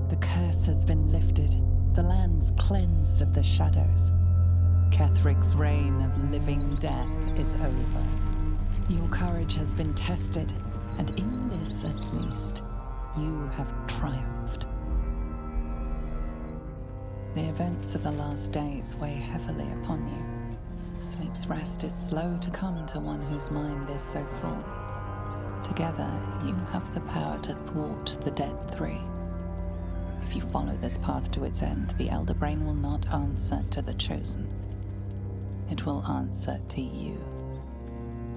The curse has been lifted, the land's cleansed of the shadows. Kethric's reign of living death is over. Your courage has been tested, and in this at least, you have triumphed. The events of the last days weigh heavily upon you. Sleep's rest is slow to come to one whose mind is so full. Together, you have the power to thwart the Dead Three. If you follow this path to its end, the Elder Brain will not answer to the Chosen. It will answer to you.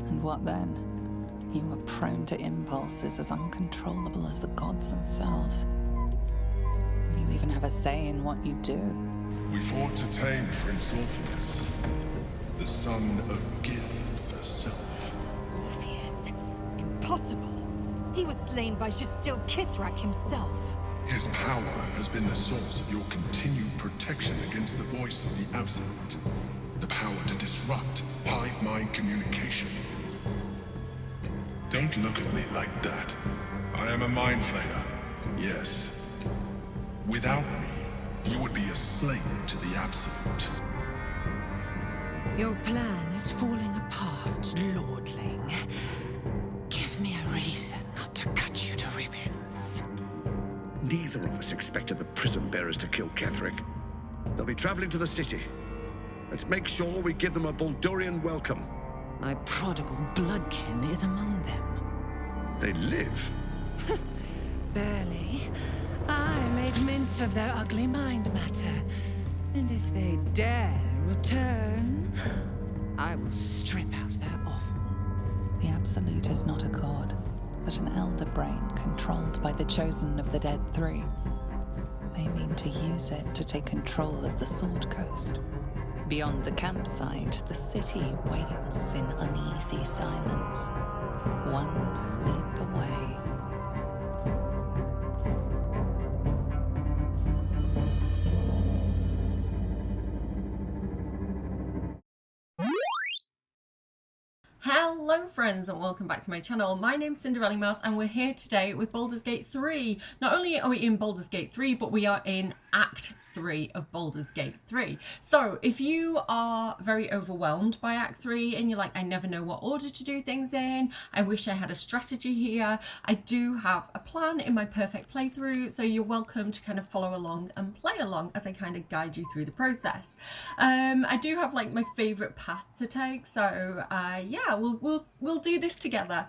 And what then? You are prone to impulses as uncontrollable as the gods themselves. You even have a say in what you do. We fought to tame Prince Orpheus, the son of Gith herself. Orpheus? Impossible. He was slain by Gestil Kithrak himself. His power has been the source of your continued protection against the voice of the Absolute. The power to disrupt hive mind communication. Don't look at me like that. I am a mind flayer, yes. Without me, you would be a slave to the Absolute. Your plan is falling apart, Lordling. Give me a reason not to cut you to ribbons. Neither of us expected the prison bearers to kill Ketheric. They'll be traveling to the city. Let's make sure we give them a Baldurian welcome. My prodigal bloodkin is among them. They live. Barely. I made mince of their ugly mind matter. And if they dare return, I will strip out their offal. The Absolute is not a god, but an Elder Brain controlled by the Chosen of the Dead Three. They mean to use it to take control of the Sword Coast. Beyond the campsite, the city waits in uneasy silence, one sleep away. Hello friends and welcome back to my channel. My name's Cinderellimouse and we're here today with Baldur's Gate 3. Not only are we in Baldur's Gate 3, but we are in Act 3 of Baldur's Gate 3. So if you are very overwhelmed by Act 3 and you're like, I never know what order to do things in, I wish I had a strategy here, I do have a plan in my perfect playthrough, so you're welcome to kind of follow along and play along as I kind of guide you through the process. I do have like my favourite path to take, so yeah, we'll do this together.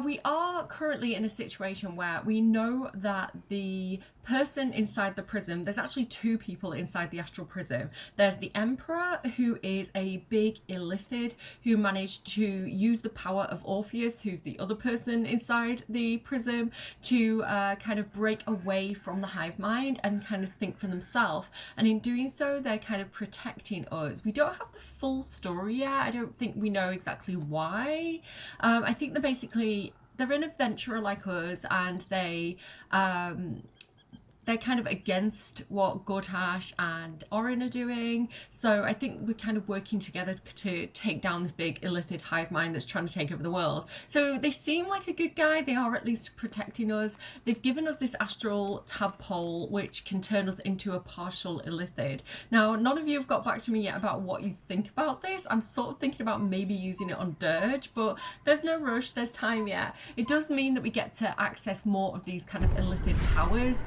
We are currently in a situation where we know that the person inside the prison, there's actually two people inside the astral prison. There's the Emperor, who is a big illithid who managed to use the power of Orpheus, who's the other person inside the prison, to kind of break away from the hive mind and kind of think for themselves. And in doing so, they're kind of protecting us. We don't have the full story yet. I don't think we know exactly why. I think they're an adventurer like us, and they're kind of against what Gortash and Orin are doing. So I think we're kind of working together to take down this big illithid hive mind that's trying to take over the world. So they seem like a good guy. They are at least protecting us. They've given us this astral tadpole, which can turn us into a partial illithid. Now, none of you have got back to me yet about what you think about this. I'm sort of thinking about maybe using it on Dirge, but there's no rush. There's time yet. It does mean that we get to access more of these kind of illithid powers.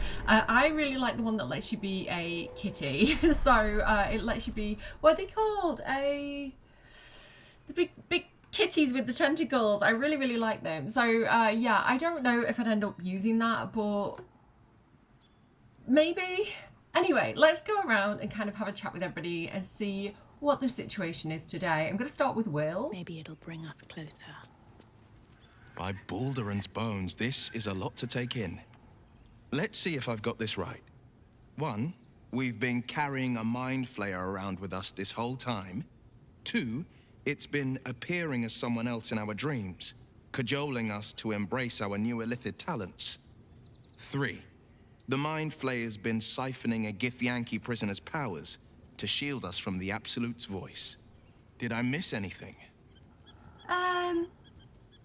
I really like the one that lets you be a kitty. So it lets you be, what are they called? The big kitties with the tentacles. I really like them. So yeah, I don't know if I'd end up using that, but maybe. Anyway, let's go around and kind of have a chat with everybody and see what the situation is today. I'm going to start with Will. Maybe it'll bring us closer. By Baldur's bones, this is a lot to take in. Let's see if I've got this right. 1, we've been carrying a mind flayer around with us this whole time. 2, it's been appearing as someone else in our dreams, cajoling us to embrace our new illithid talents. 3, the mind flayer's been siphoning a Githyanki prisoner's powers to shield us from the Absolute's voice. Did I miss anything?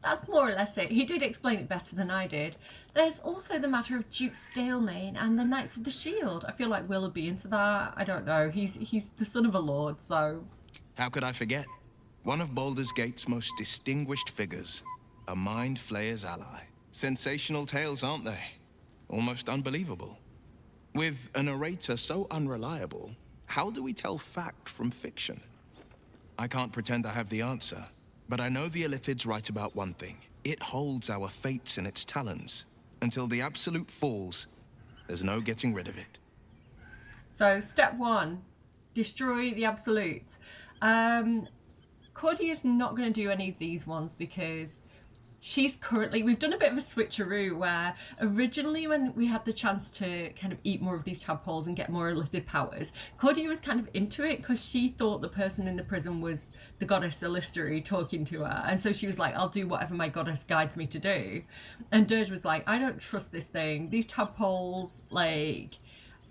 That's more or less it. He did explain it better than I did. There's also the matter of Duke Stalemane and the Knights of the Shield. I feel like Will would be into that. I don't know. He's the son of a lord, so... How could I forget? One of Baldur's Gate's most distinguished figures. A Mind Flayer's ally. Sensational tales, aren't they? Almost unbelievable. With a narrator so unreliable, how do we tell fact from fiction? I can't pretend I have the answer. But I know the Illithid's right about one thing. It holds our fates in its talons. Until the Absolute falls, there's no getting rid of it. So, step 1. Destroy the Absolute. Cordy is not going to do any of these ones because she's currently... We've done a bit of a switcheroo where originally when we had the chance to kind of eat more of these tadpoles and get more Illithid powers, Cordy was kind of into it because she thought the person in the prison was the goddess Illistery talking to her. And so she was like, I'll do whatever my goddess guides me to do. And Dirge was like, I don't trust this thing. These tadpoles, like...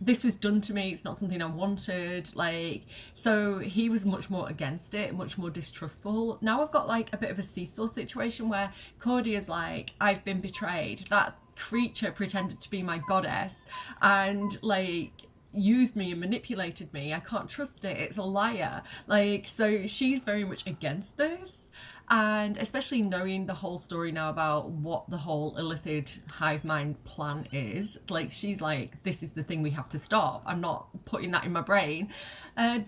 This was done to me, it's not something I wanted, like, so he was much more against it, much more distrustful. Now I've got like a bit of a seesaw situation where Cordy is like, I've been betrayed. That creature pretended to be my goddess and like used me and manipulated me. I can't trust it, it's a liar. Like, so she's very much against this. And especially knowing the whole story now about what the whole Illithid hive mind plan is, like, she's like, this is the thing we have to stop. I'm not putting that in my brain.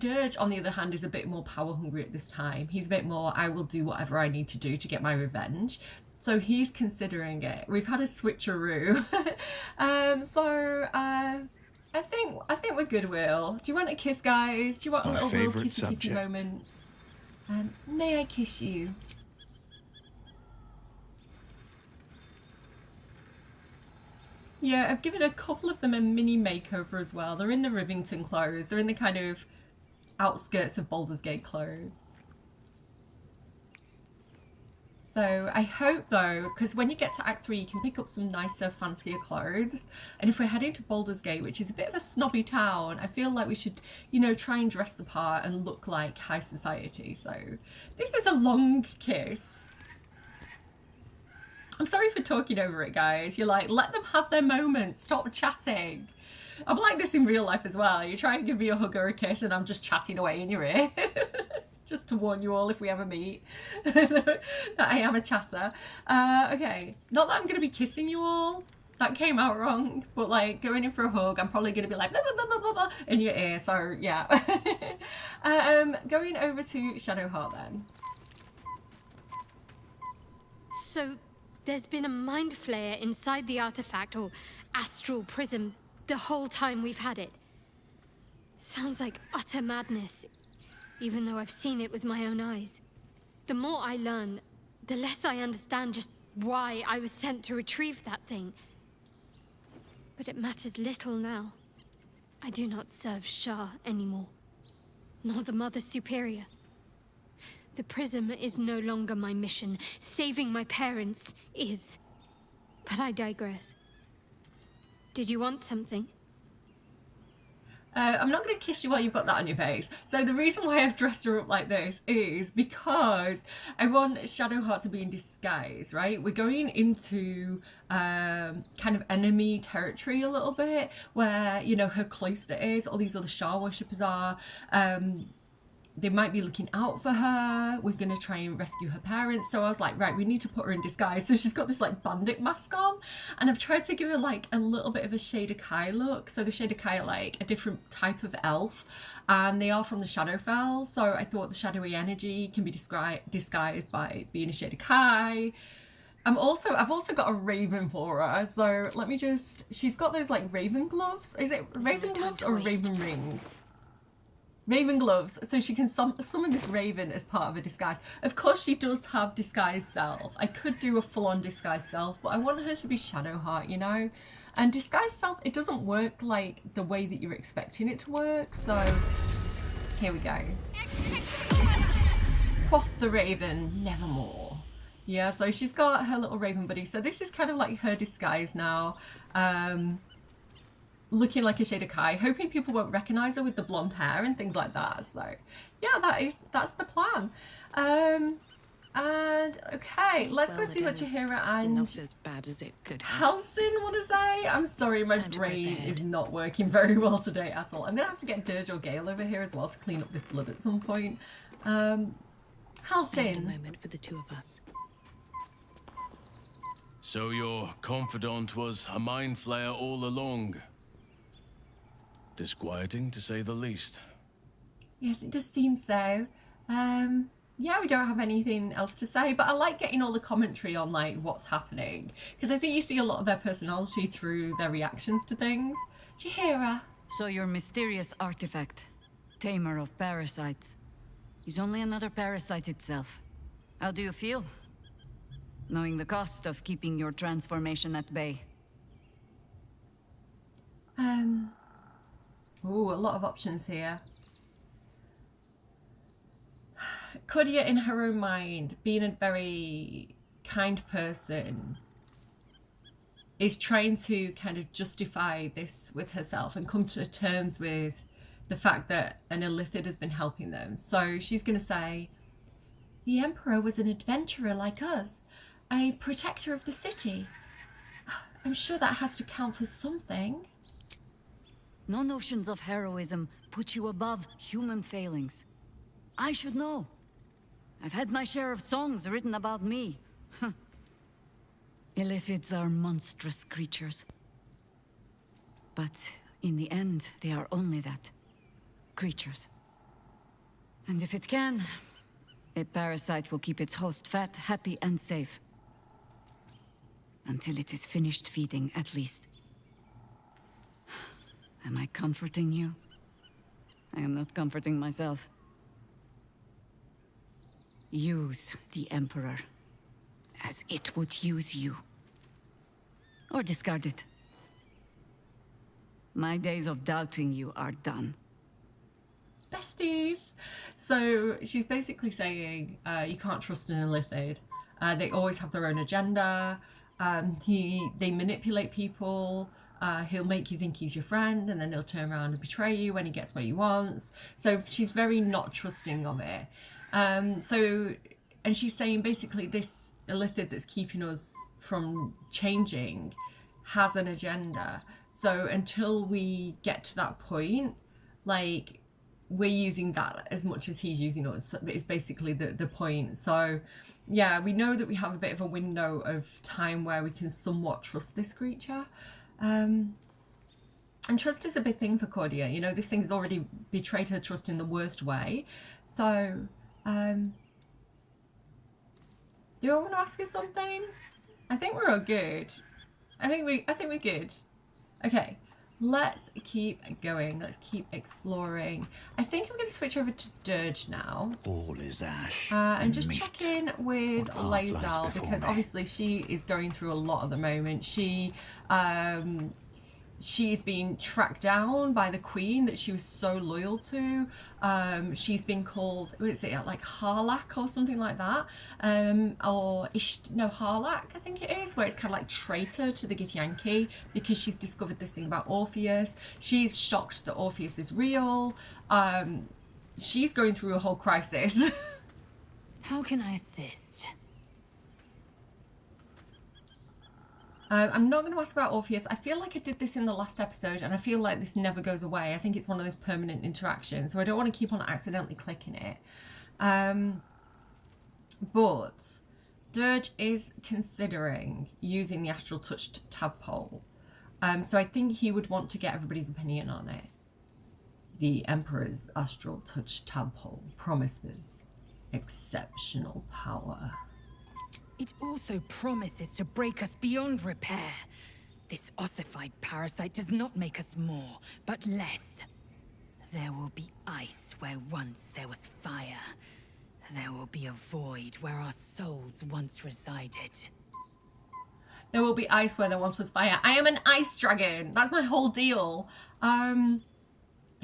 Dirge, on the other hand, is a bit more power hungry at this time. He's a bit more, I will do whatever I need to do to get my revenge. So he's considering it. We've had a switcheroo. I think we're good, Will. Do you want a kiss, guys? Do you want a little Will kissy moment? May I kiss you? Yeah, I've given a couple of them a mini makeover as well. They're in the Rivington clothes. They're in the kind of outskirts of Baldur's Gate clothes. So I hope though, because when you get to Act 3, you can pick up some nicer, fancier clothes. And if we're heading to Baldur's Gate, which is a bit of a snobby town, I feel like we should, you know, try and dress the part and look like high society. So this is a long kiss. I'm sorry for talking over it, guys. You're like, let them have their moment. Stop chatting. I'm like this in real life as well. You try and give me a hug or a kiss and I'm just chatting away in your ear. Just to warn you all if we ever meet that I am a chatter. Okay, not that I'm going to be kissing you all. That came out wrong. But like going in for a hug, I'm probably going to be like blah, blah, blah, blah, blah, in your ear. So yeah. Going over to Shadowheart then. So there's been a mind flayer inside the artifact or astral prism the whole time we've had it. Sounds like utter madness, even though I've seen it with my own eyes. The more I learn, the less I understand just why I was sent to retrieve that thing. But it matters little now. I do not serve Shah anymore, nor the Mother Superior. The prism is no longer my mission. Saving my parents is. But I digress. Did you want something? I'm not going to kiss you while you've got that on your face. So the reason why I've dressed her up like this is because I want Shadowheart to be in disguise, right? We're going into kind of enemy territory a little bit where, you know, her cloister is, all these other Shah worshippers are. They might be looking out for her. We're going to try and rescue her parents. So I was like, right, we need to put her in disguise. So she's got this like bandit mask on. And I've tried to give her like a little bit of a Shader Kai look. So the Shader Kai are like a different type of elf. And they are from the Shadowfell. So I thought the shadowy energy can be disguised by being a Shader Kai. I've also got a raven for her. So let me just... She's got those like raven gloves. Is it raven gloves or raven ring? Raven gloves, so she can summon this raven as part of a disguise. Of course she does have disguise self. I could do a full-on disguise self, but I want her to be Shadowheart, you know? And disguise self, it doesn't work like the way that you're expecting it to work, so here we go. Quoth the raven, nevermore. Yeah, so she's got her little raven buddy. So this is kind of like her disguise now. Looking like a Shader Kai, hoping people won't recognise her with the blonde hair and things like that. So yeah, that's the plan. And okay, let's go see what Chihira and Not as bad as it could have. Halcyon want to say. I'm sorry, my Time to press brain ahead. is not working very well today at all. I'm gonna have to get Dirge or Gale over here as well to clean up this blood at some point. I need a Halcyon. moment for the two of us. So your confidant was a mind flayer all along. Disquieting, to say the least. Yes, it does seem so. Yeah, we don't have anything else to say, but I like getting all the commentary on like what's happening, because I think you see a lot of their personality through their reactions to things. Chihira. So your mysterious artifact, tamer of parasites, is only another parasite itself. How do you feel? Knowing the cost of keeping your transformation at bay. Ooh, a lot of options here. Cordia, in her own mind, being a very kind person, is trying to kind of justify this with herself and come to terms with the fact that an illithid has been helping them. So she's going to say, the Emperor was an adventurer like us, a protector of the city. I'm sure that has to count for something. No notions of heroism put you above human failings. I should know. I've had my share of songs written about me. Illithids are monstrous creatures. But in the end, they are only that. Creatures. And if it can, a parasite will keep its host fat, happy, and safe. Until it is finished feeding, at least. Am I comforting you? I am not comforting myself. Use the Emperor as it would use you. Or discard it. My days of doubting you are done. Besties. So she's basically saying you can't trust an illithid. They always have their own agenda. They manipulate people. He'll make you think he's your friend, and then he'll turn around and betray you when he gets what he wants. So she's very not trusting of it. And she's saying basically this illithid that's keeping us from changing has an agenda. So until we get to that point, like, we're using that as much as he's using us. It's basically the point. So yeah, we know that we have a bit of a window of time where we can somewhat trust this creature. And trust is a big thing for Cordia. You know, this thing's already betrayed her trust in the worst way. So do I want to ask her something? I think we're all good. I think we're good. Okay, let's keep going. Let's keep exploring. I think I'm going to switch over to Dirge now. All is ash. And just meat. check in with What path lies Lae'zel, before because me? obviously she is going through a lot at the moment. She's being tracked down by the queen that she was so loyal to. She's been called, what is it, like Harlak or something like that? Harlak, I think it is, where it's kind of like traitor to the Githyanki because she's discovered this thing about Orpheus. She's shocked that Orpheus is real. She's going through a whole crisis. How can I assist? I'm not going to ask about Orpheus. I feel like I did this in the last episode, and I feel like this never goes away. I think it's one of those permanent interactions, so I don't want to keep on accidentally clicking it. But Dirge is considering using the Astral Touched tadpole. So I think he would want to get everybody's opinion on it. The Emperor's Astral Touched tadpole promises exceptional power. It also promises to break us beyond repair. This ossified parasite does not make us more, but less. There will be ice where once there was fire. There will be a void where our souls once resided. There will be ice where there once was fire. I am an ice dragon. That's my whole deal.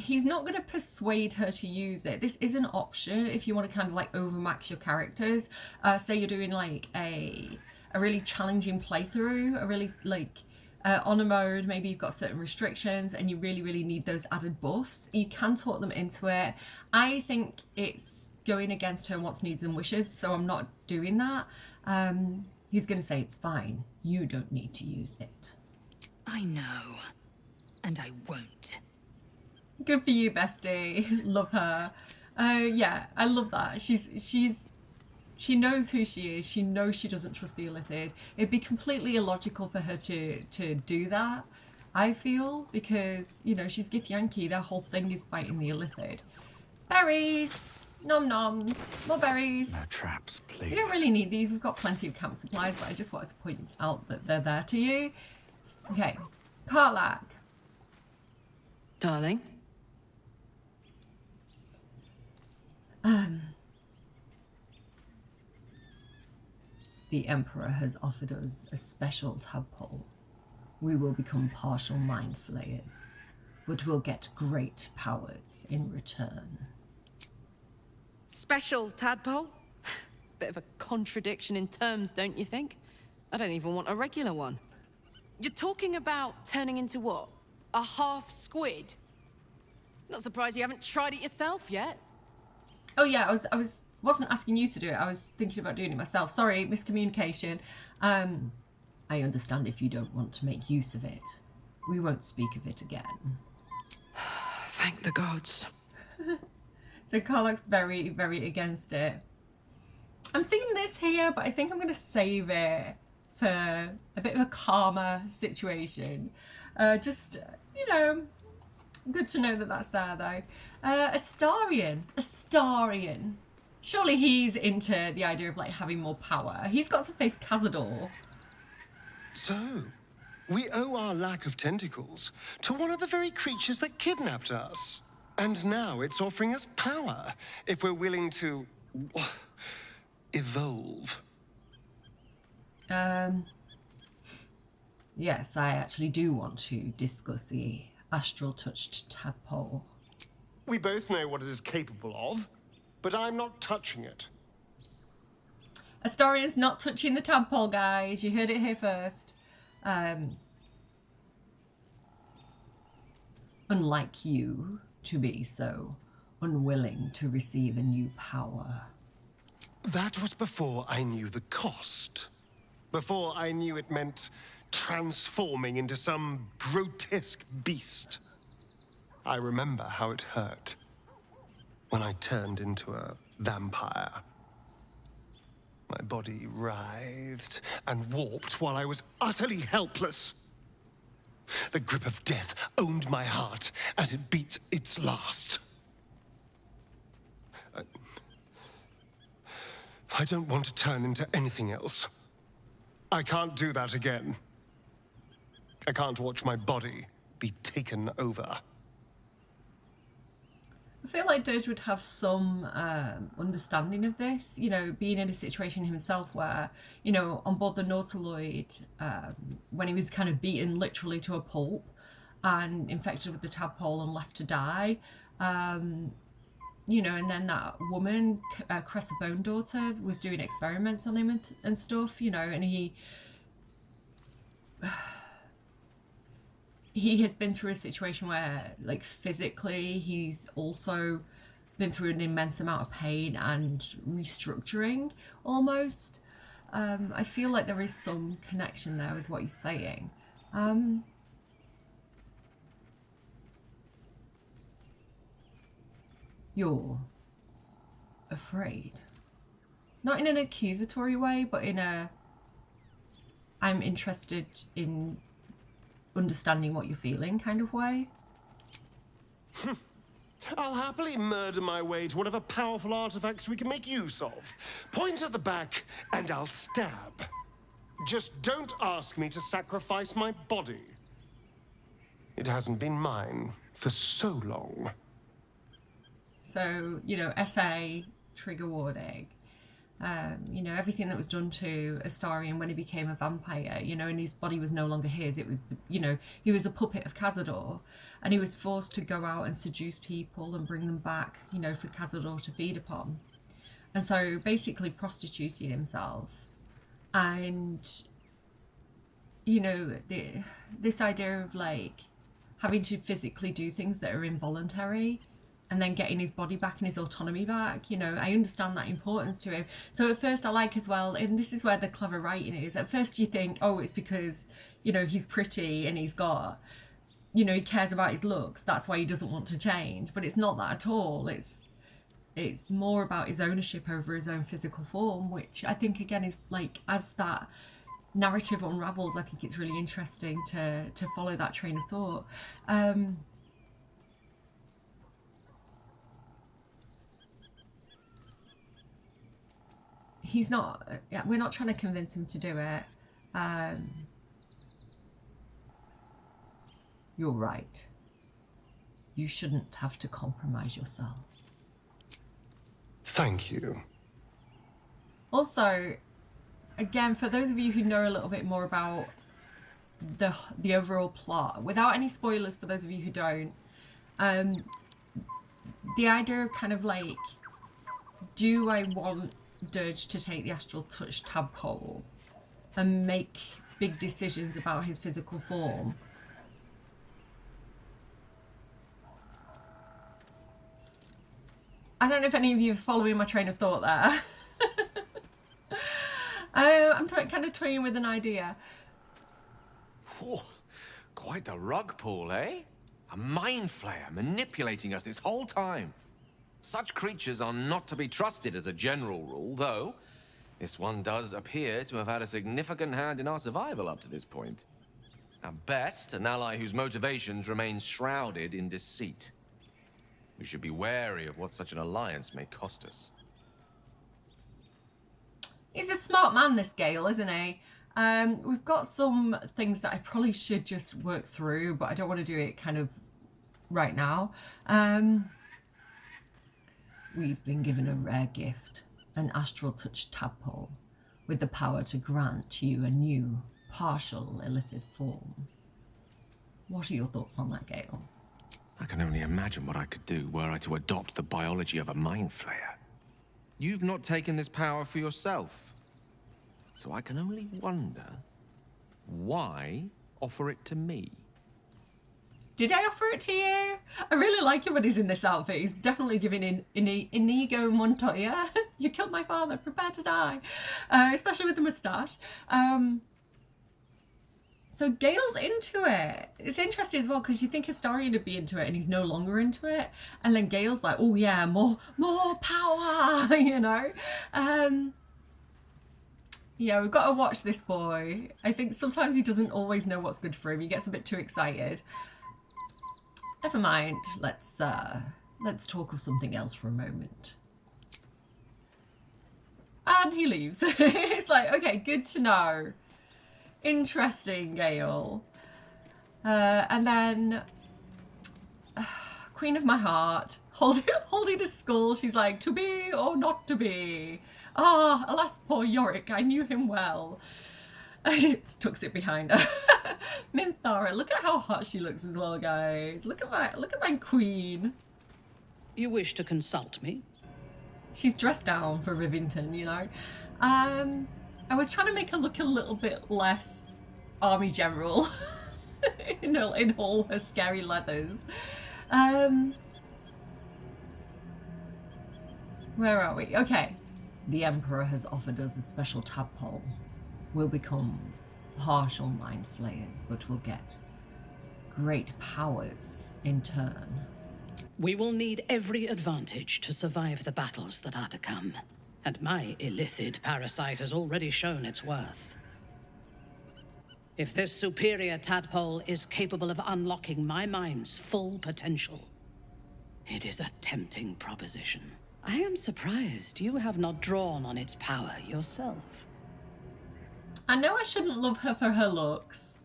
He's not going to persuade her to use it. This is an option if you want to kind of like overmax your characters. Say you're doing like a really challenging playthrough, a really like on a mode, maybe you've got certain restrictions and you really need those added buffs. You can talk them into it. I think it's going against her wants, needs and wishes, so I'm not doing that. He's going to say it's fine. You don't need to use it. I know. And I won't. Good for you, bestie. Love her. Yeah, I love that. She knows who she is. She knows she doesn't trust the Illithid. It'd be completely illogical for her to do that, I feel, because, you know, she's Githyanki. Their whole thing is fighting the Illithid. Berries! Nom nom. More berries. No traps, please. We don't really need these. We've got plenty of camp supplies, but I just wanted to point out that they're there to you. Okay. Karlach. Darling? The Emperor has offered us a special tadpole. We will become partial mind flayers, but we'll get great powers in return. Special tadpole? Bit of a contradiction in terms, don't you think? I don't even want a regular one. You're talking about turning into what? A half squid? Not surprised you haven't tried it yourself yet. Oh yeah, I wasn't asking you to do it. I was thinking about doing it myself. Sorry, miscommunication. I understand if you don't want to make use of it. We won't speak of it again. Thank the gods. So Karlach's very, very against it. I'm seeing this here, but I think I'm going to save it for a bit of a calmer situation. Just, you know, good to know that that's there, though. Astarion. Surely he's into the idea of, like, having more power. He's got to face Cazador. So, we owe our lack of tentacles to one of the very creatures that kidnapped us. And now it's offering us power if we're willing to evolve. Yes, I actually do want to discuss the astral-touched tadpole. We both know what it is capable of, but I'm not touching it. Astarion's not touching the tadpole, guys. You heard it here first. Unlike you to be so unwilling to receive a new power. That was before I knew the cost. Before I knew it meant transforming into some grotesque beast. I remember how it hurt when I turned into a vampire. My body writhed and warped while I was utterly helpless. The grip of death owned my heart as it beat its last. I don't want to turn into anything else. I can't do that again. I can't watch my body be taken over. I feel like Dirge would have some understanding of this, you know, being in a situation himself where, you know, on board the Nautiloid, when he was kind of beaten literally to a pulp and infected with the tadpole and left to die, you know, and then that woman, Cressa Bone Daughter, was doing experiments on him and stuff, you know, and he has been through a situation where, like, physically, he's also been through an immense amount of pain and restructuring, almost. I feel like there is some connection there with what he's saying. You're afraid. Not in an accusatory way, but in a, I'm interested in understanding what you're feeling kind of way. I'll happily murder my way to whatever powerful artifacts we can make use of. Point at the back and I'll stab. Just don't ask me to sacrifice my body. It hasn't been mine for so long. So, you know, SA, trigger warning. You know, everything that was done to Astarion when he became a vampire, you know, and his body was no longer his. It was, you know, he was a puppet of Cazador, and he was forced to go out and seduce people and bring them back, you know, for Cazador to feed upon. And so basically prostituting himself. And, you know, this idea of, like, having to physically do things that are involuntary, and then getting his body back and his autonomy back. You know, I understand that importance to him. So at first I like as well, and this is where the clever writing is, at first you think, oh, it's because, you know, he's pretty and he's got, you know, he cares about his looks, that's why he doesn't want to change. But it's not that at all. It's more about his ownership over his own physical form, which I think again is like, as that narrative unravels, I think it's really interesting to follow that train of thought. He's not, we're not trying to convince him to do it. You're right. You shouldn't have to compromise yourself. Thank you. Also, again, for those of you who know a little bit more about the overall plot, without any spoilers for those of you who don't, the idea of kind of like, do I want Dirge to take the astral touch tadpole and make big decisions about his physical form? I don't know if any of you are following my train of thought there. I'm kind of toying with an idea. Whoa, quite the rug pull, eh? A mind flayer manipulating us this whole time. Such creatures are not to be trusted as a general rule, though this one does appear to have had a significant hand in our survival up to this point. At best, an ally whose motivations remain shrouded in deceit. We should be wary of what such an alliance may cost us. He's a smart man, this Gale, isn't he? We've got some things that I probably should just work through, but I don't want to do it kind of right now. We've been given a rare gift, an astral touch tadpole, with the power to grant you a new, partial illithid form. What are your thoughts on that, Gale? I can only imagine what I could do were I to adopt the biology of a mind flayer. You've not taken this power for yourself, so I can only wonder, why offer it to me? Did I offer it to you? I really like him when he's in this outfit. He's definitely giving Inigo Montoya. You killed my father, prepare to die. Especially with the moustache. So Gale's into it. It's interesting as well because you think Historian would be into it and he's no longer into it. And then Gale's like, oh yeah, more power, you know? Yeah, we've got to watch this boy. I think sometimes he doesn't always know what's good for him. He gets a bit too excited. Never mind. Let's talk of something else for a moment. And he leaves. It's like, okay, good to know. Interesting, Gale. And then Queen of my heart, holding a skull. She's like, to be or not to be. Ah, alas, poor Yorick. I knew him well. She tucks it behind her. Minthara, look at how hot she looks as well, guys. Look at my queen. You wish to consult me? She's dressed down for Rivington, you know. I was trying to make her look a little bit less army general, in all her scary leathers. Where are we? Okay. The Emperor has offered us a special tadpole. We'll become partial mind flayers, but we'll get great powers in turn. We will need every advantage to survive the battles that are to come. And my illithid parasite has already shown its worth. If this superior tadpole is capable of unlocking my mind's full potential, it is a tempting proposition. I am surprised you have not drawn on its power yourself. I know I shouldn't love her for her looks,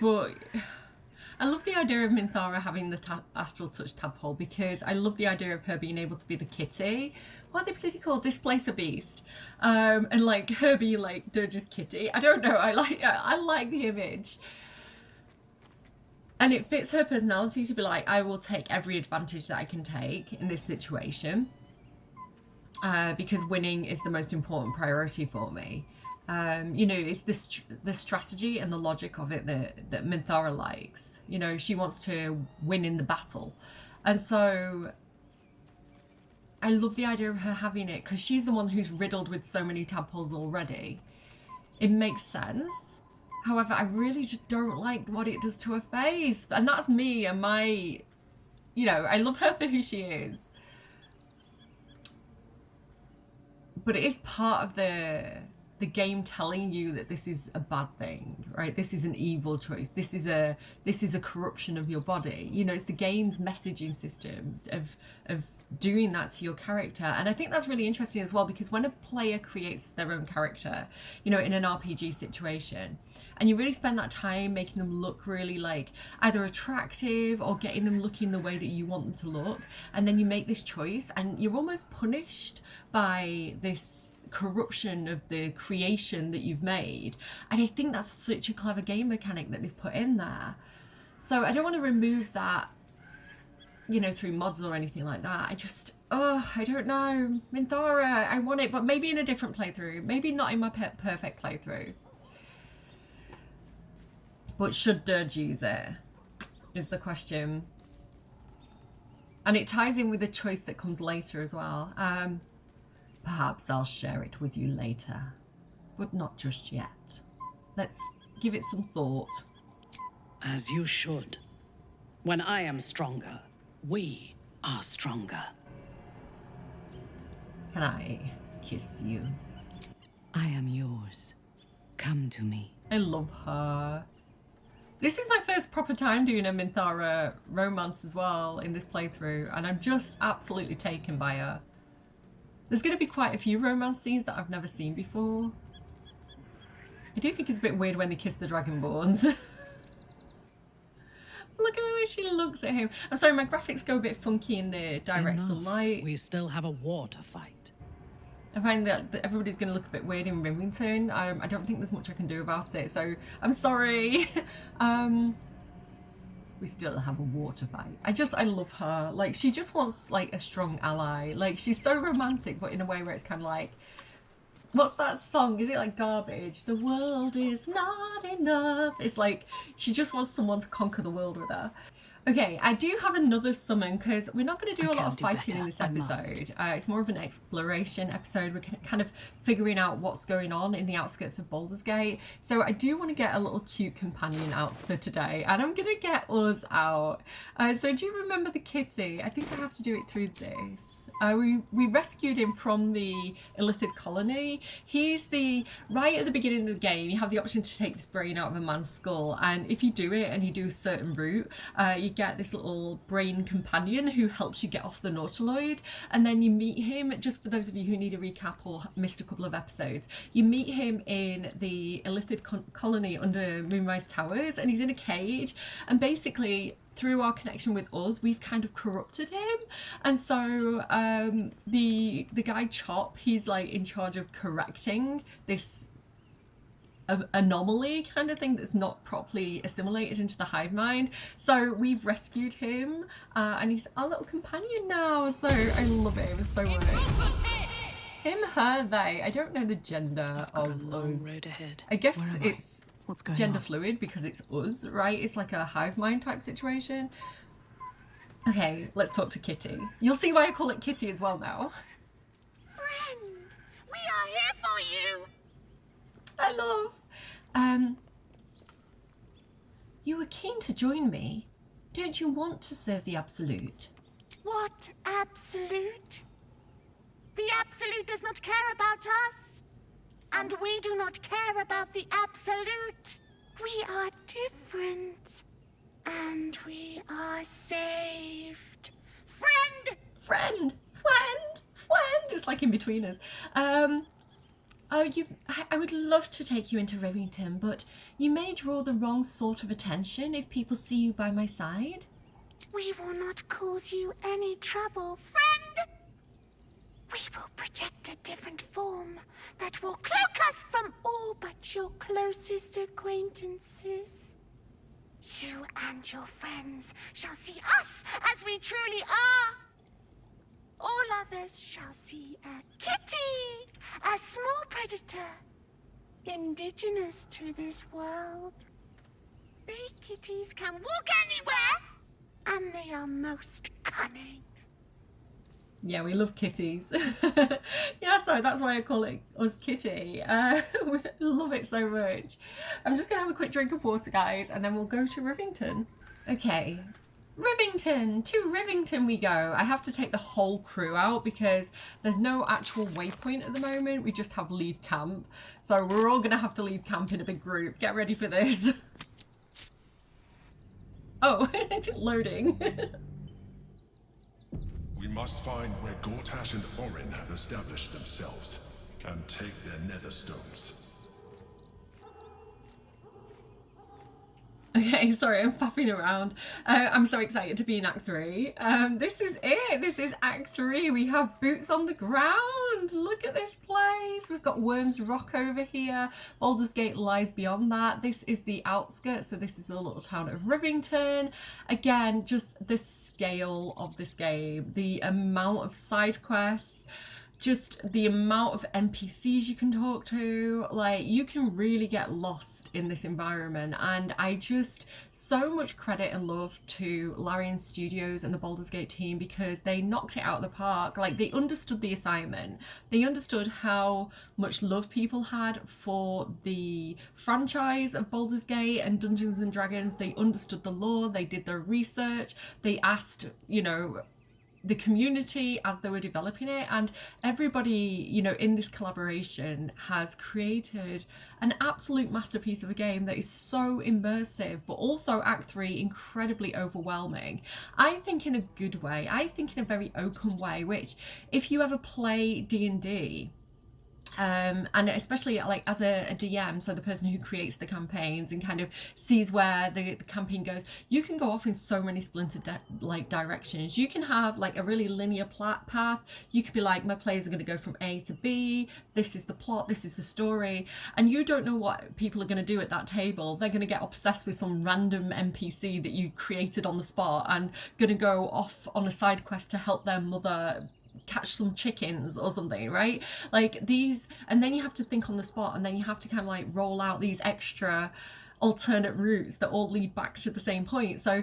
but I love the idea of Minthara having the astral touch tadpole because I love the idea of her being able to be the kitty. What are they particularly called? Displacer beast. And like her being like Dirge's kitty. I don't know. I like the image. And it fits her personality to be like, I will take every advantage that I can take in this situation. Because winning is the most important priority for me. You know, it's the strategy and the logic of it that Minthara likes. You know, she wants to win in the battle. And so I love the idea of her having it because she's the one who's riddled with so many tadpoles already. It makes sense. However, I really just don't like what it does to her face. And that's me and my, you know, I love her for who she is. But it is part of the game telling you that this is a bad thing, right? This is an evil choice. This is a corruption of your body. You know, it's the game's messaging system of doing that to your character. And I think that's really interesting as well, because when a player creates their own character, you know, in an RPG situation, and you really spend that time making them look really like either attractive or getting them looking the way that you want them to look, and then you make this choice and you're almost punished by this corruption of the creation that you've made. And I think that's such a clever game mechanic that they've put in there. So I don't want to remove that, you know, through mods or anything like that. I just, I don't know. Minthara, I want it, but maybe in a different playthrough. Maybe not in my perfect playthrough. But should Dirge use it, is the question. And it ties in with the choice that comes later as well. Perhaps I'll share it with you later, but not just yet. Let's give it some thought. As you should. When I am stronger, we are stronger. Can I kiss you? I am yours. Come to me. I love her. This is my first proper time doing a Minthara romance as well in this playthrough, and I'm just absolutely taken by her. There's going to be quite a few romance scenes that I've never seen before. I do think it's a bit weird when they kiss the Dragonborns. Look at the way she looks at him. I'm sorry, my graphics go a bit funky in the direct sunlight. We still have a war to fight. I find that everybody's going to look a bit weird in Rimington. I don't think there's much I can do about it, so I'm sorry. We still have a war to fight. I love her. Like, she just wants, like, a strong ally. Like, she's so romantic, but in a way where it's kind of like, what's that song? Is it like Garbage? The world is not enough. It's like, she just wants someone to conquer the world with her. Okay, I do have another summon because we're not going to do a lot of fighting in this episode. It's more of an exploration episode. We're kind of figuring out what's going on in the outskirts of Baldur's Gate. So I do want to get a little cute companion out for today, and I'm going to get us out. So do you remember the kitty? I think I have to do it through this. We rescued him from the Illithid colony. He's right at the beginning of the game, you have the option to take this brain out of a man's skull, and if you do it and you do a certain route, you get this little brain companion who helps you get off the Nautiloid, and then you meet him, just for those of you who need a recap or missed a couple of episodes, you meet him in the Illithid colony under Moonrise Towers, and he's in a cage, and basically through our connection with us, we've kind of corrupted him. And so the guy Chop, he's like in charge of correcting this anomaly kind of thing that's not properly assimilated into the hive mind. So we've rescued him, and he's our little companion now. So I love it. It was so much. Him, her, they. I don't know the gender of us. Road ahead. I guess it's What's going gender on? fluid because it's us, right? It's like a hive mind type situation. Okay, let's talk to Kitty. You'll see why I call it Kitty as well now. Friend, we are here for you. I love. You were keen to join me. Don't you want to serve the Absolute? What Absolute? The Absolute does not care about us. And we do not care about the Absolute. We are different. And we are saved. Friend! Friend! It's like in between us. I would love to take you into Remington, but you may draw the wrong sort of attention if people see you by my side. We will not cause you any trouble, friend! We will project a different form that will cloak us from all but your closest acquaintances. You and your friends shall see us as we truly are. All others shall see a kitty, a small predator. indigenous to this world. They kitties can walk anywhere, and they are most cunning. Yeah, we love kitties. Yeah, so that's why I call it us kitty. We love it so much. I'm just gonna have a quick drink of water, guys, and then we'll go to Rivington. Okay, Rivington, to Rivington we go. I have to take the whole crew out because there's no actual waypoint at the moment. We just have leave camp. So we're all gonna have to leave camp in a big group. Get ready for this. Oh, it's loading. We must find where Gortash and Orin have established themselves, and take their nether stones. Okay, sorry, I'm faffing around. I'm so excited to be in Act 3. This is it. This is Act 3. We have boots on the ground. Look at this place. We've got Worm's Rock over here. Baldur's Gate lies beyond that. This is the outskirts, so this is the little town of Rivington. Again, just the scale of this game, the amount of side quests, just the amount of NPCs you can talk to, like, you can really get lost in this environment. And I just, so much credit and love to Larian Studios and the Baldur's Gate team, because they knocked it out of the park. Like, they understood the assignment. They understood how much love people had for the franchise of Baldur's Gate and Dungeons and Dragons. They understood the lore, they did their research, they asked, you know, the community as they were developing it, and everybody, you know, in this collaboration has created an absolute masterpiece of a game that is so immersive, but also Act 3 incredibly overwhelming. I think in a good way. I think in a very open way, which if you ever play D&D, and especially like as a DM, so the person who creates the campaigns and kind of sees where the campaign goes, you can go off in so many splintered directions. You can have like a really linear path. You could be like, my players are going to go from A to B, this is the plot, this is the story, and you don't know what people are going to do at that table. They're going to get obsessed with some random NPC that you created on the spot and going to go off on a side quest to help their mother catch some chickens or something, right? Like these, and then you have to think on the spot, and then you have to kind of like roll out these extra alternate routes that all lead back to the same point. So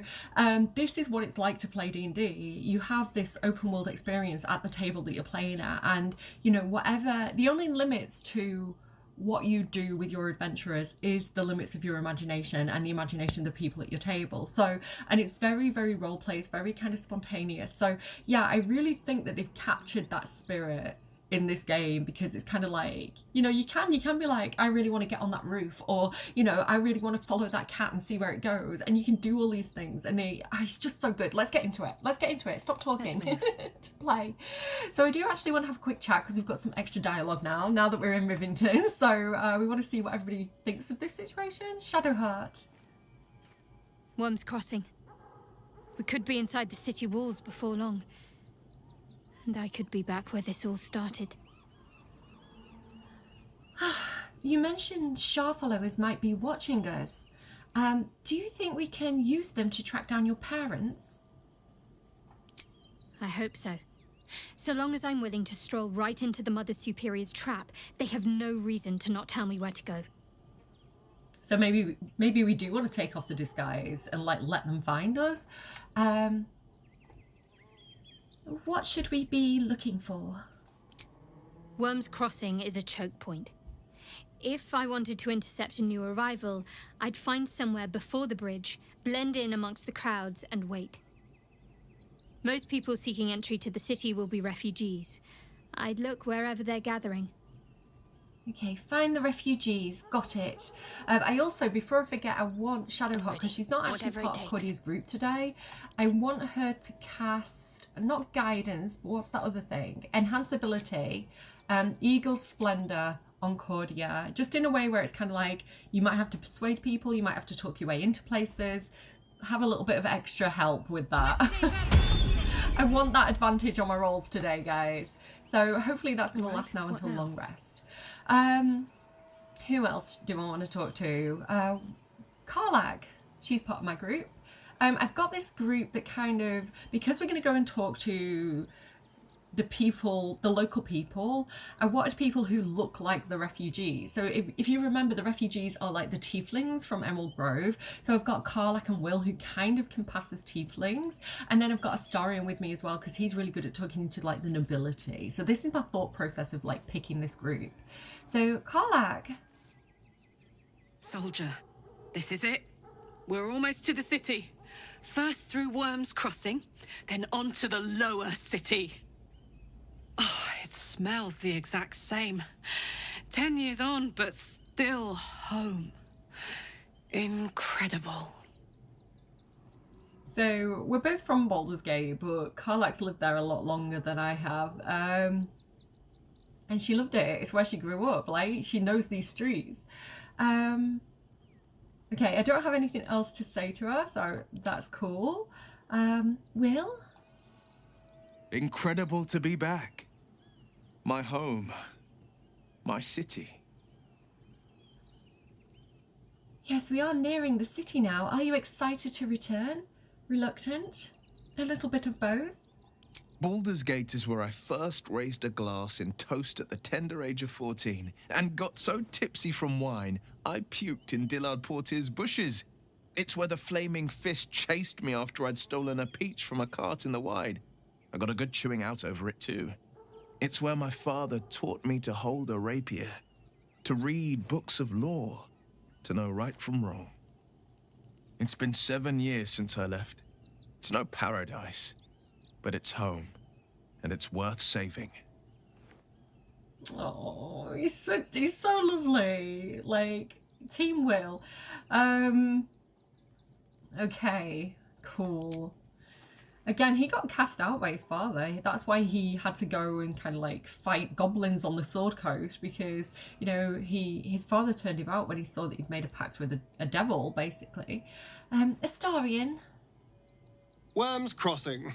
this is what it's like to play D&D. You have this open world experience at the table that you're playing at, and you know, whatever, the only limits to what you do with your adventurers is the limits of your imagination and the imagination of the people at your table. So, and it's very, very role play, it's very kind of spontaneous. So yeah, I really think that they've captured that spirit in this game, because it's kind of like, you know, you can be like, I really want to get on that roof, or you know, I really want to follow that cat and see where it goes, and you can do all these things, and it's just so good. Let's get into it. Stop talking. Just play. So I do actually want to have a quick chat because we've got some extra dialogue now that we're in Rivington. So we want to see what everybody thinks of this situation. Shadowheart. Worm's Crossing. We could be inside the city walls before long. And I could be back where this all started. You mentioned Shah followers might be watching us. Do you think we can use them to track down your parents? I hope so. So long as I'm willing to stroll right into the Mother Superior's trap, they have no reason to not tell me where to go. So maybe we do want to take off the disguise and like let them find us. What should we be looking for? Worm's Crossing is a choke point. If I wanted to intercept a new arrival, I'd find somewhere before the bridge, blend in amongst the crowds, and wait. Most people seeking entry to the city will be refugees. I'd look wherever they're gathering. Okay, find the refugees. Got it. I also, before I forget, I want Shadowheart, because she's not actually part of Claudia's group today. I want her to cast, not guidance, but what's that other thing? Enhance ability, Eagle Splendor on Claudia, just in a way where it's kind of like, you might have to persuade people, you might have to talk your way into places, have a little bit of extra help with that. I want that advantage on my rolls today, guys. So hopefully that's going to last now until long rest. Who else do I want to talk to? Karlag, she's part of my group. I've got this group that kind of, because we're going to go and talk to the people, the local people. I wanted people who look like the refugees. So if you remember, the refugees are like the tieflings from Emerald Grove. So I've got Karlach and Will, who kind of can pass as tieflings. And then I've got Astarion with me as well, because he's really good at talking to like the nobility. So this is my thought process of like picking this group. So Karlach. Soldier, this is it. We're almost to the city. First through Worm's Crossing, then on to the lower city. Oh, it smells the exact same. 10 years on, but still home. Incredible. So we're both from Baldur's Gate, but Karlach's lived there a lot longer than I have. And she loved it. It's where she grew up. Like, she knows these streets. Okay, I don't have anything else to say to her, so that's cool. Will? Incredible to be back. My home. My city. Yes, we are nearing the city now. Are you excited to return? Reluctant? A little bit of both? Baldur's Gate is where I first raised a glass in toast at the tender age of 14 and got so tipsy from wine, I puked in Dillard Portier's bushes. It's where the flaming fist chased me after I'd stolen a peach from a cart in the Wide. I got a good chewing out over it too. It's where my father taught me to hold a rapier, to read books of lore, to know right from wrong. It's been 7 years since I left. It's no paradise, but it's home, and it's worth saving. Oh, he's so lovely. Like, Team Will. Okay, cool. Again, he got cast out by his father. That's why he had to go and kind of like fight goblins on the Sword Coast, because, you know, his father turned him out when he saw that he'd made a pact with a devil, basically. Astarion. Worm's Crossing.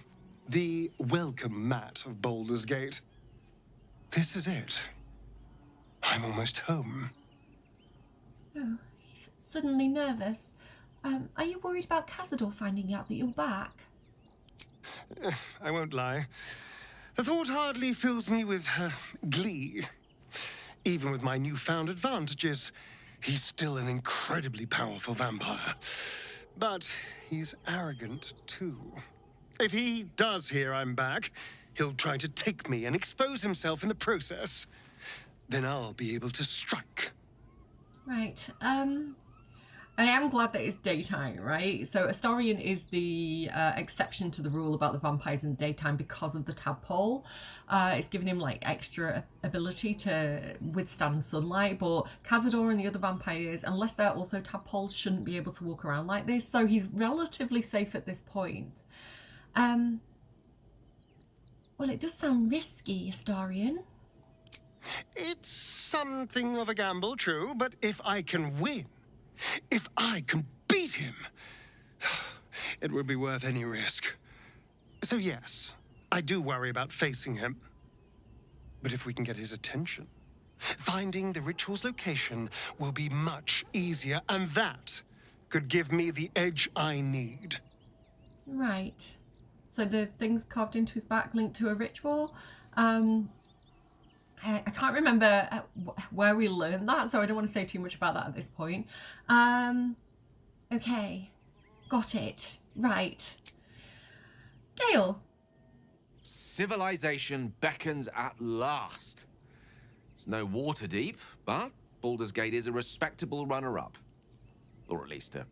The welcome mat of Baldur's Gate. This is it. I'm almost home. Oh, he's suddenly nervous. Are you worried about Cazador finding out that you're back? I won't lie. The thought hardly fills me with glee. Even with my newfound advantages, he's still an incredibly powerful vampire. But he's arrogant too. If he does hear I'm back, he'll try to take me and expose himself in the process. Then I'll be able to strike. Right. I am glad that it's daytime, right? So Astarion is the exception to the rule about the vampires in the daytime because of the tadpole. It's given him like extra ability to withstand sunlight, but Cazador and the other vampires, unless they're also tadpoles, shouldn't be able to walk around like this. So he's relatively safe at this point. Well, it does sound risky, Astarion. It's something of a gamble, true, but if I can win, if I can beat him, it would be worth any risk. So yes, I do worry about facing him. But if we can get his attention, finding the ritual's location will be much easier, and that could give me the edge I need. Right. So the things carved into his back linked to a ritual. I can't remember where we learned that, so I don't want to say too much about that at this point. Okay. Got it. Right. Gale. Civilization beckons at last. It's no water deep, but Baldur's Gate is a respectable runner-up. Or at least a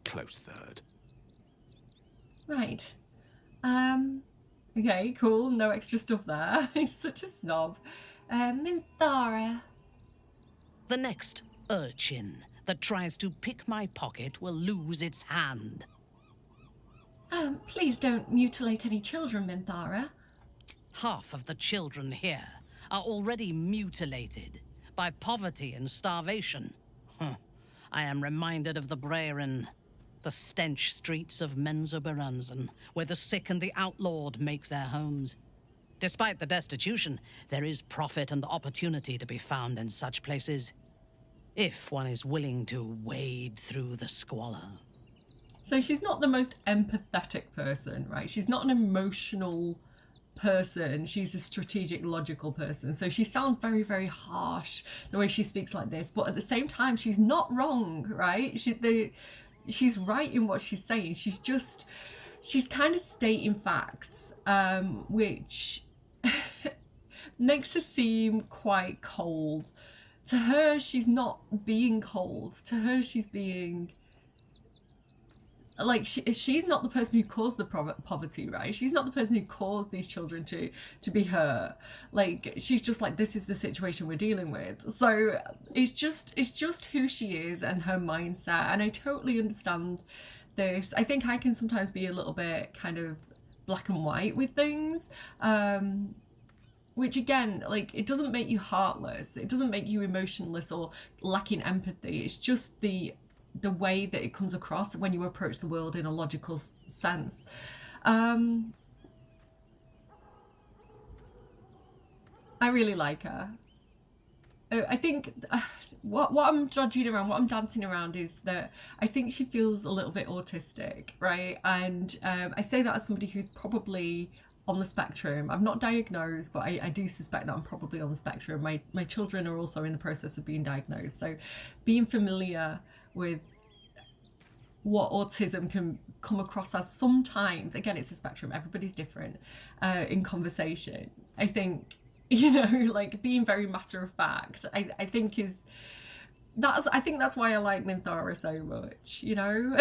close third. Right. Okay, cool. No extra stuff there. He's such a snob. Minthara. The next urchin that tries to pick my pocket will lose its hand. Please don't mutilate any children, Minthara. Half of the children here are already mutilated by poverty and starvation. I am reminded of the Brerin, the stench streets of Menzoberranzan, where the sick and the outlawed make their homes. Despite the destitution, there is profit and opportunity to be found in such places, if one is willing to wade through the squalor. So she's not the most empathetic person, right? She's not an emotional person. She's a strategic, logical person. So she sounds very, very harsh the way she speaks like this, but at the same time, she's not wrong, right? She's right in what she's saying. She's kind of stating facts, which makes her seem quite cold. To her, she's not being cold. To her, she's being like, she's not the person who caused the poverty, right? She's not the person who caused these children to be hurt. Like, she's just like, this is the situation we're dealing with. So it's just who she is and her mindset, and I totally understand this. I think I can sometimes be a little bit kind of black and white with things, which again, like, it doesn't make you heartless, it doesn't make you emotionless or lacking empathy. It's just the way that it comes across when you approach the world in a logical sense. I really like her. I think what I'm dodging around, what I'm dancing around, is that I think she feels a little bit autistic, right? And I say that as somebody who's probably on the spectrum. I'm not diagnosed, but I do suspect that I'm probably on the spectrum. My children are also in the process of being diagnosed. So being familiar with what autism can come across as sometimes, again, it's a spectrum, everybody's different in conversation. I think, you know, like, being very matter of fact, I think that's why I like Minthara so much, you know.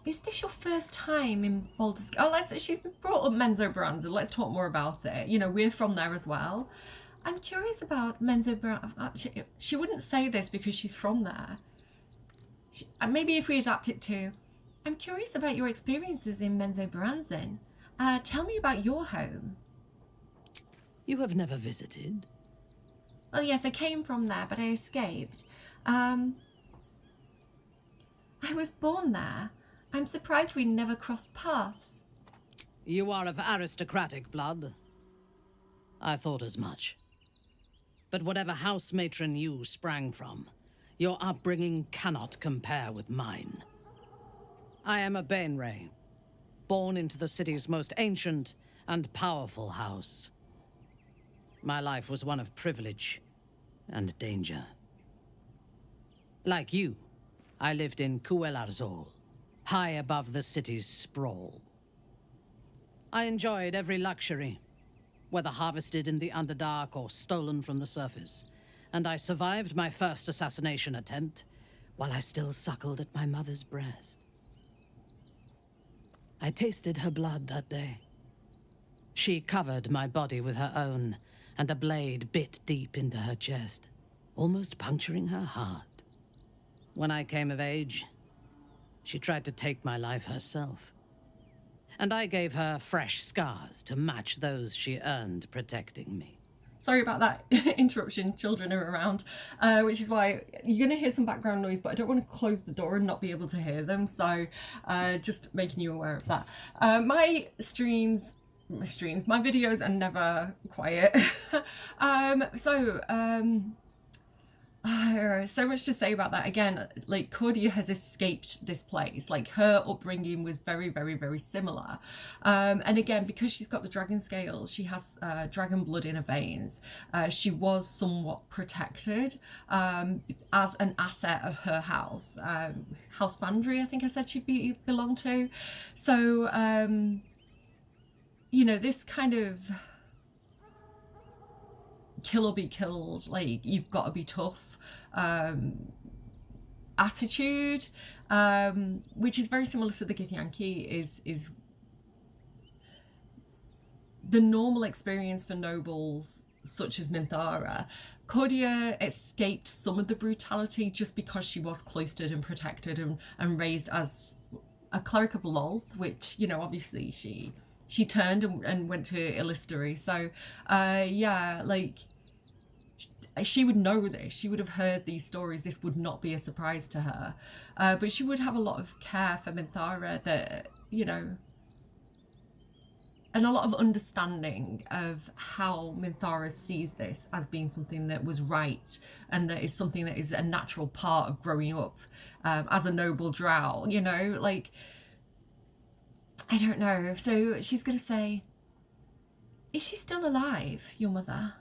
Is this your first time in Baldur's Gate? Oh, she's brought up Menzoberranzan. Let's talk more about it. You know, we're from there as well. I'm curious about Menzoberranzan. She wouldn't say this because she's from there. Maybe if we adapt it to, I'm curious about your experiences in Menzoberranzan. Tell me about your home. You have never visited? Well, yes, I came from there, but I escaped. I was born there. I'm surprised we never crossed paths. You are of aristocratic blood. I thought as much. But whatever house matron you sprang from, your upbringing cannot compare with mine. I am a Bainray, born into the city's most ancient and powerful house. My life was one of privilege and danger. Like you, I lived in Kuelarzol, high above the city's sprawl. I enjoyed every luxury, whether harvested in the Underdark or stolen from the surface, and I survived my first assassination attempt while I still suckled at my mother's breast. I tasted her blood that day. She covered my body with her own, and a blade bit deep into her chest, almost puncturing her heart. When I came of age, she tried to take my life herself, and I gave her fresh scars to match those she earned protecting me. Sorry about that interruption, children are around, which is why you're going to hear some background noise, but I don't want to close the door and not be able to hear them, so just making you aware of that. My videos are never quiet. So much to say about that. Again, like, Cordia has escaped this place. Like, her upbringing was very, very, very similar. And again, because she's got the dragon scales, she has dragon blood in her veins. She was somewhat protected as an asset of her house. House Vandry, I think I said she belonged to. So, you know, this kind of kill or be killed, like, you've got to be tough attitude, which is very similar to the Githyanki, is the normal experience for nobles such as Minthara. Cordia escaped some of the brutality just because she was cloistered and protected and raised as a cleric of Lolth, which, you know, obviously she turned and went to Illistery. So yeah, like, she would know this, she would have heard these stories, this would not be a surprise to her, but she would have a lot of care for Minthara that, you know, and a lot of understanding of how Minthara sees this as being something that was right, and that is something that is a natural part of growing up as a noble drow, you know, like, I don't know. So she's going to say, is she still alive, your mother?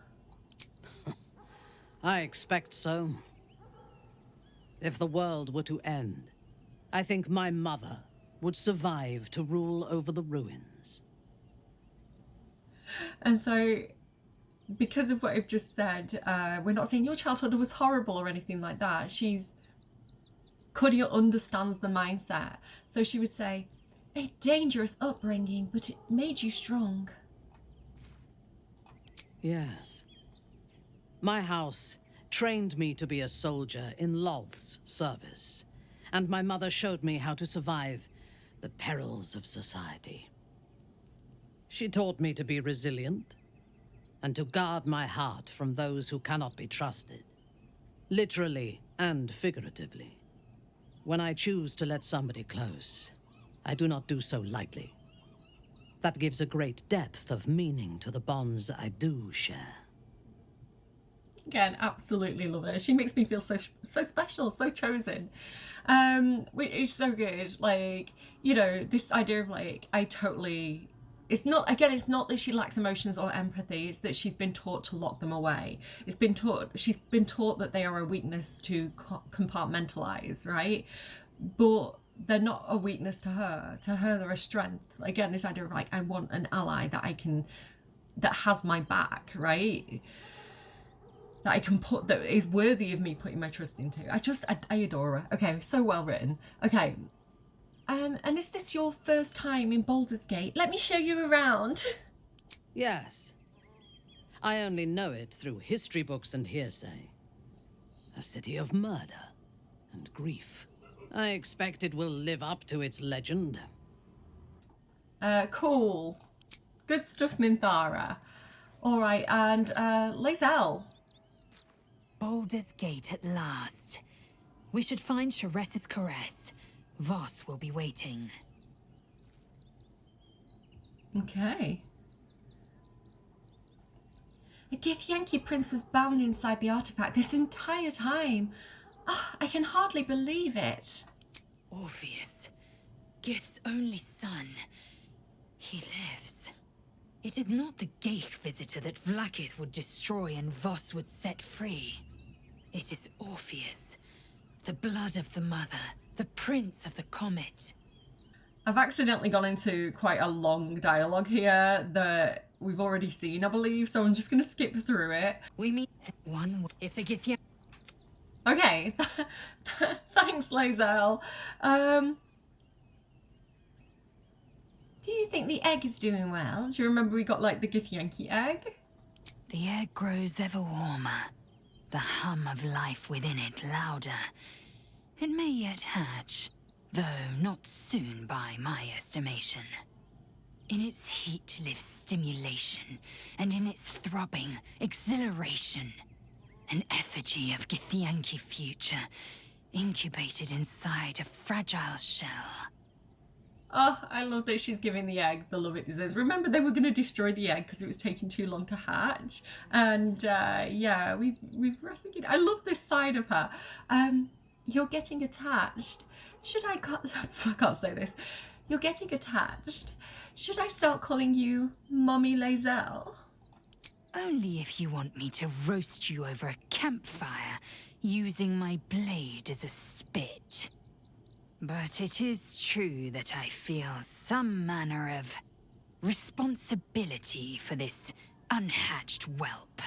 I expect so. If the world were to end, I think my mother would survive to rule over the ruins. And so, because of what I've just said, we're not saying your childhood was horrible or anything like that. Cordia understands the mindset. So she would say, a dangerous upbringing, but it made you strong. Yes. My house trained me to be a soldier in Loth's service, and my mother showed me how to survive the perils of society. She taught me to be resilient, and to guard my heart from those who cannot be trusted, literally and figuratively. When I choose to let somebody close, I do not do so lightly. That gives a great depth of meaning to the bonds I do share. Again, absolutely love her. She makes me feel so special, so chosen. Which is so good. Like, you know, this idea of like, it's not that she lacks emotions or empathy, it's that she's been taught to lock them away. She's been taught that they are a weakness to compartmentalize, right? But they're not a weakness to her. To her, they're a strength. Again, this idea of like, I want an ally that has my back, right? That is worthy of me putting my trust into. I adore her. Okay, so well written. Okay. And is this your first time in Baldur's Gate? Let me show you around. Yes. I only know it through history books and hearsay. A city of murder and grief. I expect it will live up to its legend. Cool. Good stuff, Minthara. All right, and Lae'zel. Baldur's Gate at last. We should find Sharess's caress. Voss will be waiting. Okay. The Githyanki prince was bound inside the artifact this entire time. Oh, I can hardly believe it. Orpheus, Gith's only son. He lives. It is not the Geich visitor that Vlaakith would destroy and Voss would set free. It is Orpheus, the blood of the mother, the prince of the comet. I've accidentally gone into quite a long dialogue here that we've already seen, I believe, so I'm just going to skip through it. We meet one if the Githyanki. Okay, thanks, Lae'zel. Do you think the egg is doing well? Do you remember we got like the Githyanki egg? The egg grows ever warmer, the hum of life within it louder. It may yet hatch, though not soon by my estimation. In its heat lives stimulation, and in its throbbing, exhilaration. An effigy of Githyanki future, incubated inside a fragile shell. Oh, I love that she's giving the egg the love it deserves. Remember, they were going to destroy the egg because it was taking too long to hatch. And yeah, we've rescued. I love this side of her. You're getting attached. I can't say this. You're getting attached. Should I start calling you Mommy Lae'zel? Only if you want me to roast you over a campfire, using my blade as a spit. But it is true that I feel some manner of responsibility for this unhatched whelp.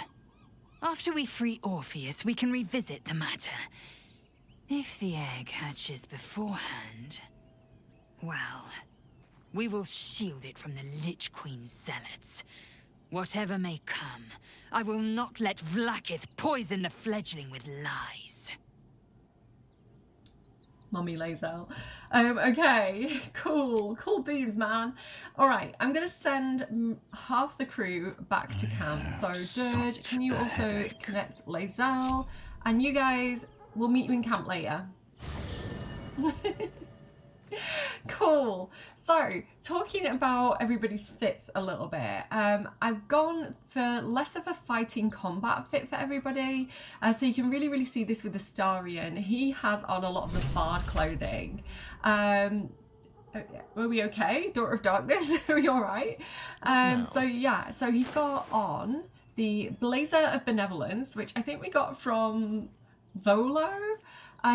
After we free Orpheus, we can revisit the matter. If the egg hatches beforehand, well, we will shield it from the Lich Queen's zealots. Whatever may come, I will not let Vlaakith poison the fledgling with lies. Mommy Lae'zel. Okay, cool beans, man. All right, I'm gonna send half the crew back to camp. So, Dirge, can you also connect Lae'zel? And you guys, we'll meet you in camp later. Cool. So, talking about everybody's fits a little bit, I've gone for less of a fighting combat fit for everybody. So you can really see this with the Astarion. He has on a lot of the Bard clothing. Were we okay? Daughter of Darkness, are we alright? No. So yeah, so he's got on the Blazer of Benevolence, which I think we got from Volo.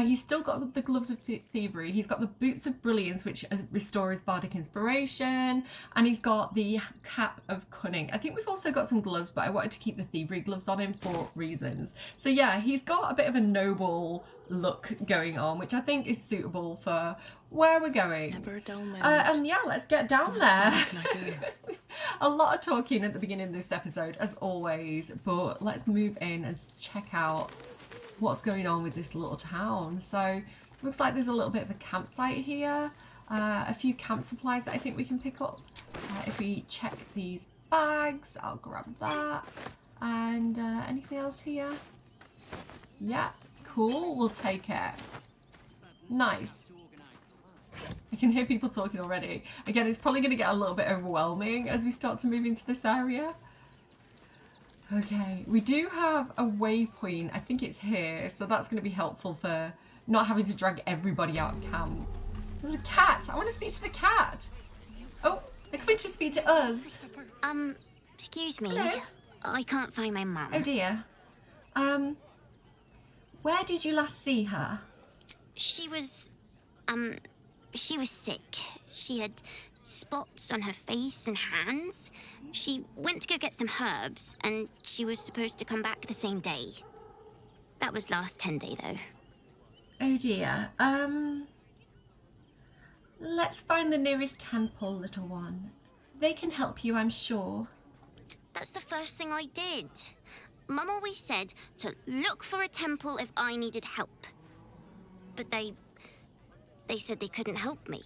He's still got the Gloves of Thievery. He's got the Boots of Brilliance, which restores Bardic Inspiration. And he's got the Cap of Cunning. I think we've also got some gloves, but I wanted to keep the Thievery gloves on him for reasons. So yeah, he's got a bit of a noble look going on, which I think is suitable for where we're going. Never a dull moment. And yeah, let's get down there. A lot of talking at the beginning of this episode, as always, but let's move in and check out what's going on with this little town. So looks like there's a little bit of a campsite here, a few camp supplies that I think we can pick up. If we check these bags, I'll grab that. And anything else here? Yeah, cool, we'll take it. Nice. I can hear people talking already. Again, it's probably going to get a little bit overwhelming as we start to move into this area. Okay, we do have a waypoint. I think it's here, so that's going to be helpful for not having to drag everybody out of camp. There's a cat. I want to speak to the cat. Oh, they're coming to speak to us. Excuse me. Hello? I can't find my mum. Oh dear. Where did you last see her? She was sick. She had spots on her face and hands. She went to go get some herbs, and she was supposed to come back the same day. That was last 10 day, though. Oh dear. Let's find the nearest temple, little one. They can help you, I'm sure. That's the first thing I did. Mum always said to look for a temple if I needed help. But they said they couldn't help me.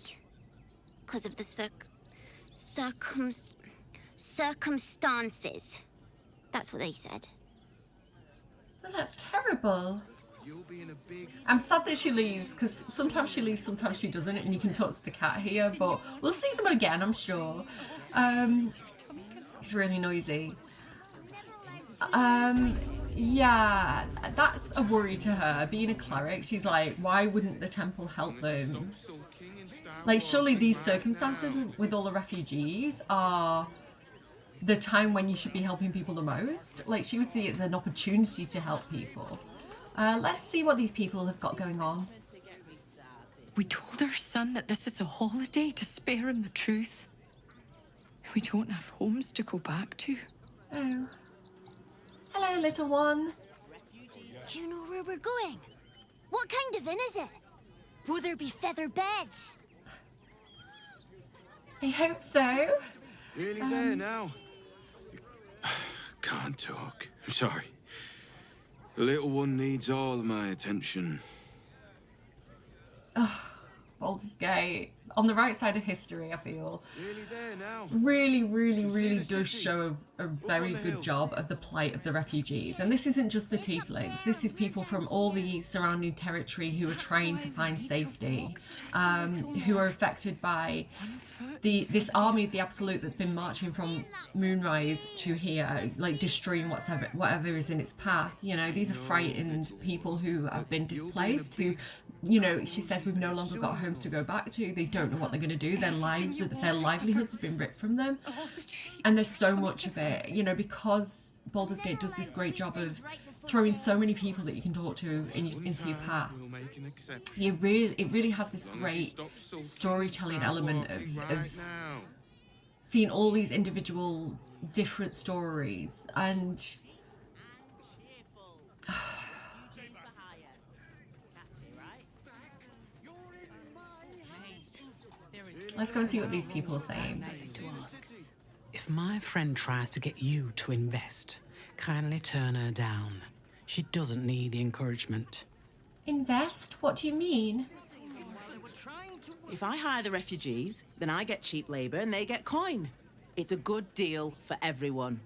Because of the circumstances. That's what they said. Well, that's terrible. I'm sad that she leaves, because sometimes she leaves, sometimes she doesn't, and you can talk to the cat here, but we'll see them again, I'm sure. It's really noisy. Yeah, that's a worry to her. Being a cleric, she's like, why wouldn't the temple help them? Like, surely these circumstances with all the refugees are the time when you should be helping people the most. Like, she would see it as an opportunity to help people. Let's see what these people have got going on. We told our son that this is a holiday to spare him the truth. We don't have homes to go back to. Oh. Hello, little one. Do you know where we're going? What kind of inn is it? Will there be feather beds? I hope so. Nearly there now. Can't talk. I'm sorry. The little one needs all of my attention. Oh, Baldur's Gate. On the right side of history, I feel. Nearly there now. Really does show a very good job of the plight of the refugees. And this isn't just the tieflings. This is people from all the surrounding territory who are trying to find safety, who are affected by this army of the Absolute that's been marching from Moonrise to here, like destroying whatever is in its path. You know, these are frightened people who have been displaced, who, you know, she says we've no longer got homes to go back to. They don't know what they're going to do. Their livelihoods have been ripped from them. And there's so much of it, you know, because Baldur's Gate does this great job of throwing so many people that you can talk to into your path. It really has this great storytelling element of seeing all these individual different stories. And let's go and see what these people are saying. If my friend tries to get you to invest, kindly turn her down. She doesn't need the encouragement. Invest? What do you mean? If I hire the refugees, then I get cheap labor and they get coin. It's a good deal for everyone.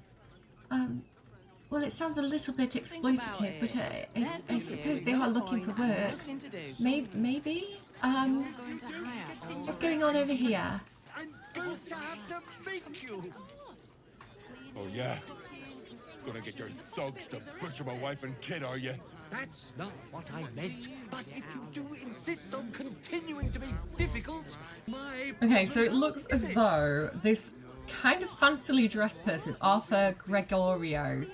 Well, it sounds a little bit exploitative, but I suppose they are looking for work. Maybe? What's going on over here? I'm going to have to make you. Oh, yeah? Gonna get your thugs to butcher my wife and kid, are you? That's not what I meant. But if you do insist on continuing to be difficult, my... Okay, so it looks as though this kind of fancily dressed person, Arthur Gregorio,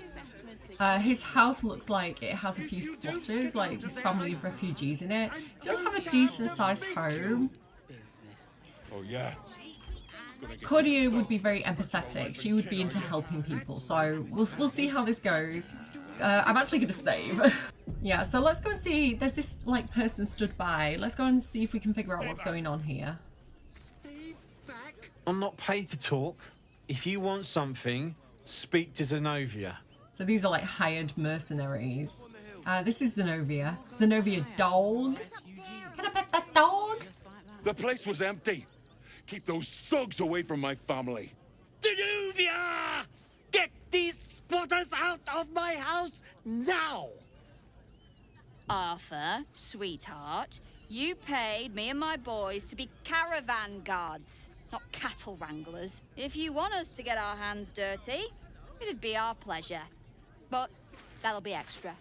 his house looks like it has a few squatters, like his family of refugees in it. He does have a decent sized home. Oh, yeah? Cordia would be very empathetic. She would be into helping people, so we'll see how this goes. I'm actually going to save. Yeah, so let's go and see. There's this like person stood by. Let's go and see if we can figure out what's going on here. I'm not paid to talk. If you want something, speak to Zenobia. So these are like hired mercenaries. This is Zenobia. Zenobia dog. Can I pet that dog? The place was empty. Keep those thugs away from my family. Zenobia! Get these squatters out of my house now! Arthur, sweetheart, you paid me and my boys to be caravan guards, not cattle wranglers. If you want us to get our hands dirty, it'd be our pleasure. But that'll be extra.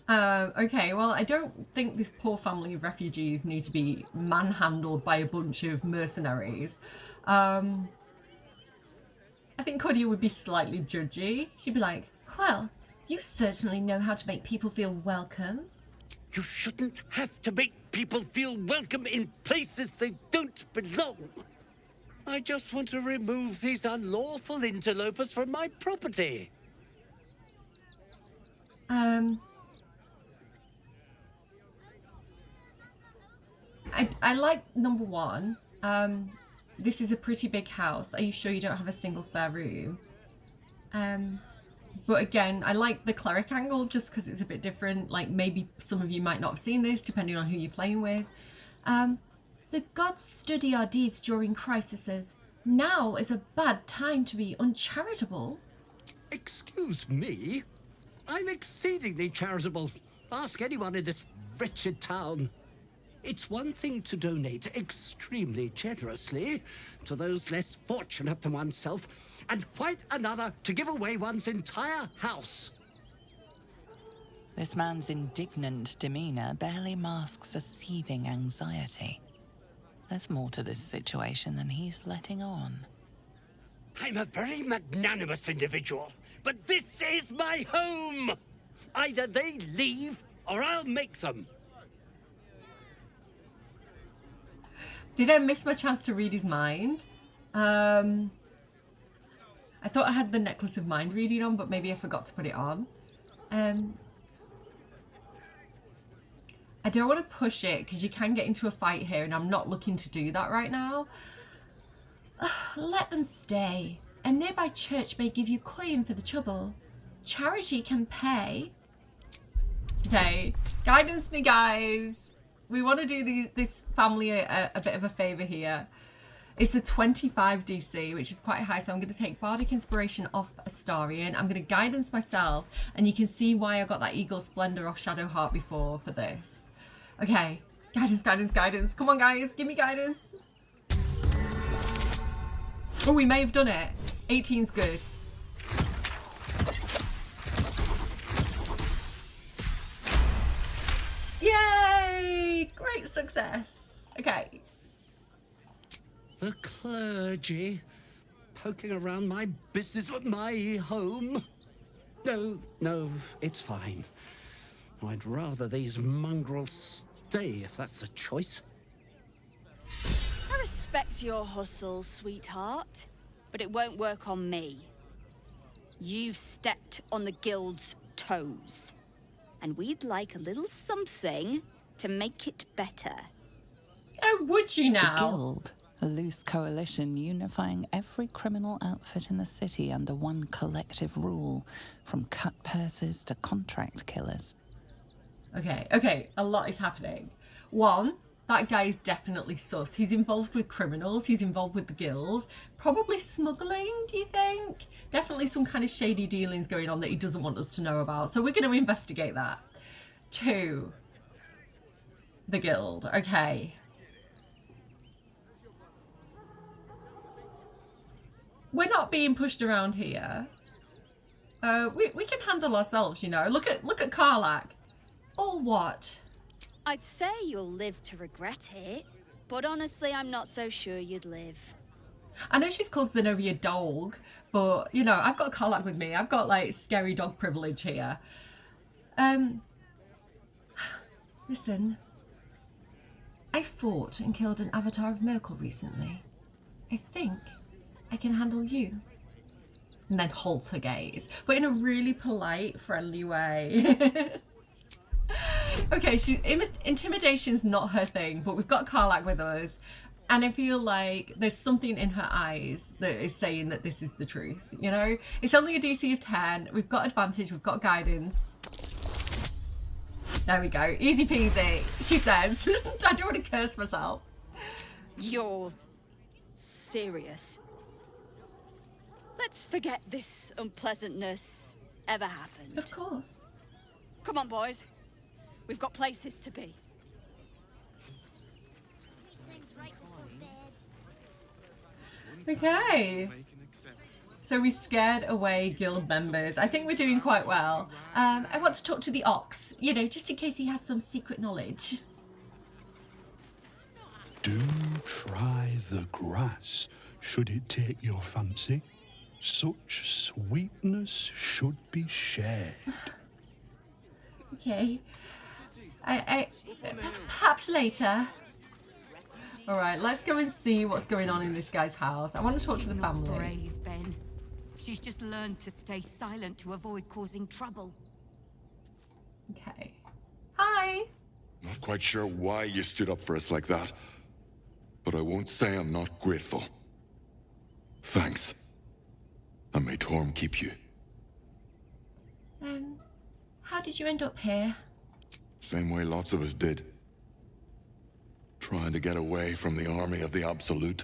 Okay, well, I don't think this poor family of refugees need to be manhandled by a bunch of mercenaries. I think Cordia would be slightly judgy. She'd be like, well, you certainly know how to make people feel welcome. You shouldn't have to make people feel welcome in places they don't belong. I just want to remove these unlawful interlopers from my property. I like number one. This is a pretty big house. Are you sure you don't have a single spare room? But again, I like the cleric angle just because it's a bit different. Like maybe some of you might not have seen this depending on who you're playing with. The gods study our deeds during crises. Now is a bad time to be uncharitable. Excuse me? I'm exceedingly charitable. Ask anyone in this wretched town. It's one thing to donate extremely generously to those less fortunate than oneself, and quite another to give away one's entire house. This man's indignant demeanor barely masks a seething anxiety. There's more to this situation than he's letting on. I'm a very magnanimous individual, but this is my home! Either they leave, or I'll make them. Did I miss my chance to read his mind? I thought I had the Necklace of Mind reading on, but maybe I forgot to put it on. I don't want to push it because you can get into a fight here and I'm not looking to do that right now. Let them stay. A nearby church may give you coin for the trouble. Charity can pay. Okay, guidance me guys. We want to do this family a bit of a favour here. It's a 25 DC, which is quite high, so I'm going to take Bardic Inspiration off Astarion. I'm going to guidance myself, and you can see why I got that Eagle Splendor off Shadowheart before for this. Okay, guidance, guidance, guidance. Come on, guys, give me guidance. Oh, we may have done it. 18's good. Yay! Great success. Okay. The clergy poking around my business at my home. No, it's fine. I'd rather these mongrels stay if that's the choice. I respect your hustle, sweetheart, but it won't work on me. You've stepped on the guild's toes, and we'd like a little something to make it better. Oh, would you now? The Guild, a loose coalition unifying every criminal outfit in the city under one collective rule, from cut purses to contract killers. Okay, a lot is happening. One, that guy is definitely sus. He's involved with criminals. He's involved with the guild. Probably smuggling, do you think? Definitely some kind of shady dealings going on that he doesn't want us to know about. So we're going to investigate that. 2. The guild. Okay. We're not being pushed around here. We can handle ourselves, you know. Look at Karlach. Or what? I'd say you'll live to regret it, but honestly, I'm not so sure you'd live. I know she's called Zenobia dog, but, you know, I've got Karlach with me. I've got, like, scary dog privilege here. Listen. I fought and killed an avatar of Merkel recently. I think I can handle you. And then halts her gaze, but in a really polite, friendly way. Okay, intimidation's not her thing, but we've got Karlach with us, and I feel like there's something in her eyes that is saying that this is the truth, you know? It's only a DC of 10, we've got advantage, we've got guidance. There we go, easy peasy, she says. I don't want to curse myself. You're serious? Let's forget this unpleasantness ever happened. Of course. Come on, boys. We've got places to be. Okay. So we scared away guild members. I think we're doing quite well. I want to talk to the ox, you know, just in case he has some secret knowledge. Do try the grass, should it take your fancy. Such sweetness should be shared. Okay. I perhaps later. All right, let's go and see what's going on in this guy's house. I want to talk to the family. She's not brave, Ben. She's just learned to stay silent to avoid causing trouble. Okay. Hi. Not quite sure why you stood up for us like that, but I won't say I'm not grateful. Thanks. And may Torm keep you. How did you end up here? Same way lots of us did. Trying to get away from the army of the Absolute.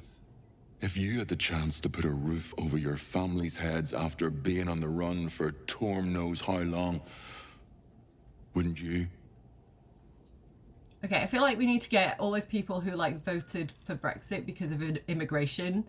If you had the chance to put a roof over your family's heads after being on the run for Torm knows how long, wouldn't you? Okay, I feel like we need to get all those people who like voted for Brexit because of immigration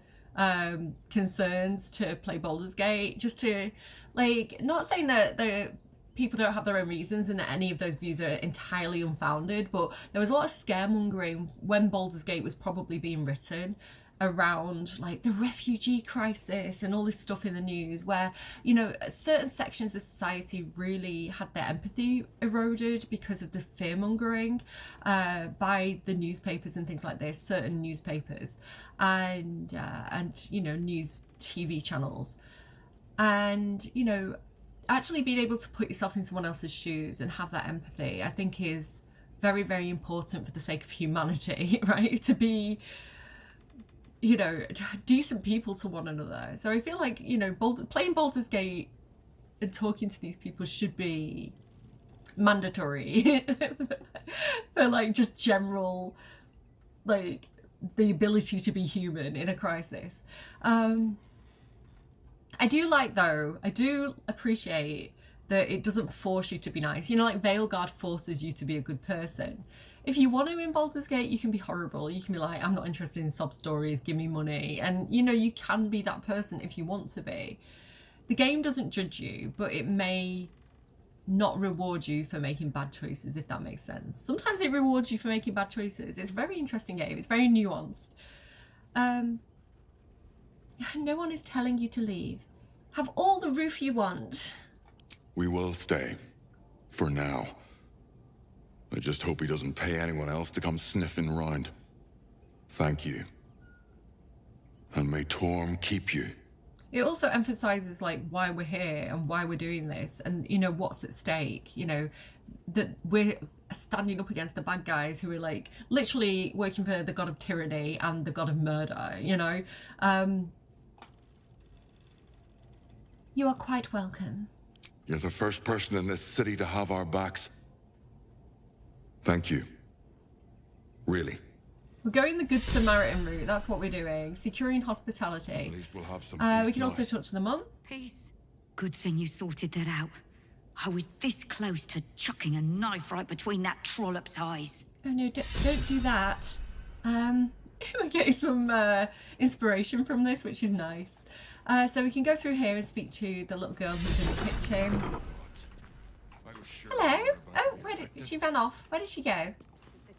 concerns to play Baldur's Gate, just to like, not saying that the people don't have their own reasons and that any of those views are entirely unfounded, but there was a lot of scaremongering when Baldur's Gate was probably being written around like the refugee crisis and all this stuff in the news where, you know, certain sections of society really had their empathy eroded because of the fear-mongering by the newspapers and things like this, certain newspapers and you know, news TV channels. And, you know, actually being able to put yourself in someone else's shoes and have that empathy, I think is very, very important for the sake of humanity, right? To be, you know, decent people to one another. So I feel like, you know, playing Baldur's Gate and talking to these people should be mandatory for like just general, like the ability to be human in a crisis. I do like, though, I do appreciate that it doesn't force you to be nice. You know, like Veilguard forces you to be a good person. If you want to in Baldur's Gate, you can be horrible. You can be like, I'm not interested in sob stories, give me money. And, you know, you can be that person if you want to be. The game doesn't judge you, but it may not reward you for making bad choices, if that makes sense. Sometimes it rewards you for making bad choices. It's a very interesting game. It's very nuanced. No one is telling you to leave. Have all the roof you want. We will stay. For now. I just hope he doesn't pay anyone else to come sniffing round. Thank you. And may Torm keep you. It also emphasizes like why we're here and why we're doing this and, you know, what's at stake. You know, that we're standing up against the bad guys who are like literally working for the god of tyranny and the god of murder, you know. You are quite welcome. You're the first person in this city to have our backs. Thank you. Really. We're going the Good Samaritan route. That's what we're doing. Securing hospitality. At least we'll have some We can also talk to the mum. Peace. Good thing you sorted that out. I was this close to chucking a knife right between that trollop's eyes. Oh no, don't do that. We're getting some inspiration from this, which is nice. So we can go through here and speak to the little girl who's in the kitchen. Hello. Oh, she ran off. Where did she go?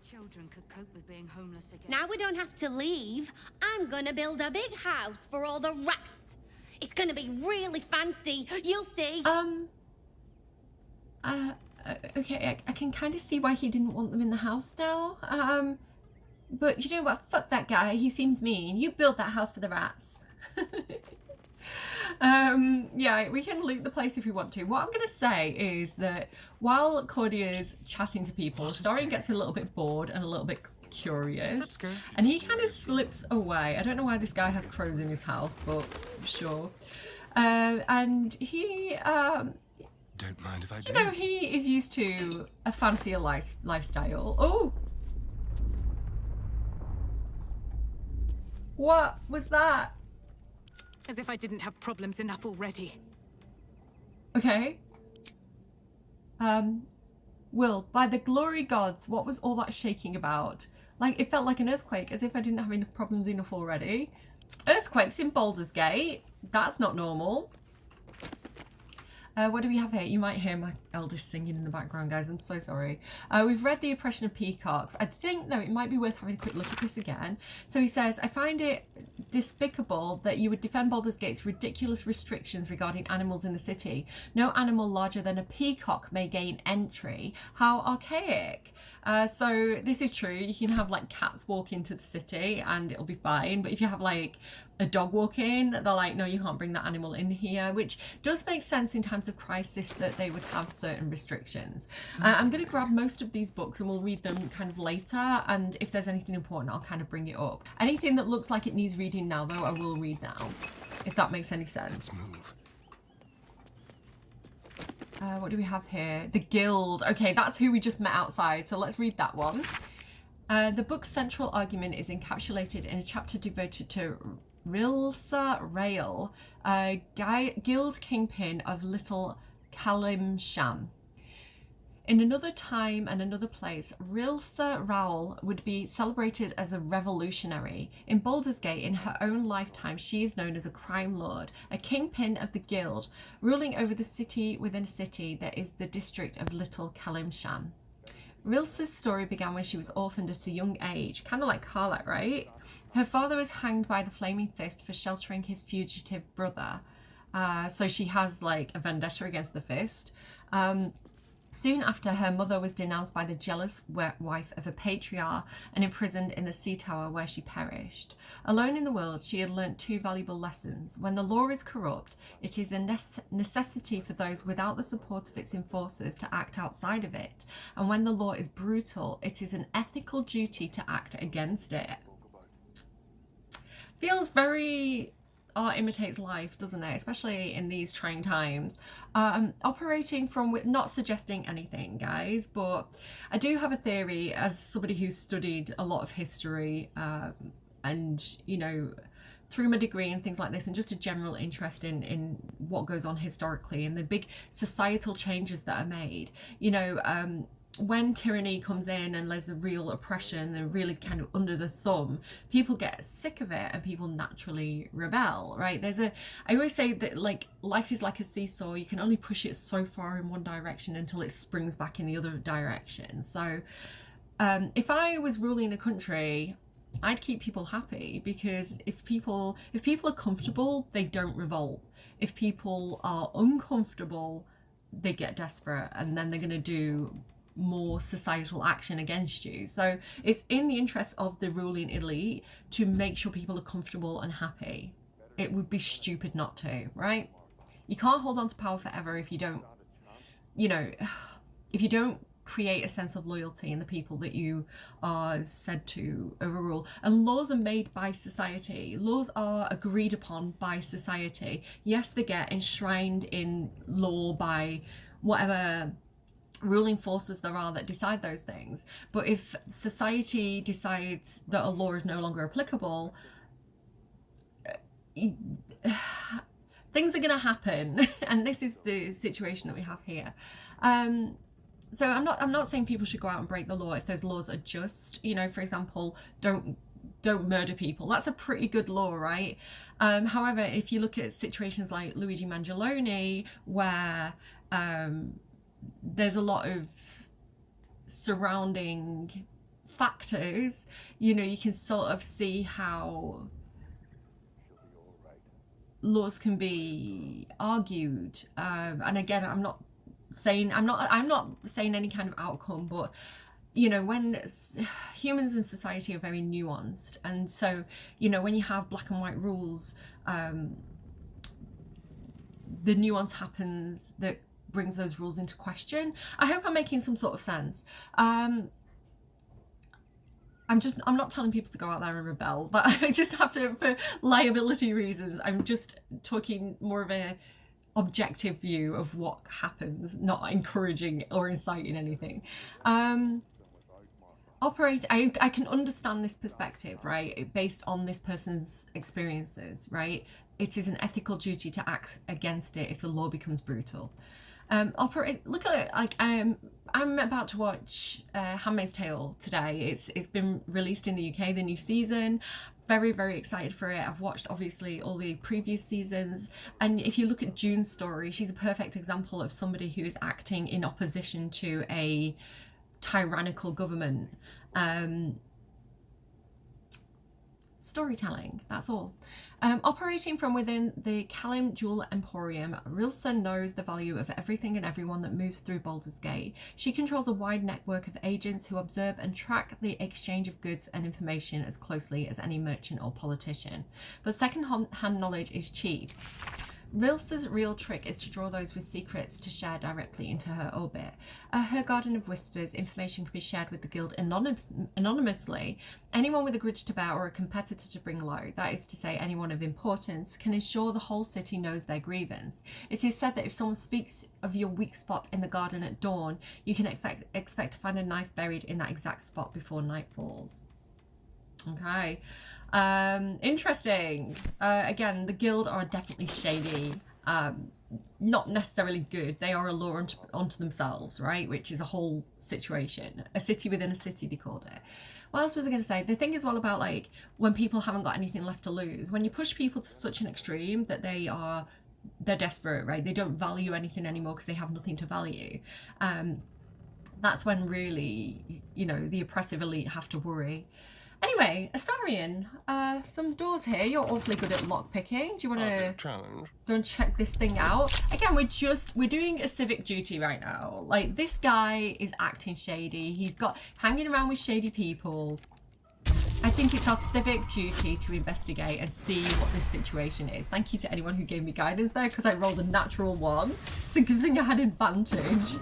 Children could cope with being homeless again. Now we don't have to leave. I'm gonna build a big house for all the rats. It's gonna be really fancy. You'll see. Okay, I can kind of see why he didn't want them in the house now. But you know what? Fuck that guy. He seems mean. You build that house for the rats. Yeah, we can loot the place if we want to. What I'm going to say is that while Claudia's chatting to people, Starry gets a little bit bored and a little bit curious. And he kind of slips away. I don't know why this guy has crows in his house, but sure. And he... don't mind if I do. You know, he is used to a fancier lifestyle. Oh! What was that? As if I didn't have problems enough already. Okay. Will, by the glory gods, what was all that shaking about? Like, it felt like an earthquake, as if I didn't have enough problems enough already. Earthquakes in Baldur's Gate? That's not normal. What do we have here? You might hear my eldest singing in the background, guys. I'm so sorry. We've read The Oppression of Peacocks. I think, though, it might be worth having a quick look at this again. So he says, I find it despicable that you would defend Baldur's Gate's ridiculous restrictions regarding animals in the city. No animal larger than a peacock may gain entry. How archaic. So this is true. You can have, like, cats walk into the city and it'll be fine. But if you have, like, a dog walk in, they're like, no, you can't bring that animal in here, which does make sense in times of crisis that they would have certain restrictions. I'm going to grab most of these books and we'll read them kind of later, and if there's anything important I'll kind of bring it up. Anything that looks like it needs reading now, though, I will read now, if that makes any sense. Let's move. What do we have here? The Guild. Okay, that's who we just met outside, so let's read that one. The book's central argument is encapsulated in a chapter devoted to Rilsa Rail, guild kingpin of Little Kalimsham. In another time and another place, Rilsa Raoul would be celebrated as a revolutionary. In Baldur's Gate, in her own lifetime, she is known as a crime lord, a kingpin of the guild, ruling over the city within a city that is the district of Little Kalimsham. Rilsa's story began when she was orphaned at a young age, kind of like Karlak, right? Her father was hanged by the Flaming Fist for sheltering his fugitive brother. So she has like a vendetta against the Fist. Soon after, her mother was denounced by the jealous wife of a patriarch and imprisoned in the sea tower where she perished. Alone in the world, she had learnt two valuable lessons. When the law is corrupt, it is a necessity for those without the support of its enforcers to act outside of it. And when the law is brutal, it is an ethical duty to act against it. Feels very... art imitates life, doesn't it? Especially in these trying times. Operating from, not suggesting anything, guys, but I do have a theory as somebody who's studied a lot of history and, you know, through my degree and things like this, and just a general interest in what goes on historically and the big societal changes that are made. You know, when tyranny comes in and there's a real oppression and really kind of under the thumb, people get sick of it and people naturally rebel, right? I always say that, like, life is like a seesaw. You can only push it so far in one direction until it springs back in the other direction. So if I was ruling a country, I'd keep people happy, because if people are comfortable, they don't revolt. If people are uncomfortable, they get desperate, and then they're going to do more societal action against you. So it's in the interest of the ruling elite to make sure people are comfortable and happy. It would be stupid not to, right? You can't hold on to power forever if you don't, you know, if you don't create a sense of loyalty in the people that you are said to overrule. And laws are made by society. Laws are agreed upon by society. Yes, they get enshrined in law by whatever ruling forces there are that decide those things. But if society decides that a law is no longer applicable, things are going to happen, and this is the situation that we have here. So I'm not saying people should go out and break the law if those laws are just. You know, for example, don't murder people. That's a pretty good law, right? However, if you look at situations like Luigi Mangialone, where there's a lot of surrounding factors, you know, you can sort of see how laws can be argued. And again, I'm not saying any kind of outcome, but you know, when humans in society are very nuanced, and so, you know, when you have black and white rules, the nuance happens that brings those rules into question. I hope I'm making some sort of sense. I'm not telling people to go out there and rebel, but I just have to, for liability reasons, I'm just talking more of a objective view of what happens, not encouraging or inciting anything. I can understand this perspective, right, based on this person's experiences, right? It is an ethical duty to act against it if the law becomes brutal. Look at it, like I'm about to watch Handmaid's Tale today. It's been released in the UK, the new season. Very, very excited for it. I've watched obviously all the previous seasons, and if you look at June's story, she's a perfect example of somebody who is acting in opposition to a tyrannical government. Storytelling, that's all. Operating from within the Kalim Jewel Emporium, Rilsa knows the value of everything and everyone that moves through Baldur's Gate. She controls a wide network of agents who observe and track the exchange of goods and information as closely as any merchant or politician. But second-hand knowledge is cheap. Rilsa's real trick is to draw those with secrets to share directly into her orbit. Her Garden of Whispers, information can be shared with the guild anonymously. Anyone with a grudge to bear or a competitor to bring low, that is to say anyone of importance, can ensure the whole city knows their grievance. It is said that if someone speaks of your weak spot in the garden at dawn, you can expect to find a knife buried in that exact spot before night falls. Okay. Interesting. Again, the guild are definitely shady, not necessarily good. They are a law unto themselves, right? Which is a whole situation. A city within a city, they called it. What else was I going to say? The thing is all about, like, when people haven't got anything left to lose. When you push people to such an extreme that they're desperate, right? They don't value anything anymore because they have nothing to value. That's when really, you know, the oppressive elite have to worry. Anyway, Astarion, some doors here. You're awfully good at lockpicking. Do you want to go and check this thing out? Again, we're doing a civic duty right now. Like, this guy is acting shady. He's hanging around with shady people. I think it's our civic duty to investigate and see what this situation is. Thank you to anyone who gave me guidance there, because I rolled a natural 1. It's a good thing I had advantage.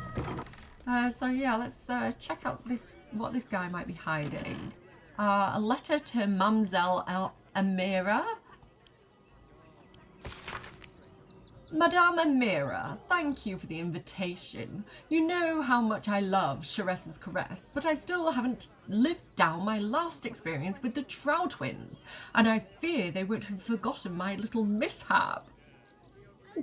So yeah, let's check out what this guy might be hiding. A letter to Mamselle Amira. Madame Amira, thank you for the invitation. You know how much I love Sharessa's Caress, but I still haven't lived down my last experience with the Trow twins, and I fear they won't have forgotten my little mishap.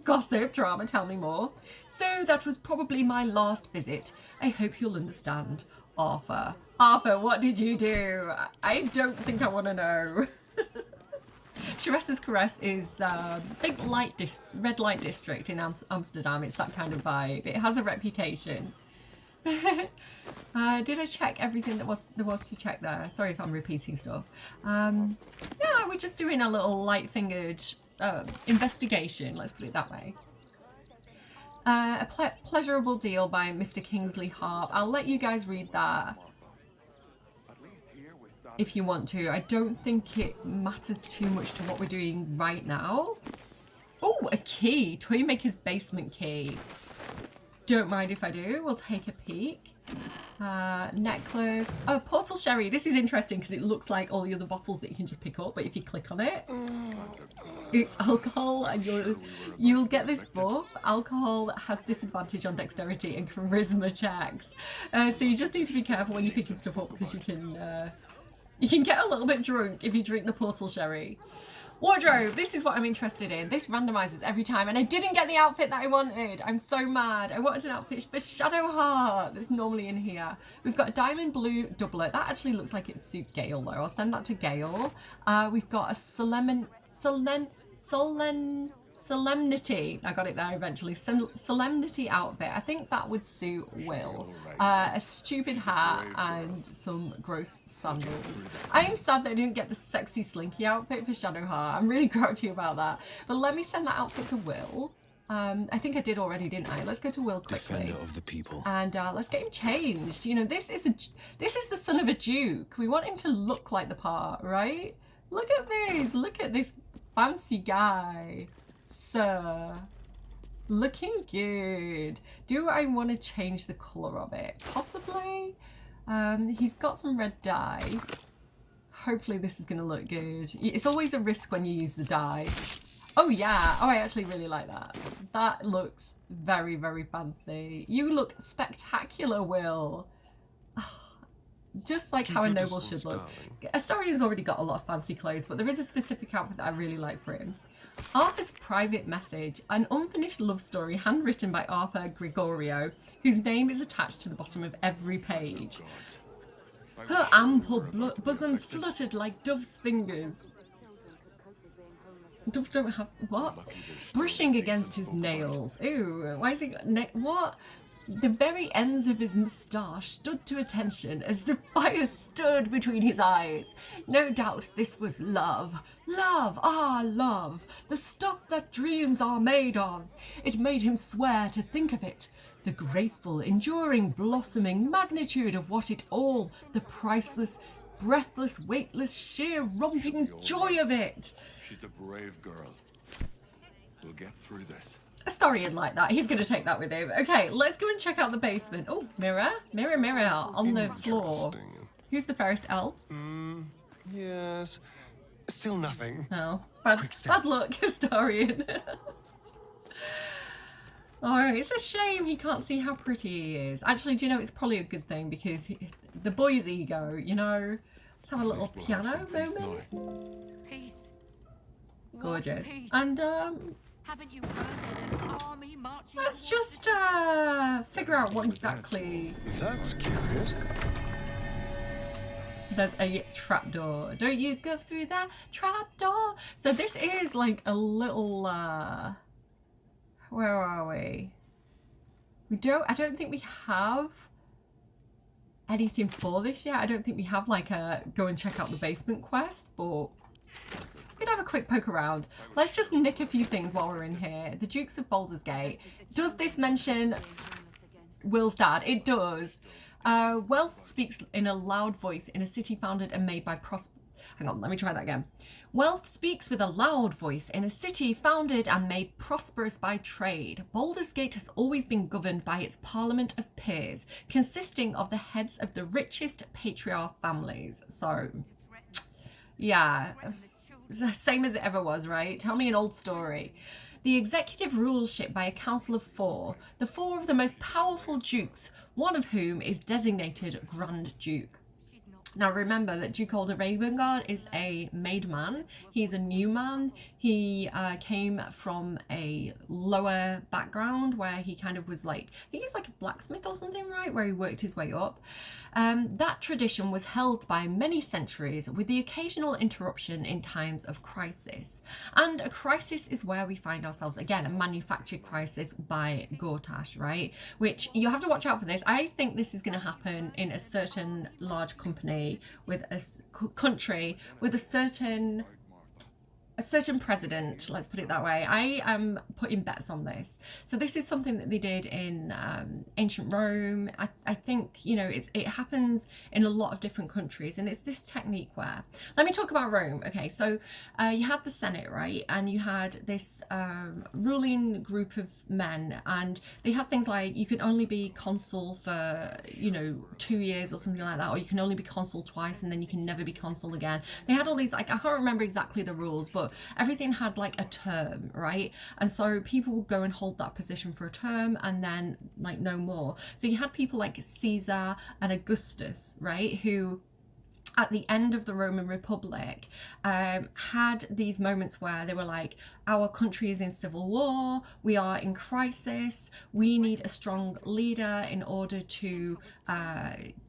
Gossip, drama, tell me more. So that was probably my last visit. I hope you'll understand. Arthur. Arthur, what did you do? I don't think I want to know. Sharessa's Caress is, I think, red light district in Amsterdam. It's that kind of vibe. It has a reputation. Did I check everything there was to check there? Sorry if I'm repeating stuff. Yeah, we're just doing a little light-fingered investigation, let's put it that way. A pleasurable deal by Mr. Kingsley Harp. I'll let you guys read that if you want to. I don't think it matters too much to what we're doing right now. Oh, a key. Toymaker's basement key. Don't mind if I do. We'll take a peek. Necklace. Oh, Portal Sherry. This is interesting because it looks like all the other bottles that you can just pick up, but if you click on it... It's alcohol, and you'll get this buff. Alcohol has disadvantage on dexterity and charisma checks, so you just need to be careful when you're picking stuff up, because you can get a little bit drunk if you drink the portal sherry. Wardrobe, this is what I'm interested in. This randomizes every time, and I didn't get the outfit that I wanted. I'm so mad. I wanted an outfit for Shadowheart that's normally in here. We've got a diamond blue doublet. That actually looks like it suits Gale though. I'll send that to Gale. We've got a Solemnity, I got it there eventually, Solemnity outfit. I think that would suit Will. A stupid hat and some gross sandals. I am sad that I didn't get the sexy slinky outfit for Shadowheart. I'm really grouchy about that. But let me send that outfit to Will. I think I did already, didn't I? Let's go to Will quickly. Defender of the people. And let's get him changed. You know, this is the son of a duke. We want him to look like the part, right? Look at this. Look at this fancy guy. Sir, looking good. Do I want to change the colour of it? Possibly. He's got some red dye. Hopefully this is going to look good. It's always a risk when you use the dye. Oh yeah, oh I actually really like that. That looks very, very fancy. You look spectacular, Will. Just like how a noble should look. Astorian's already got a lot of fancy clothes, but there is a specific outfit that I really like for him. Arthur's private message, an unfinished love story handwritten by Arthur Gregorio, whose name is attached to the bottom of every page. Her ample bosoms fluttered like doves' fingers. Doves don't have what? Brushing against his nails. Ooh, why is he got what? The very ends of his moustache stood to attention as the fire stood between his eyes. No doubt this was love. Love, ah, love. The stuff that dreams are made of. It made him swear to think of it. The graceful, enduring, blossoming magnitude of what it all. The priceless, breathless, weightless, sheer romping joy of it. She's a brave girl. We'll get through this. Astarian like that. He's going to take that with him. Okay, let's go and check out the basement. Oh, mirror. Mirror, mirror on the floor. Who's the fairest elf? Yes. Still nothing. Oh, bad luck, Astarian. Oh, it's a shame he can't see how pretty he is. Actually, do you know, it's probably a good thing because the boy's ego, you know? Let's have a little piano moment. Peace. Gorgeous. Peace. And, haven't you heard there's an army marching? let's just figure out what exactly. That's curious. There's a trapdoor. Don't you go through that trapdoor? So this is like a little where are we? I don't think we have anything for this yet. I don't think we have like a go and check out the basement quest, but we're gonna have a quick poke around. Let's just nick a few things while we're in here. The Dukes of Baldur's Gate. Does this mention Will's dad? It does. Wealth speaks in a loud voice in a city founded and made by Hang on, let me try that again. Wealth speaks with a loud voice in a city founded and made prosperous by trade. Baldur's Gate has always been governed by its parliament of peers, consisting of the heads of the richest patriarch families. So, yeah. Same as it ever was, right? Tell me an old story. The executive rules ship by a council of four, the four of the most powerful dukes, one of whom is designated Grand Duke. Now remember that Duke Alder Ravengard is a made man. He's a new man. He came from a lower background where he kind of was like, I think he was like a blacksmith or something, right? Where he worked his way up. That tradition was held by many centuries with the occasional interruption in times of crisis. And a crisis is where we find ourselves, again, a manufactured crisis by Gortash, right? Which you have to watch out for this. I think this is going to happen in a certain large company with a country with a certain president, let's put it that way. I am putting bets on this. So this is something that they did in ancient Rome. I think, you know, it happens in a lot of different countries, and it's this technique where, let me talk about Rome. Okay, so you had the Senate, right? And you had this ruling group of men, and they had things like you can only be consul for, you know, 2 years or something like that, or you can only be consul twice and then you can never be consul again. They had all these, like, I can't remember exactly the rules, but but everything had like a term, right? And so people would go and hold that position for a term and then like no more. So you had people like Caesar and Augustus, right, who at the end of the Roman Republic had these moments where they were like, our country is in civil war, we are in crisis, we need a strong leader in order to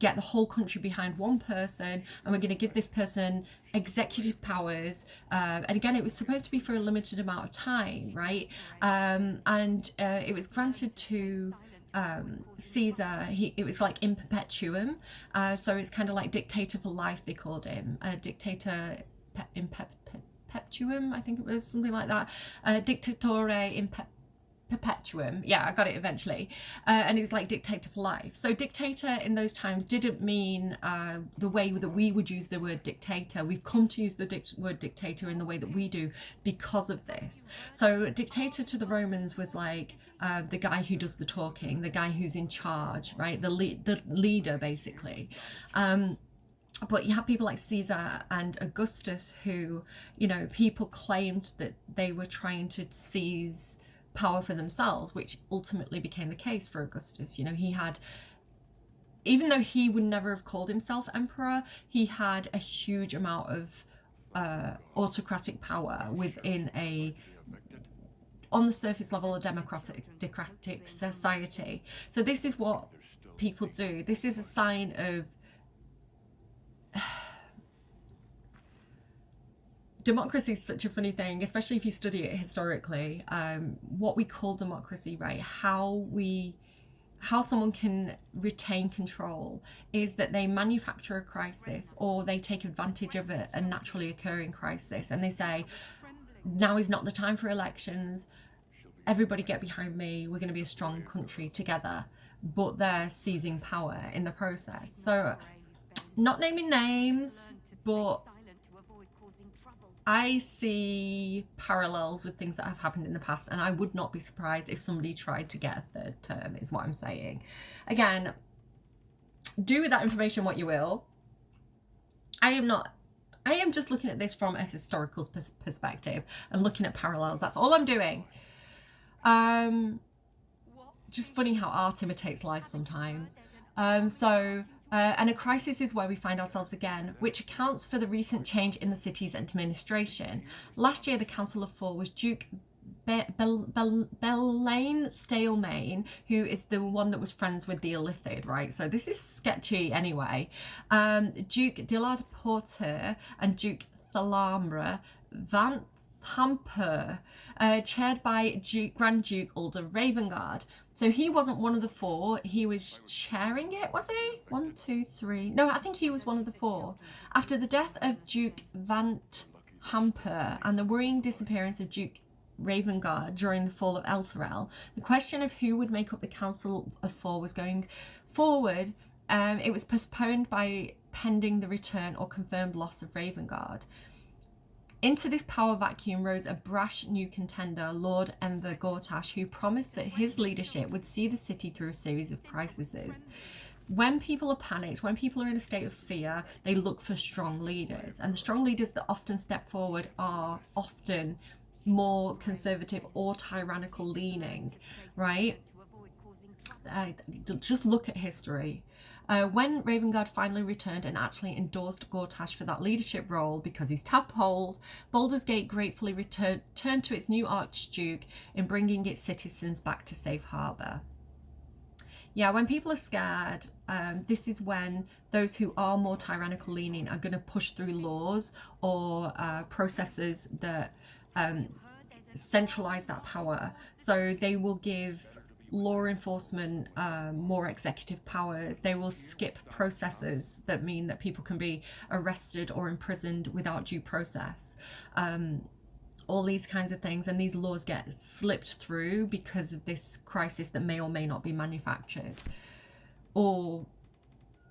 get the whole country behind one person, and we're going to give this person executive powers, and again it was supposed to be for a limited amount of time, right? And it was granted to Caesar. It was like in perpetuum, so it's kind of like dictator for life, they called him, dictator in perpetuum, I think it was something like that, dictatore in perpetuum, yeah, I got it eventually, and it was like dictator for life. So dictator in those times didn't mean the way that we would use the word dictator. We've come to use the word dictator in the way that we do because of this. So dictator to the Romans was like the guy who does the talking, the guy who's in charge, right? The leader, basically. But you have people like Caesar and Augustus who, you know, people claimed that they were trying to seize power for themselves, which ultimately became the case for Augustus. You know, he had, even though he would never have called himself emperor, he had a huge amount of autocratic power within a, on the surface level, a democratic society. So this is what people do. This is a sign of democracy is such a funny thing, especially if you study it historically. What we call democracy, right? How someone can retain control is that they manufacture a crisis, or they take advantage of a naturally occurring crisis, and they say, now is not the time for elections, everybody get behind me, we're going to be a strong country together, but they're seizing power in the process. So not naming names, but I see parallels with things that have happened in the past, and I would not be surprised if somebody tried to get a third term, is what I'm saying. Again, do with that information what you will. I am just looking at this from a historical perspective and looking at parallels. That's all I'm doing. Just funny how art imitates life sometimes. And a crisis is where we find ourselves again, which accounts for the recent change in the city's administration. Last year, the Council of Four was Duke Belaine Stalemain, who is the one that was friends with the Illithid, right? So this is sketchy anyway. Duke Dillard Porter and Duke Thalamra Van Thamper, chaired by Grand Duke Ulder Ravengard. So he wasn't one of the four, he was chairing it, was he? 1, 2, 3. No, I think he was one of the four. After the death of Duke Vant Hamper and the worrying disappearance of Duke Ravengard during the fall of Elturel, the question of who would make up the Council of Four was going forward. It was postponed by pending the return or confirmed loss of Ravengard. Into this power vacuum rose a brash new contender, Lord Enver Gortash, who promised that his leadership would see the city through a series of crises. When people are panicked, when people are in a state of fear, they look for strong leaders. And the strong leaders that often step forward are often more conservative or tyrannical leaning, right? Just look at history. When Ravengard finally returned and actually endorsed Gortash for that leadership role because he's tadpoled, Baldur's Gate gratefully turned to its new Archduke in bringing its citizens back to safe harbour. Yeah, when people are scared, this is when those who are more tyrannical leaning are going to push through laws or processes that centralise that power. So they will give law enforcement more executive powers. They will skip processes that mean that people can be arrested or imprisoned without due process. All these kinds of things, and these laws get slipped through because of this crisis that may or may not be manufactured or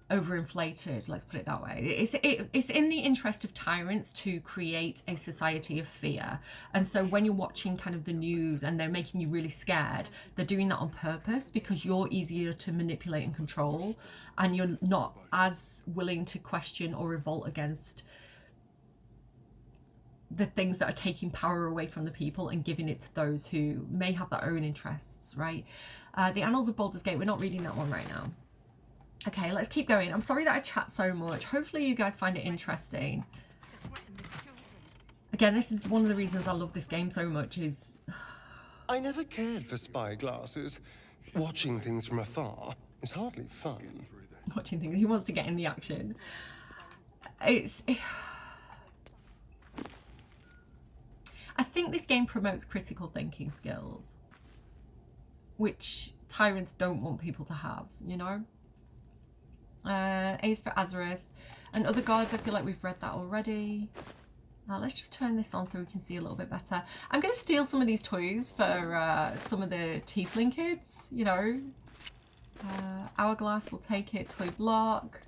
overinflated, let's put it that way. It's in the interest of tyrants to create a society of fear, and so when you're watching kind of the news and they're making you really scared, they're doing that on purpose because you're easier to manipulate and control, and you're not as willing to question or revolt against the things that are taking power away from the people and giving it to those who may have their own interests, right? The Annals of Baldur's Gate, we're not reading that one right now. Okay, let's keep going. I'm sorry that I chat so much. Hopefully you guys find it interesting. Again, this is one of the reasons I love this game so much is... I never cared for spy glasses. Watching things from afar is hardly fun. Watching things, he wants to get in the action. I think this game promotes critical thinking skills, which tyrants don't want people to have, you know? A's for Azareth. And other gods, I feel like we've read that already. Let's just turn this on so we can see a little bit better. I'm going to steal some of these toys for some of the tiefling kids, you know. Hourglass, will take it. Toy block.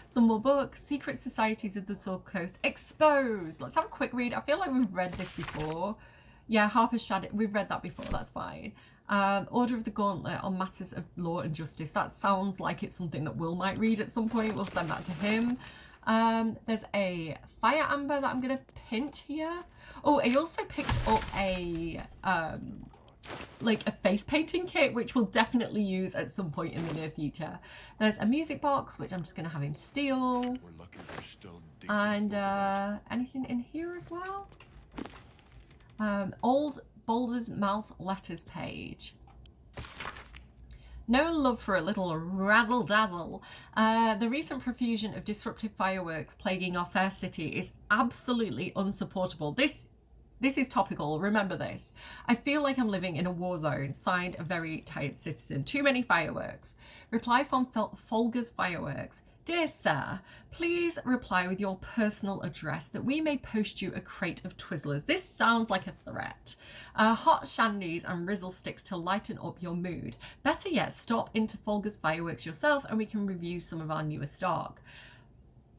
Some more books. Secret Societies of the Sword Coast. Exposed. Let's have a quick read. I feel like we've read this before. Yeah, Harper's Shadow. We've read that before. That's fine. Order of the Gauntlet on matters of law and justice. That sounds like it's something that Will might read at some point. We'll send that to him. There's a Fire Amber that I'm going to pinch here. Oh, I also picked up a like a face painting kit, which we'll definitely use at some point in the near future. There's a music box, which I'm just going to have him steal. And anything in here as well? Old Baldur's Mouth letters page. No love for a little razzle-dazzle. The recent profusion of disruptive fireworks plaguing our fair city is absolutely unsupportable. This is topical, remember this. I feel like I'm living in a war zone. Signed, a very tired citizen. Too many fireworks. Reply from Folger's Fireworks. Dear Sir, please reply with your personal address that we may post you a crate of Twizzlers. This sounds like a threat. Hot shandies and rizzle sticks to lighten up your mood. Better yet, stop into Folger's Fireworks yourself and we can review some of our newer stock.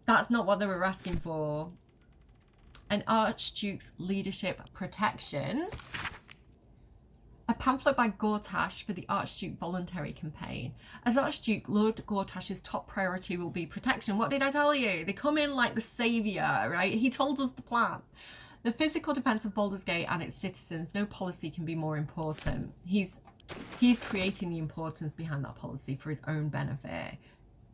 That's not what they were asking for. An Archduke's leadership protection. A pamphlet by Gortash for the Archduke voluntary campaign. As Archduke, Lord Gortash's top priority will be protection. What did I tell you? They come in like the saviour, right? He told us the plan. The physical defence of Baldur's Gate and its citizens, no policy can be more important. He's creating the importance behind that policy for his own benefit.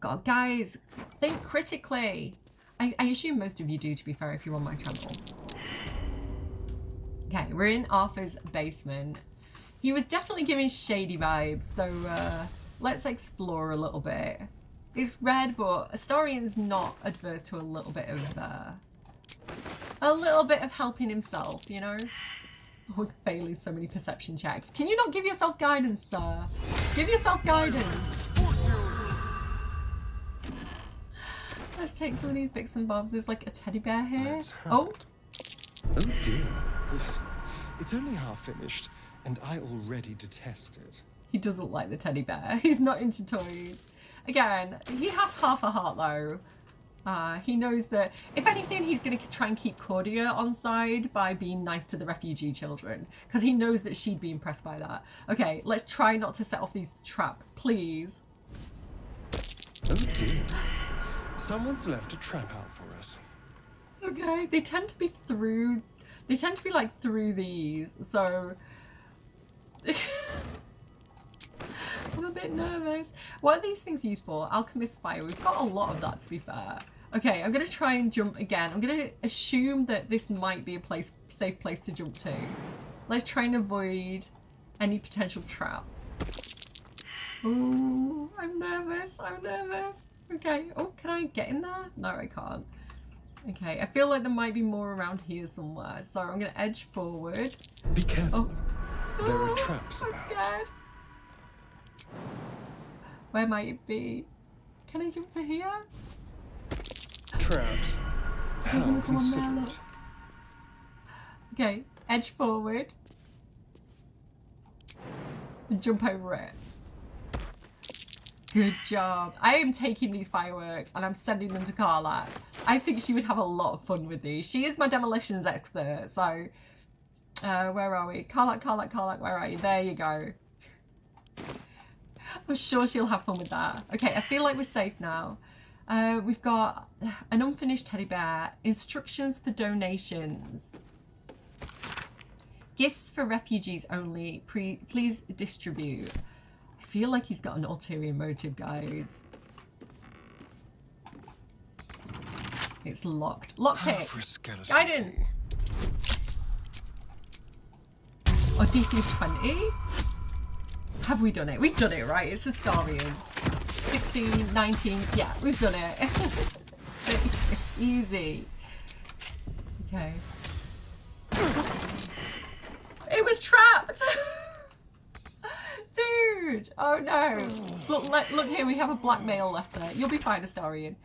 God, guys, think critically. I assume most of you do, to be fair, if you're on my channel. Okay, we're in Arthur's basement. He was definitely giving shady vibes, so let's explore a little bit. It's red, but Astorian's not adverse to a little bit of helping himself, you know? Oh, failing so many perception checks. Can you not give yourself guidance, sir? Give yourself guidance. Let's take some of these bits and bobs. There's like a teddy bear here. Oh dear. It's only half finished, and I already detest it. He doesn't like the teddy bear. He's not into toys. Again, he has half a heart though. He knows that, if anything, he's going to try and keep Cordia on side by being nice to the refugee children. Because he knows that she'd be impressed by that. Okay, let's try not to set off these traps, please. Oh dear. Someone's left a trap out for us. Okay, they tend to be through... They tend to be, like, through these, so... I'm a bit nervous. What are these things used for? Alchemist Fire. We've got a lot of that, to be fair. Okay, I'm going to try and jump again. I'm going to assume that this might be a safe place to jump to. Let's try and avoid any potential traps. Ooh, I'm nervous. I'm nervous. Okay. Oh, can I get in there? No, I can't. Okay, I feel like there might be more around here somewhere. So I'm going to edge forward. Be careful. Oh. There are traps. I'm scared. Where might it be? Can I jump to here? Traps. How considerate. Okay, edge forward. And jump over it. Good job. I am taking these fireworks and I'm sending them to Carla. I think she would have a lot of fun with these. She is my demolitions expert, so... where are we? Carla, where are you? There you go. I'm sure she'll have fun with that. Okay, I feel like we're safe now. We've got an unfinished teddy bear, instructions for donations, gifts for refugees only, please distribute. I feel like he's got an ulterior motive, guys. It's locked. Lockpick. Guidance. Oh, DC's 20. Have we done it? We've done it, right? It's Astarion. 16, 19. Yeah, we've done it. Easy. Okay. It was trapped. Dude. Oh no. Look here. We have a blackmail letter. You'll be fine, Astarion.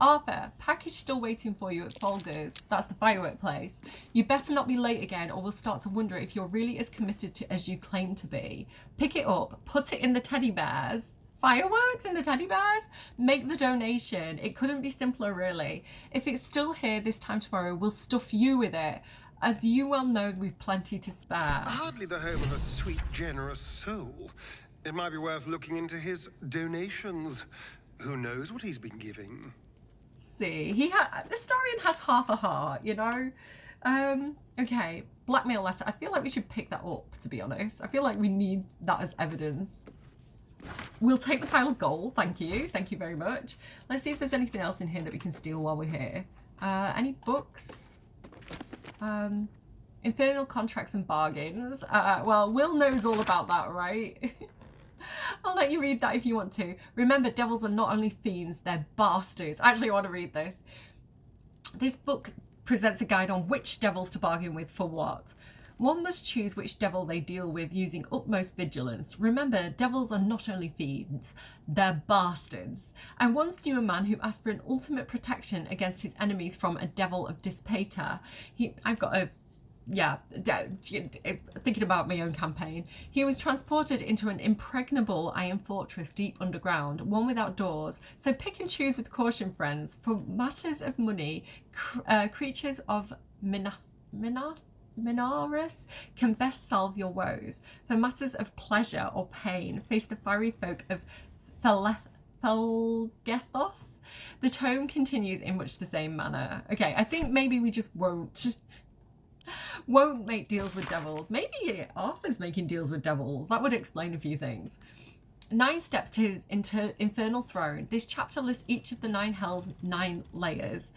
Arthur, package still waiting for you at Baldur's. That's the firework place. You better not be late again or we'll start to wonder if you're really as committed to as you claim to be. Pick it up, put it in the teddy bears. Fireworks in the teddy bears? Make the donation. It couldn't be simpler, really. If it's still here this time tomorrow, we'll stuff you with it. As you well know, we've plenty to spare. Hardly the home of a sweet, generous soul. It might be worth looking into his donations. Who knows what he's been giving? See, the Astarion has half a heart, you know. Okay, blackmail letter. I feel like we should pick that up, to be honest. I feel like we need that as evidence. We'll take the pile of gold, thank you very much. Let's see if there's anything else in here that we can steal while we're here. Any books? Infernal contracts and bargains. Well, Will knows all about that, right? I'll let you read that if you want to. Remember, devils are not only fiends, they're bastards. Actually, I want to read this. This book presents a guide on which devils to bargain with for what. One must choose which devil they deal with using utmost vigilance. Remember, devils are not only fiends, they're bastards. I once knew a man who asked for an ultimate protection against his enemies from a devil of Dispater. I've got a thinking about my own campaign. He was transported into an impregnable iron fortress deep underground, one without doors. So pick and choose with caution, friends. For matters of money, creatures of Minaris can best solve your woes. For matters of pleasure or pain, face the fiery folk of Thelgethos. The tome continues in much the same manner. Okay, I think maybe we just won't make deals with devils. Maybe Arthur's making deals with devils. That would explain a few things. 9 steps to his infernal throne. This chapter lists each of the 9 hell's 9 layers,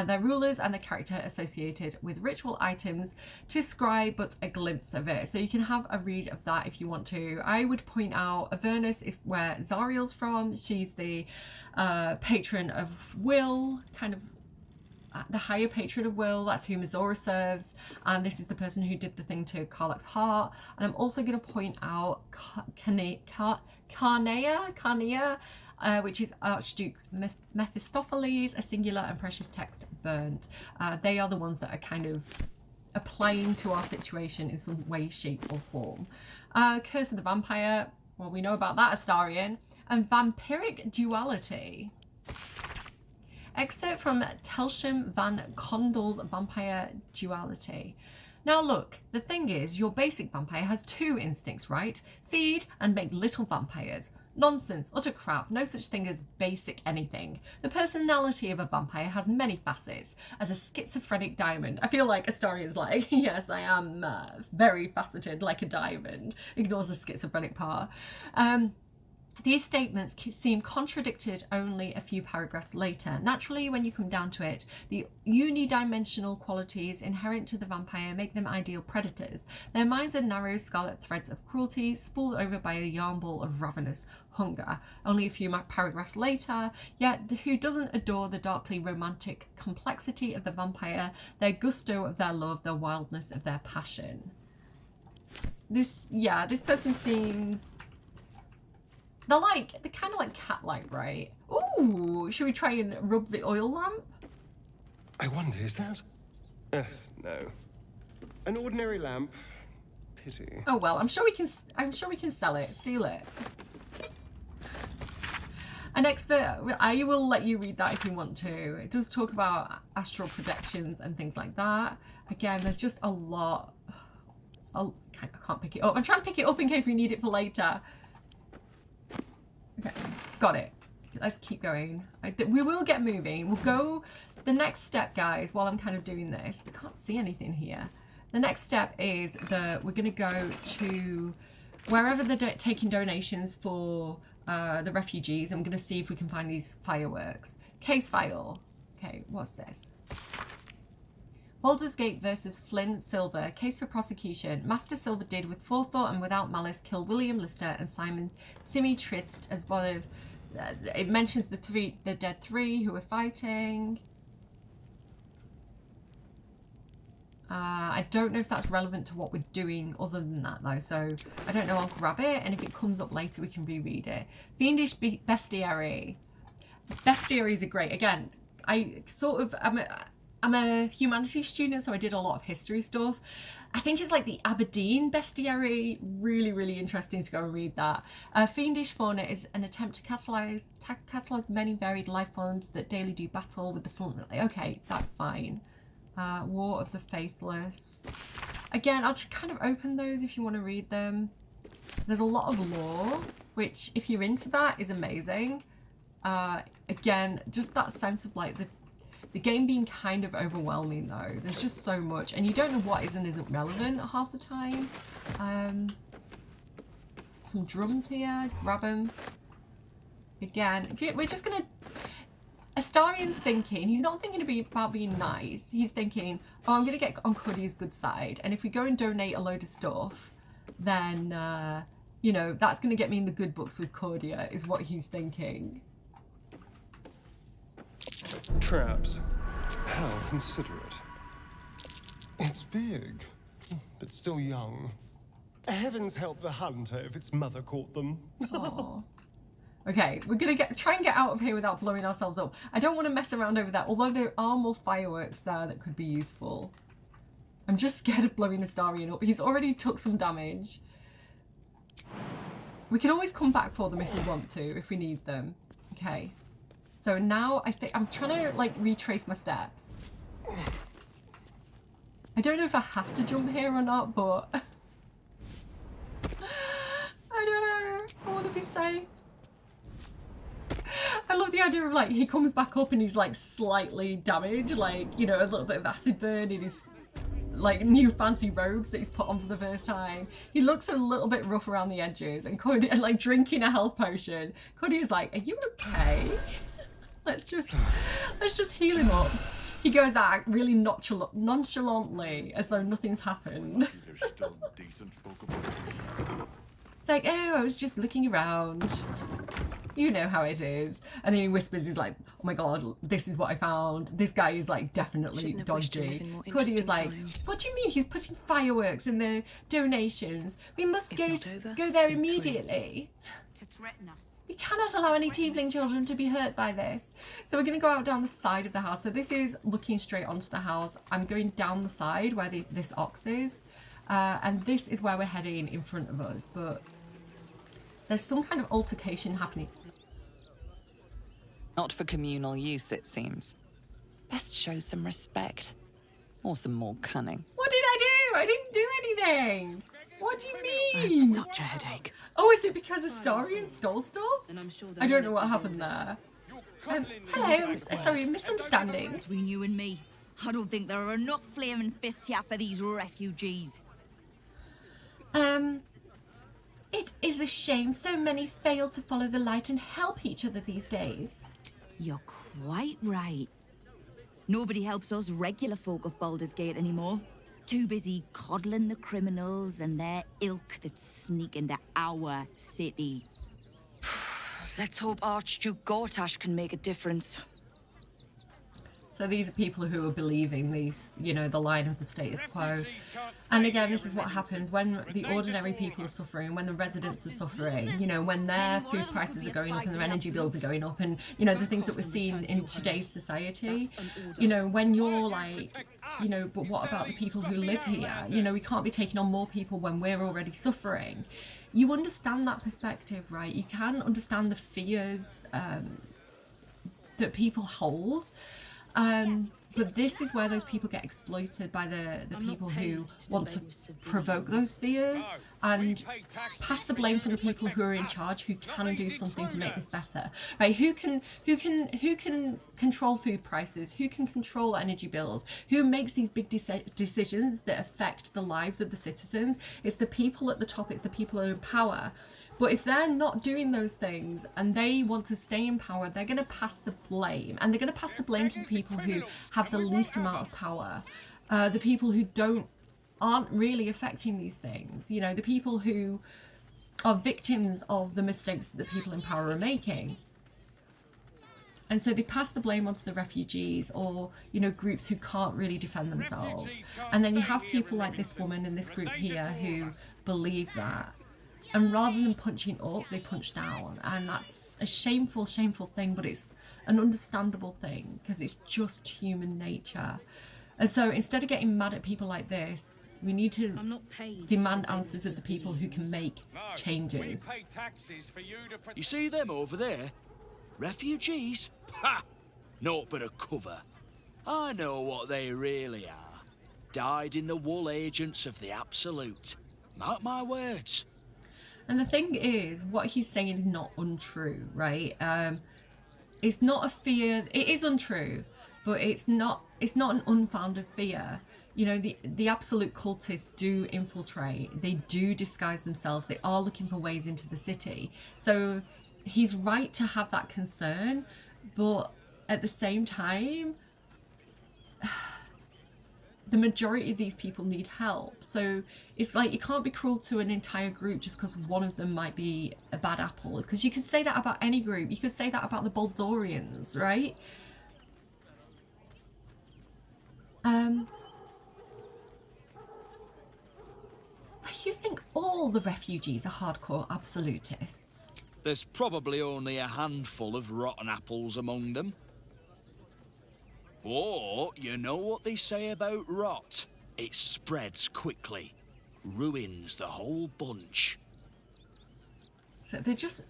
their rulers and the character associated with ritual items to scribe but a glimpse of it. So you can have a read of that if you want to. I would point out Avernus is where Zariel's from. She's the patron of Will, kind of the higher patron of Will. That's who Mizora serves, and this is the person who did the thing to Karlach's heart. And I'm also going to point out Carnea, which is Archduke Mephistopheles, a singular and precious text burnt. They are the ones that are kind of applying to our situation in some way, shape or form. Curse of the Vampire, well, we know about that, Astarion. And Vampiric Duality. Excerpt from Telsham van Condel's Vampire Duality. Now look, the thing is, your basic vampire has 2 instincts, right? Feed and make little vampires. Nonsense, utter crap, no such thing as basic anything. The personality of a vampire has many facets. As a schizophrenic diamond, I feel like Astarion's like, yes, I am very faceted like a diamond. Ignores the schizophrenic part. These statements seem contradicted only a few paragraphs later. Naturally, when you come down to it, the unidimensional qualities inherent to the vampire make them ideal predators. Their minds are narrow scarlet threads of cruelty, spooled over by a yarn ball of ravenous hunger. Only a few paragraphs later, yet who doesn't adore the darkly romantic complexity of the vampire, their gusto of their love, the wildness of their passion. This person seems... They're kind of like cat-like, right? Ooh, should we try and rub the oil lamp? I wonder, is that? No. An ordinary lamp. Pity. Oh well, I'm sure we can sell it, steal it. An expert, I will let you read that if you want to. It does talk about astral projections and things like that. Again, there's just a lot. I can't pick it up. I'm trying to pick it up in case we need it for later. Okay, got it. let's keep going. We will get moving. We'll go, the next step, guys, while I'm kind of doing this, I can't see anything here. The next step is we're going to go to wherever they're taking donations for the refugees. I'm going to see if we can find these fireworks. Case file. Okay, what's this? Baldur's Gate versus Flynn Silver. Case for prosecution. Master Silver did, with forethought and without malice, kill William Lister and Simon Simi Trist as one of... it mentions the dead three who were fighting. I don't know if that's relevant to what we're doing other than that, though, so I don't know. I'll grab it, and if it comes up later, we can reread it. Fiendish Bestiary. Bestiaries are great. Again, I sort of... I'm a humanities student, so I did a lot of history stuff. I think it's like the Aberdeen Bestiary. Really, really interesting to go and read that. Fiendish Fauna is an attempt to catalog many varied life forms that daily do battle with the front. Okay, that's fine. War of the Faithless. Again, I'll just kind of open those if you want to read them. There's a lot of lore, which, if you're into that, is amazing. Again, just that sense of like the game being kind of overwhelming, though. There's just so much, and you don't know what is and isn't relevant half the time. Some drums here, grab them. Again, we're just gonna... Astarian's thinking, he's not thinking about being nice. He's thinking, oh, I'm gonna get on Cuddy's good side, and if we go and donate a load of stuff, then, you know, that's gonna get me in the good books with Cordia, is what he's thinking. Traps. How considerate. It's big, but still young. Heavens help the hunter if its mother caught them. Aww. Okay, we're gonna try and get out of here without blowing ourselves up. I don't want to mess around over that, although there are more fireworks there that could be useful. I'm just scared of blowing Astarian up. He's already took some damage. We can always come back for them if we want to, if we need them. Okay. So now I think I'm trying to like retrace my steps. I don't know if I have to jump here or not, but I don't know. I want to be safe. I love the idea of like he comes back up and he's like slightly damaged, like, you know, a little bit of acid burn in his like new fancy robes that he's put on for the first time. He looks a little bit rough around the edges, and Cody, and like drinking a health potion. Cody is like, "Are you okay?" Let's just heal him up. He goes out really nonchalantly, as though nothing's happened. It's like, oh, I was just looking around. You know how it is. And then he whispers, he's like, oh my god, this is what I found. This guy is like definitely dodgy. Cody is like, what do you mean he's putting fireworks in the donations? We must go there immediately. To threaten us. We cannot allow any tiefling children to be hurt by this. So we're going to go out down the side of the house. So this is looking straight onto the house. I'm going down the side where this ox is. And this is where we're heading in front of us. But there's some kind of altercation happening. Not for communal use, it seems. Best show some respect. Or some more cunning. What did I do? I didn't do anything. What do you mean? Such a headache. Oh, is it because Astarian stole stuff? I don't know what happened there. Hello, sorry, misunderstanding. Between you and me, I don't think there are enough flaming fists here for these refugees. It is a shame so many fail to follow the light and help each other these days. You're quite right. Nobody helps us regular folk of Baldur's Gate anymore. Too busy coddling the criminals and their ilk that sneak into our city. Let's hope Archduke Gortash can make a difference. So these are people who are believing these, you know, the line of the status quo. And again, this is what happens when the ordinary people are suffering, when the residents are suffering, you know, when their food prices are going up and their energy bills are going up, and, you know, the things that we're seeing in today's society, you know, when you're like, you know, but what about the people who live here? You know, we can't be taking on more people when we're already suffering. You understand that perspective, right? You can understand the fears that people hold. But this is where those people get exploited by the people who want to provoke those fears and pass the blame for the people who are in charge, who can do something to make this better. Right? Who can control food prices? Who can control energy bills? Who makes these big decisions that affect the lives of the citizens? It's the people at the top. It's the people who are in power. But if they're not doing those things and they want to stay in power, they're going to pass the blame. And they're going to pass the blame to the people who have the least amount of power. The people who aren't really affecting these things. You know, the people who are victims of the mistakes that the people in power are making. And so they pass the blame onto the refugees or, you know, groups who can't really defend themselves. And then you have people like this woman in this group here who believe that. And rather than punching up, they punch down. And that's a shameful, shameful thing, but it's an understandable thing because it's just human nature. And so instead of getting mad at people like this, we need to demand answers of the people who can make changes. You see them over there? Refugees? Ha! Naught but a cover. I know what they really are. Dyed-in-the-wool agents of the Absolute. Mark my words. And the thing is, what he's saying is not untrue, right? It's not a fear. It is untrue, but it's not an unfounded fear. You know, the absolute cultists do infiltrate. They do disguise themselves. They are looking for ways into the city. So he's right to have that concern, but at the same time, the majority of these people need help. So it's like you can't be cruel to an entire group just because one of them might be a bad apple. Because you could say that about any group. You could say that about the Baldurians, right? You think all the refugees are hardcore absolutists? There's probably only a handful of rotten apples among them. Or, you know what they say about rot? It spreads quickly. Ruins the whole bunch. So they're just...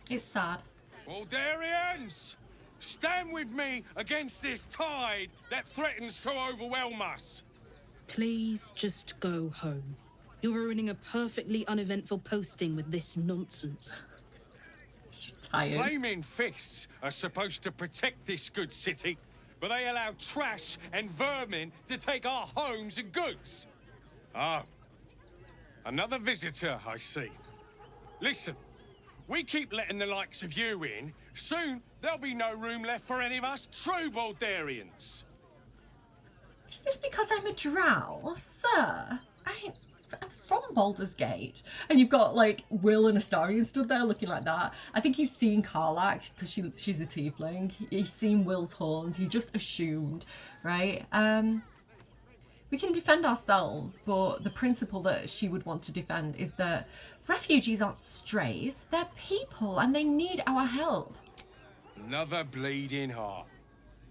It's sad. Baldurians! Stand with me against this tide that threatens to overwhelm us. Please just go home. You're ruining a perfectly uneventful posting with this nonsense. Flaming fists are supposed to protect this good city, but they allow trash and vermin to take our homes and goods. Oh, another visitor, I see. Listen, we keep letting the likes of you in. Soon, there'll be no room left for any of us true Baldurians. Is this because I'm a drow? Sir, I'm from Baldur's Gate. And you've got, like, Will and Astarion stood there looking like that. I think he's seen Karlach, because she's a tiefling. He's seen Will's horns. He just assumed, right? We can defend ourselves, but the principle that she would want to defend is that refugees aren't strays. They're people, and they need our help. Another bleeding heart.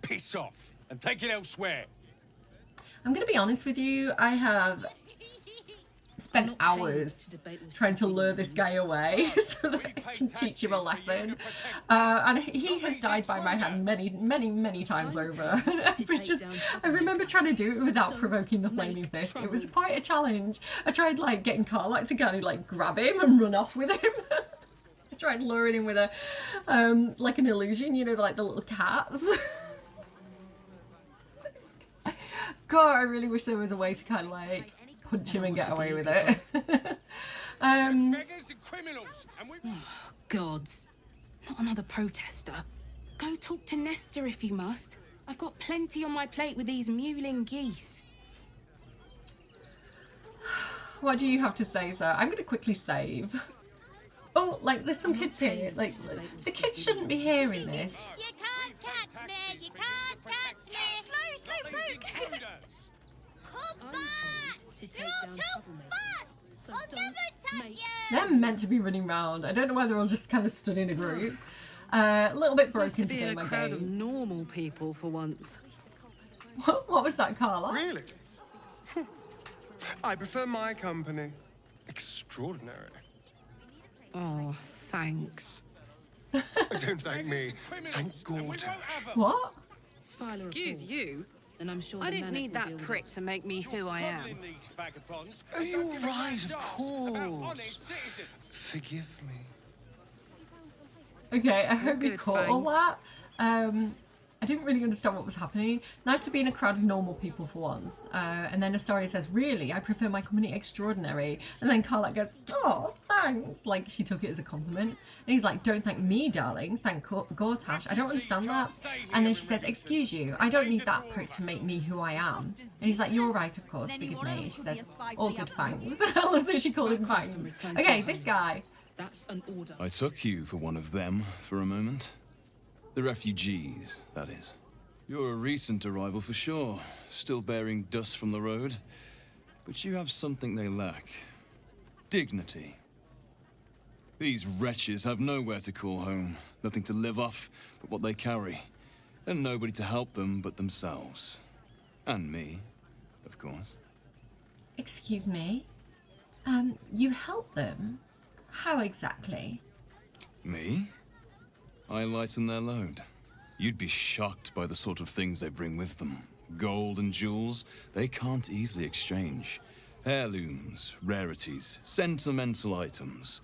Piss off and take it elsewhere. I'm going to be honest with you. I have spent hours trying to lure this guy away so that I can teach him a lesson. And he has died by my hand many, many, many times over. I remember trying to do it without provoking the flaming fist. It was quite a challenge. I tried like getting Karlach to kind of like grab him and run off with him. I tried luring him with a like an illusion, you know, like the little cats. God, I really wish there was a way to kind of like punch him and get away with it. Oh, gods. Not another protester. Go talk to Nestor if you must. I've got plenty on my plate with these mewling geese. What do you have to say, sir? I'm going to quickly save. Oh, like, there's some kids here. Like, the kids shouldn't be hearing this. You can't catch me! You can't catch me! Slow, Pook! Come back! You're too fast! I'll never tap you! They're meant to be running round. I don't know why they're all just kind of stood in a group. A little bit broken today, my game. Must be in a crowd of normal people for once. What was that, Carla? Really? I prefer my company. Extraordinary. Oh, thanks. Don't thank me. Thank Gortash. What? Excuse you? And I'm sure I didn't need that prick to make me who I am. Oh, you're right, of course. Forgive me. Okay, I hope you Good, caught all thanks. that. I didn't really understand what was happening. Nice to be in a crowd of normal people for once. And then Astoria says, really, I prefer my company extraordinary. And then Carla goes, oh, thanks. Like, she took it as a compliment. And he's like, don't thank me, darling. Thank Gortash. I don't understand that. And then she says, excuse you, I don't need that prick to make me who I am. And he's like, you're right, of course, forgive me. And she says, all good, thanks. I love that she called him thanks. Okay, this guy. That's an order. I took you for one of them for a moment. The refugees, that is. You're a recent arrival for sure, still bearing dust from the road. But you have something they lack. Dignity. These wretches have nowhere to call home, nothing to live off but what they carry, and nobody to help them but themselves. And me, of course. Excuse me? You help them? How exactly? Me? I lighten their load. You'd be shocked by the sort of things they bring with them. Gold and jewels, they can't easily exchange. Heirlooms, rarities, sentimental items,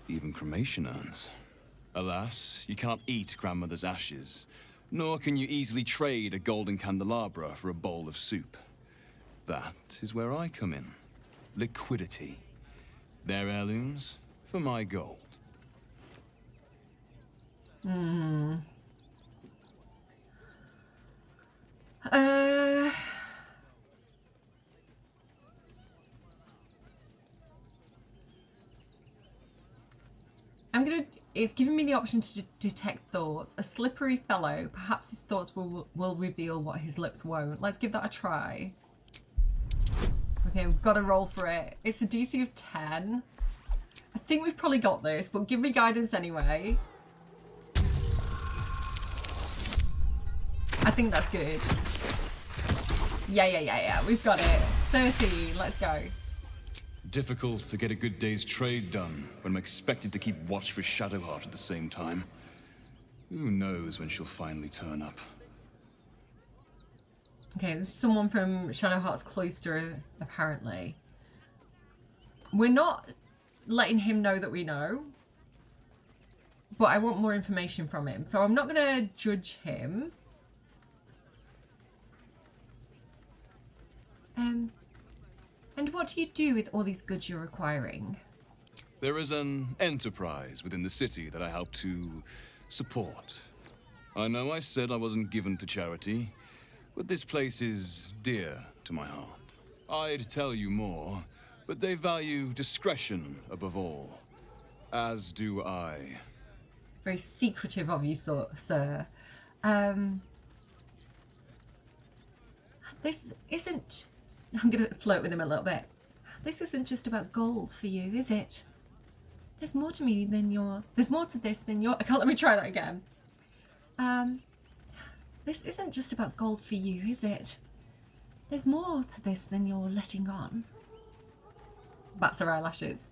even cremation urns. Alas, you can't eat grandmother's ashes, nor can you easily trade a golden candelabra for a bowl of soup. That is where I come in. Liquidity. Their heirlooms for my gold. Hmm. It's giving me the option to detect thoughts. A slippery fellow. Perhaps his thoughts will reveal what his lips won't. Let's give that a try. Okay, we've got to roll for it. It's a DC of 10. I think we've probably got this, but give me guidance anyway. I think that's good. Yeah. We've got it. 13. Let's go. Difficult to get a good day's trade done when I'm expected to keep watch for Shadowheart at the same time. Who knows when she'll finally turn up. Okay, this is someone from Shadowheart's cloister, apparently. We're not letting him know that we know, but I want more information from him. So I'm not going to judge him. And what do you do with all these goods you're acquiring? There is an enterprise within the city that I help to support. I know I said I wasn't given to charity, but this place is dear to my heart. I'd tell you more, but they value discretion above all. As do I. Very secretive of you, sir. This isn't... I'm going to flirt with him a little bit. This isn't just about gold for you, is it? There's more to me than your... There's more to this than your... I can't let me try that again. This isn't just about gold for you, is it? There's more to this than you're letting on. Bats her eyelashes.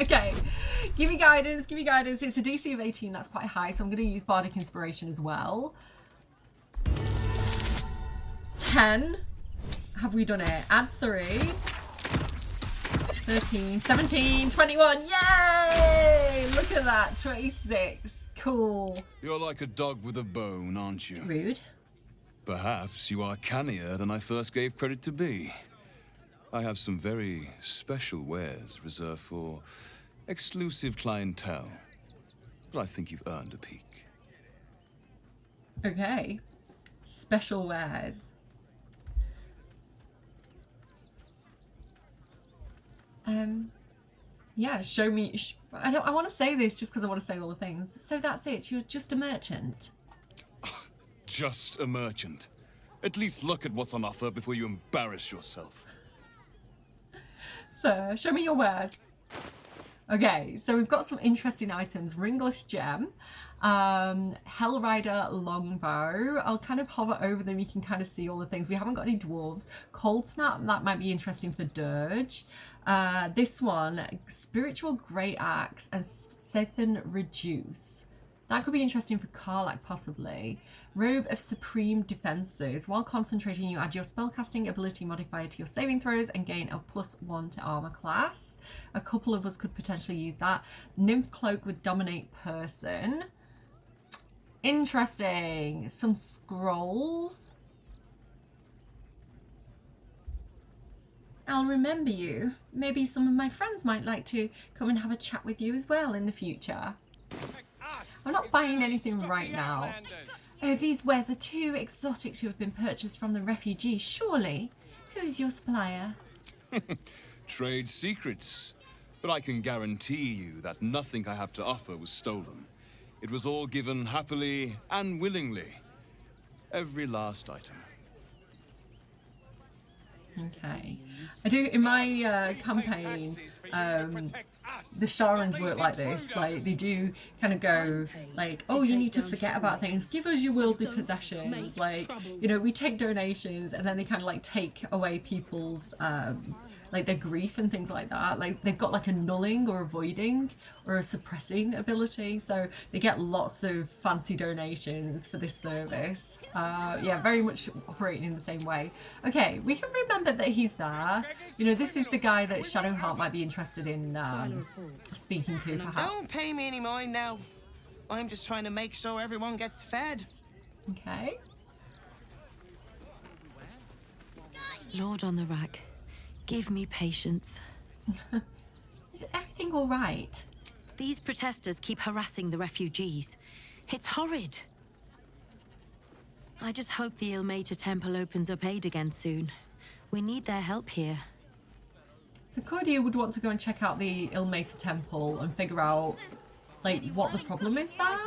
Okay. Give me guidance. It's a DC of 18. That's quite high, so I'm going to use Bardic Inspiration as well. 10. Have we done it? Add 3. 13, 17, 21. Yay! Look at that. 26. Cool. You're like a dog with a bone, aren't you? Rude. Perhaps you are cannier than I first gave credit to be. I have some very special wares reserved for exclusive clientele. But I think you've earned a peek. Okay. Special wares. Yeah, show me. I want to say this just because I want to say all the things. So that's it. You're just a merchant. Just a merchant. At least look at what's on offer before you embarrass yourself. Sir, show me your wares. Okay, so we've got some interesting items. Ringless Gem, Hellrider Longbow. I'll kind of hover over them. You can kind of see all the things. We haven't got any dwarves. Cold Snap, that might be interesting for Dirge. This one, Spiritual Great Axe and Sethan Reduce. That could be interesting for Karlach, possibly. Robe of Supreme Defenses. While concentrating, you add your spellcasting ability modifier to your saving throws and gain a +1 to armor class. A couple of us could potentially use that. Nymph Cloak would dominate person. Interesting. Some scrolls. I'll remember you. Maybe some of my friends might like to come and have a chat with you as well in the future. I'm not buying anything right now. Oh, these wares are too exotic to have been purchased from the refugees, surely. Who is your supplier? Trade secrets. But I can guarantee you that nothing I have to offer was stolen. It was all given happily and willingly. Every last item. Okay. I do, in my campaign, the Sharons work like this. Like, they do kind of go, like, oh, you need to forget about things. Give us your worldly possessions. Like, you know, we take donations, and then they kind of, like, take away people's, like, their grief and things like that. Like, they've got, like, a nulling or avoiding or a suppressing ability. So they get lots of fancy donations for this service. Yeah, very much operating in the same way. Okay, we can remember that he's there. You know, this is the guy that Shadowheart might be interested in speaking to, perhaps. Don't pay me any mind now. I'm just trying to make sure everyone gets fed. Okay. Lord on the rack. Give me patience. Is everything all right? These protesters keep harassing the refugees. It's horrid. I just hope the Ilmater Temple opens up aid again soon. We need their help here. So Cordia would want to go and check out the Ilmater Temple and figure out, like, what the problem is there.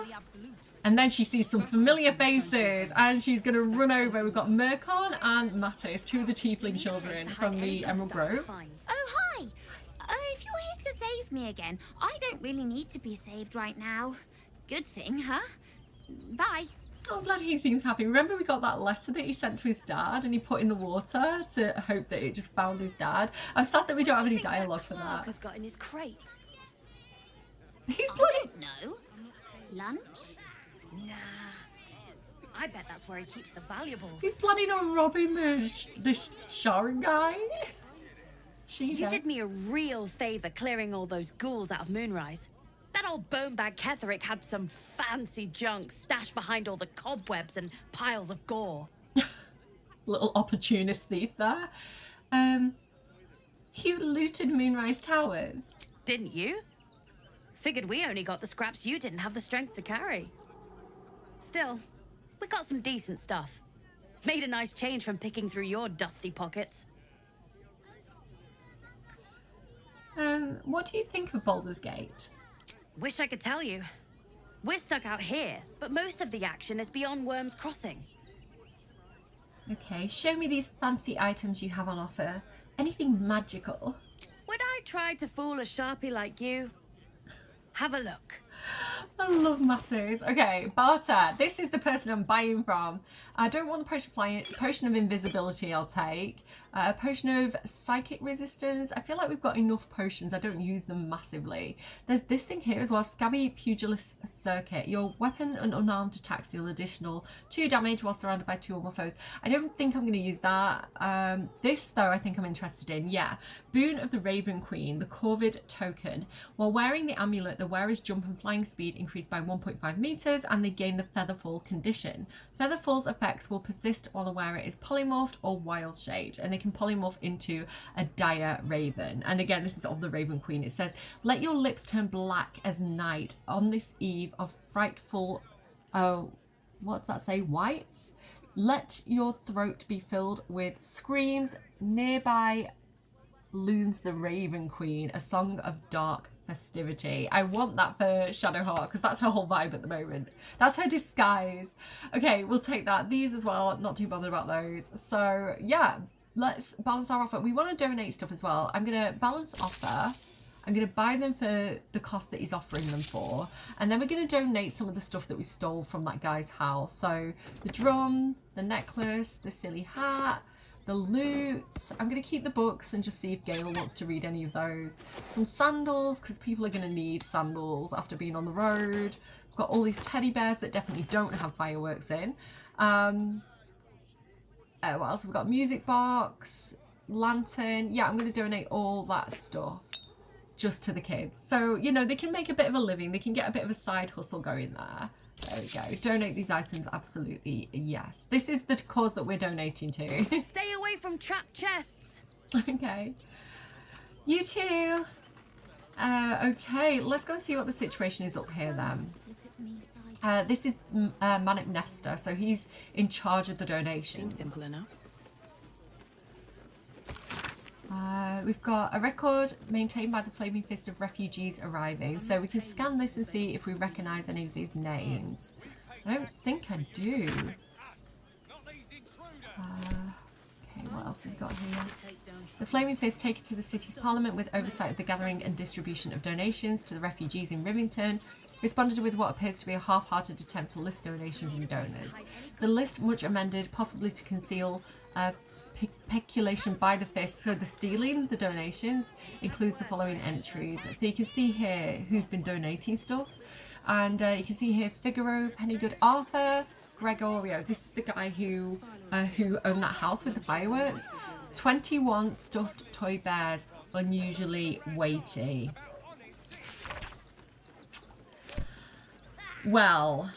And then she sees some familiar faces and she's going to run over. We've got Mercon and Mattis, two of the tiefling children from the Emerald Grove. Oh, hi! If you're here to save me again, I don't really need to be saved right now. Good thing, huh? Bye. Oh, I'm glad he seems happy. Remember we got that letter that he sent to his dad and he put in the water to hope that it just found his dad? I'm sad that we don't have any dialogue for that. Has got in his crate. He's bloody... I don't know. Lunch? Nah. I bet that's where he keeps the valuables. He's planning on robbing the Sharon guy. You did me a real favour clearing all those ghouls out of Moonrise. That old bonebag Ketherick had some fancy junk stashed behind all the cobwebs and piles of gore. Little opportunist thief there. You looted Moonrise Towers. Didn't you? Figured we only got the scraps you didn't have the strength to carry. Still, we got some decent stuff. Made a nice change from picking through your dusty pockets. What do you think of Baldur's Gate? Wish I could tell you. We're stuck out here, but most of the action is beyond Worm's Crossing. Okay, show me these fancy items you have on offer. Anything magical? Would I try to fool a sharpie like you? Have a look. I love Mattis. Okay, barter. This is the person I'm buying from. I don't want the potion of flying. Potion of invisibility I'll take. A potion of psychic resistance. I feel like we've got enough potions. I don't use them massively. There's this thing here as well. Scabby Pugilist Circuit. Your weapon and unarmed attacks deal additional 2 damage while surrounded by 2 or more foes. I don't think I'm going to use that. This though I think I'm interested in. Yeah. Boon of the Raven Queen. The Corvid token. While wearing the amulet, the wearer's jump and flying speed increased by 1.5 meters and they gain the Featherfall condition. Featherfall's effects will persist while the wearer is polymorphed or wild shaped, and they can polymorph into a dire raven. And again, this is of the Raven Queen. It says, let your lips turn black as night on this eve of frightful, what's that say, whites? Let your throat be filled with screams. Nearby looms the Raven Queen, a song of dark festivity. I want that for Shadowheart because that's her whole vibe at the moment. That's her disguise. Okay, we'll take that. These as well, not too bothered about those. So yeah, let's balance our offer. We want to donate stuff as well. I'm going to balance offer. I'm going to buy them for the cost that he's offering them for. And then we're going to donate some of the stuff that we stole from that guy's house. So the drum, the necklace, the silly hat, the loot. I'm going to keep the books and just see if Gale wants to read any of those. Some sandals, because people are going to need sandals after being on the road. We've got all these teddy bears that definitely don't have fireworks in. What else? We've got music box, lantern. Yeah, I'm going to donate all that stuff just to the kids. So, you know, they can make a bit of a living. They can get a bit of a side hustle going there. There we go. Donate these items, absolutely, yes. This is the cause that we're donating to. Stay away from trapped chests. Okay. You too. Okay, let's go and see what the situation is up here then. This is Manip Nesta, so he's in charge of the donations. Seems simple enough. We've got a record maintained by the Flaming Fist of refugees arriving, so we can scan this and see if we recognise any of these names. I don't think I do. Okay, what else have we got here? The Flaming Fist take it to the city's parliament with oversight of the gathering and distribution of donations to the refugees in Rivington. Responded with what appears to be a half-hearted attempt to list donations and donors. The list, much amended, possibly to conceal peculation by the Fist, so the stealing the donations, includes the following entries. So you can see here who's been donating stuff, and you can see here Figaro, Pennygood, Arthur, Gregorio. This is the guy who owned that house with the fireworks. 21 stuffed toy bears, unusually weighty. Well,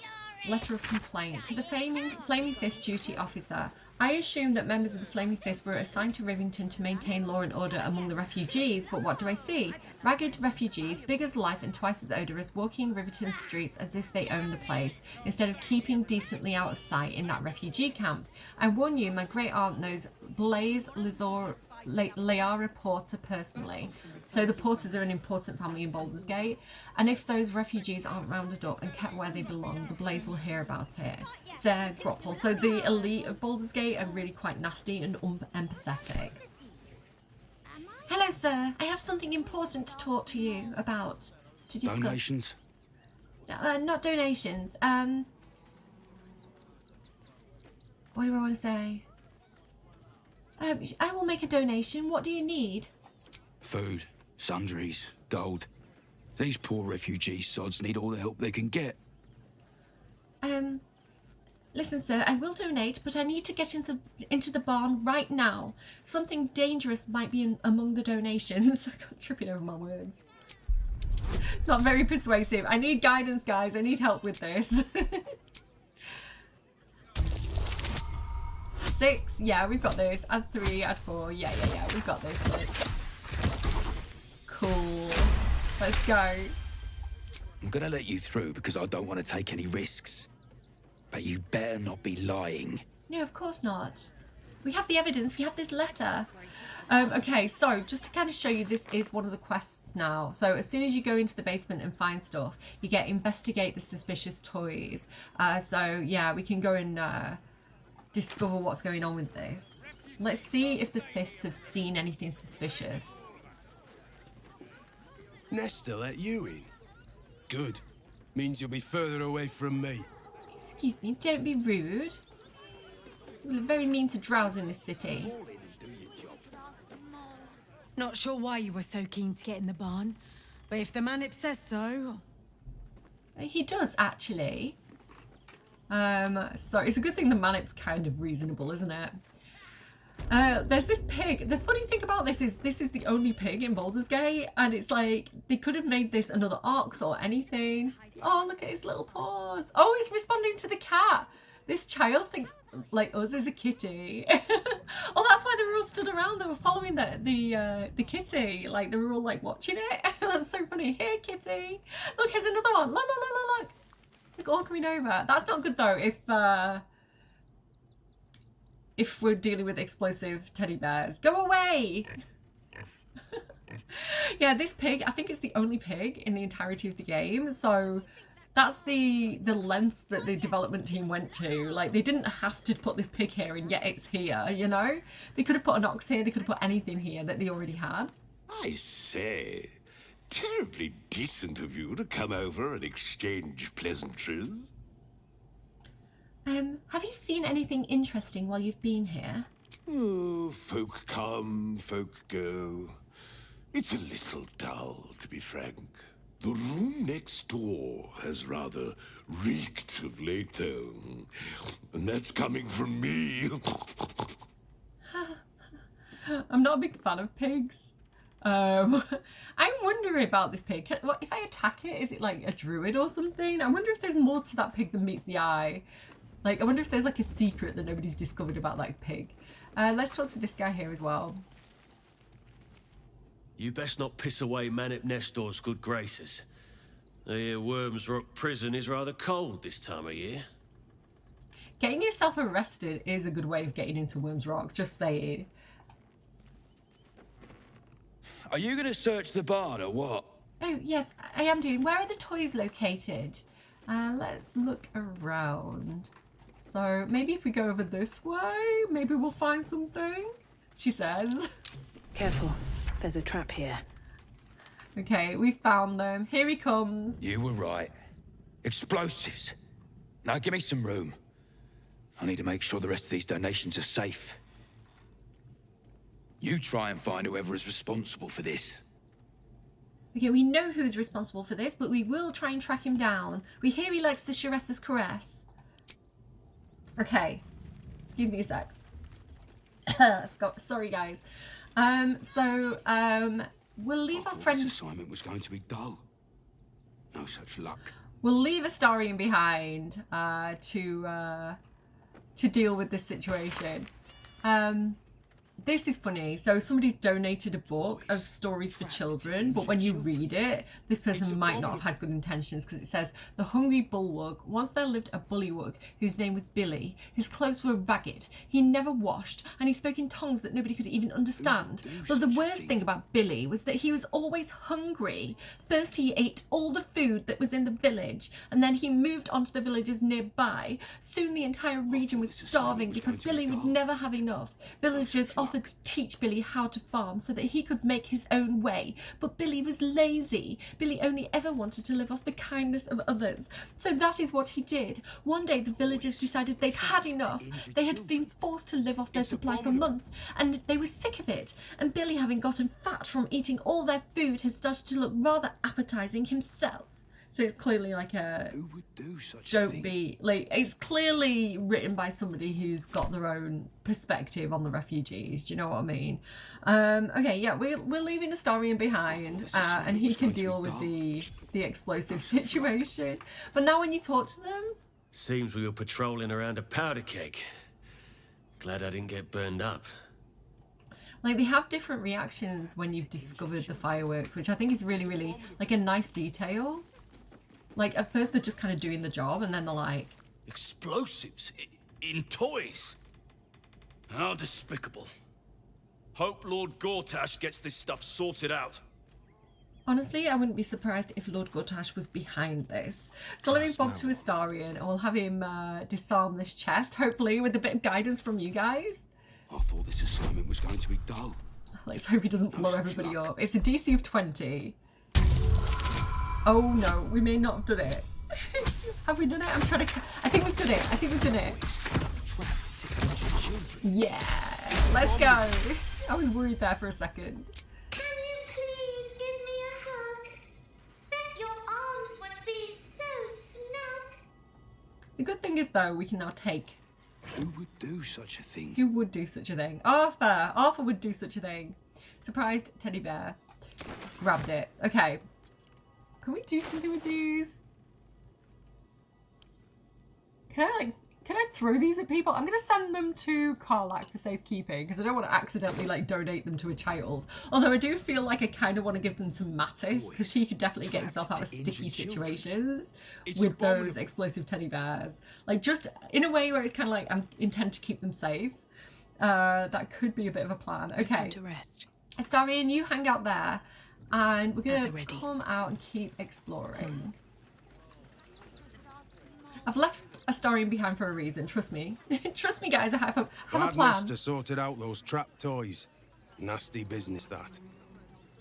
letter of complaint to the Flaming Fist duty officer. I assume that members of the Flaming Fist were assigned to Rivington to maintain law and order among the refugees, but what do I see? Ragged refugees, big as life and twice as odorous, walking Rivington's streets as if they own the place, instead of keeping decently out of sight in that refugee camp. I warn you, my great aunt knows Blaze Leara Porter personally. So the Porters are an important family in Baldur's Gate, and if those refugees aren't rounded up and kept where they belong, the Blaze will hear about it. Sir Grapple. So the elite of Baldur's Gate are really quite nasty and unempathetic. Hello, sir. I have something important to talk to you about. To discuss. Donations? Not donations. What do I want to say? I will make a donation. What do you need? Food, sundries, gold. These poor refugee sods need all the help they can get. Listen, sir, I will donate, but I need to get into the barn right now. Something dangerous might be among the donations. I'm tripping over my words. Not very persuasive. I need guidance, guys. I need help with this. 6, yeah, we've got this. Add 3, add 4, yeah, we've got this. Cool. Let's go. I'm gonna let you through because I don't want to take any risks. But you better not be lying. No, of course not. We have the evidence, we have this letter. Okay, so just to kind of show you, this is one of the quests now. So as soon as you go into the basement and find stuff, you get investigate the suspicious toys. So yeah, we can go and discover what's going on with this. Let's see if the Fists have seen anything suspicious. Nesta let you in? Good. Means you'll be further away from me. Excuse me, don't be rude. You're very mean to drows in this city. Not sure why you were so keen to get in the barn, but if the Manip says so... He does, actually. So it's a good thing the Manip's kind of reasonable, isn't it? There's this pig. The funny thing about this is the only pig in Baldur's Gate, and it's like they could have made this another ox or anything. Oh, look at his little paws. Oh, it's responding to the cat. This child thinks like us is a kitty. Oh, that's why they were all stood around. They were following the kitty. Like they were all like watching it. That's so funny. Here, kitty. Look, here's another one. Look, look, look, look, look. Look, all coming over. That's not good though. If we're dealing with explosive teddy bears, go away. Yeah, this pig, I think it's the only pig in the entirety of the game. So that's the lengths that the development team went to. Like, they didn't have to put this pig here, and yet it's here, you know? They could have put an ox here, they could have put anything here that they already had. I say, terribly decent of you to come over and exchange pleasantries. Have you seen anything interesting while you've been here? Oh, folk come, folk go. It's a little dull, to be frank. The room next door has rather reeked of late, though. And that's coming from me. I'm not a big fan of pigs. I'm wondering about this pig. What if I attack it? Is it like a druid or something? I wonder if there's more to that pig than meets the eye. Like, I wonder if there's like a secret that nobody's discovered about that pig. Let's talk to this guy here as well. You best not piss away Manip Nestor's good graces. I hear Worms Rock Prison is rather cold this time of year. Getting yourself arrested is a good way of getting into Worms Rock, just saying. Are you going to search the barn or what? Oh, yes, I am doing. Where are the toys located? Let's look around. So maybe if we go over this way, maybe we'll find something, she says. Careful, there's a trap here. Okay, we found them. Here he comes. You were right. Explosives. Now give me some room. I need to make sure the rest of these donations are safe. You try and find whoever is responsible for this. Okay, we know who's responsible for this, but we will try and track him down. We hear he likes the Sharesa's caress. Okay, excuse me a sec. Sorry, guys. We'll leave our friend. This assignment was going to be dull. No such luck. We'll leave Astarion behind to deal with this situation. This is funny. So somebody donated a book of stories for children, but when you read it, this person might not have had good intentions because it says, the hungry bullwug. Once there lived a bullywug whose name was Billy. His clothes were ragged. He never washed, and he spoke in tongues that nobody could even understand. But the worst thing about Billy was that he was always hungry. First he ate all the food that was in the village, and then he moved on to the villages nearby. Soon the entire region was starving because Billy would never have enough. Villagers offered to teach Billy how to farm so that he could make his own way, but Billy was lazy. Billy only ever wanted to live off the kindness of others, so that is what he did. One day the villagers decided they'd had enough. They had been forced to live off their supplies for months, and they were sick of it, and Billy, having gotten fat from eating all their food, had started to look rather appetizing himself. So it's clearly like a don't be like, it's clearly written by somebody who's got their own perspective on the refugees. Do you know what I mean? Okay, yeah, we're leaving Astarion behind, and he can deal with the explosive situation. But now when you talk to them, Seems we were patrolling around a powder keg. Glad I didn't get burned up. like, they have different reactions when you've discovered the fireworks, which I think is really, really like a nice detail. Like, at first they're just kind of doing the job, and then they're like... Explosives? In toys? How despicable. Hope Lord Gortash gets this stuff sorted out. Honestly, I wouldn't be surprised if Lord Gortash was behind this. So let me bob to Astarion, and we'll have him disarm this chest, hopefully with a bit of guidance from you guys. I thought this assignment was going to be dull. Let's hope he doesn't blow everybody up. It's a DC of 20. Oh no, we may not have done it. Have we done it? I'm trying to... I think we've done it. I think we've done it. Yeah, let's go. I was worried there for a second. Can you please give me a hug? Bet your arms would be so snug. The good thing is, though, we can now take... Who would do such a thing? Who would do such a thing? Arthur! Arthur would do such a thing. Surprised teddy bear. Grabbed it. Okay. Can we do something with these? Can I throw these at people? I'm going to send them to Karlach for safekeeping because I don't want to accidentally like donate them to a child. Although I do feel like I kind of want to give them to Mattis because he could definitely get himself out of sticky situations with those explosive teddy bears. Like, just in a way where it's kind of like I intend to keep them safe. That could be a bit of a plan. Okay. Astarion, you hang out there. And we're going to come out and keep exploring. I've left Astarion behind for a reason, trust me. Trust me, guys, I have a plan. Nesta sorted out those trap toys. Nasty business, that.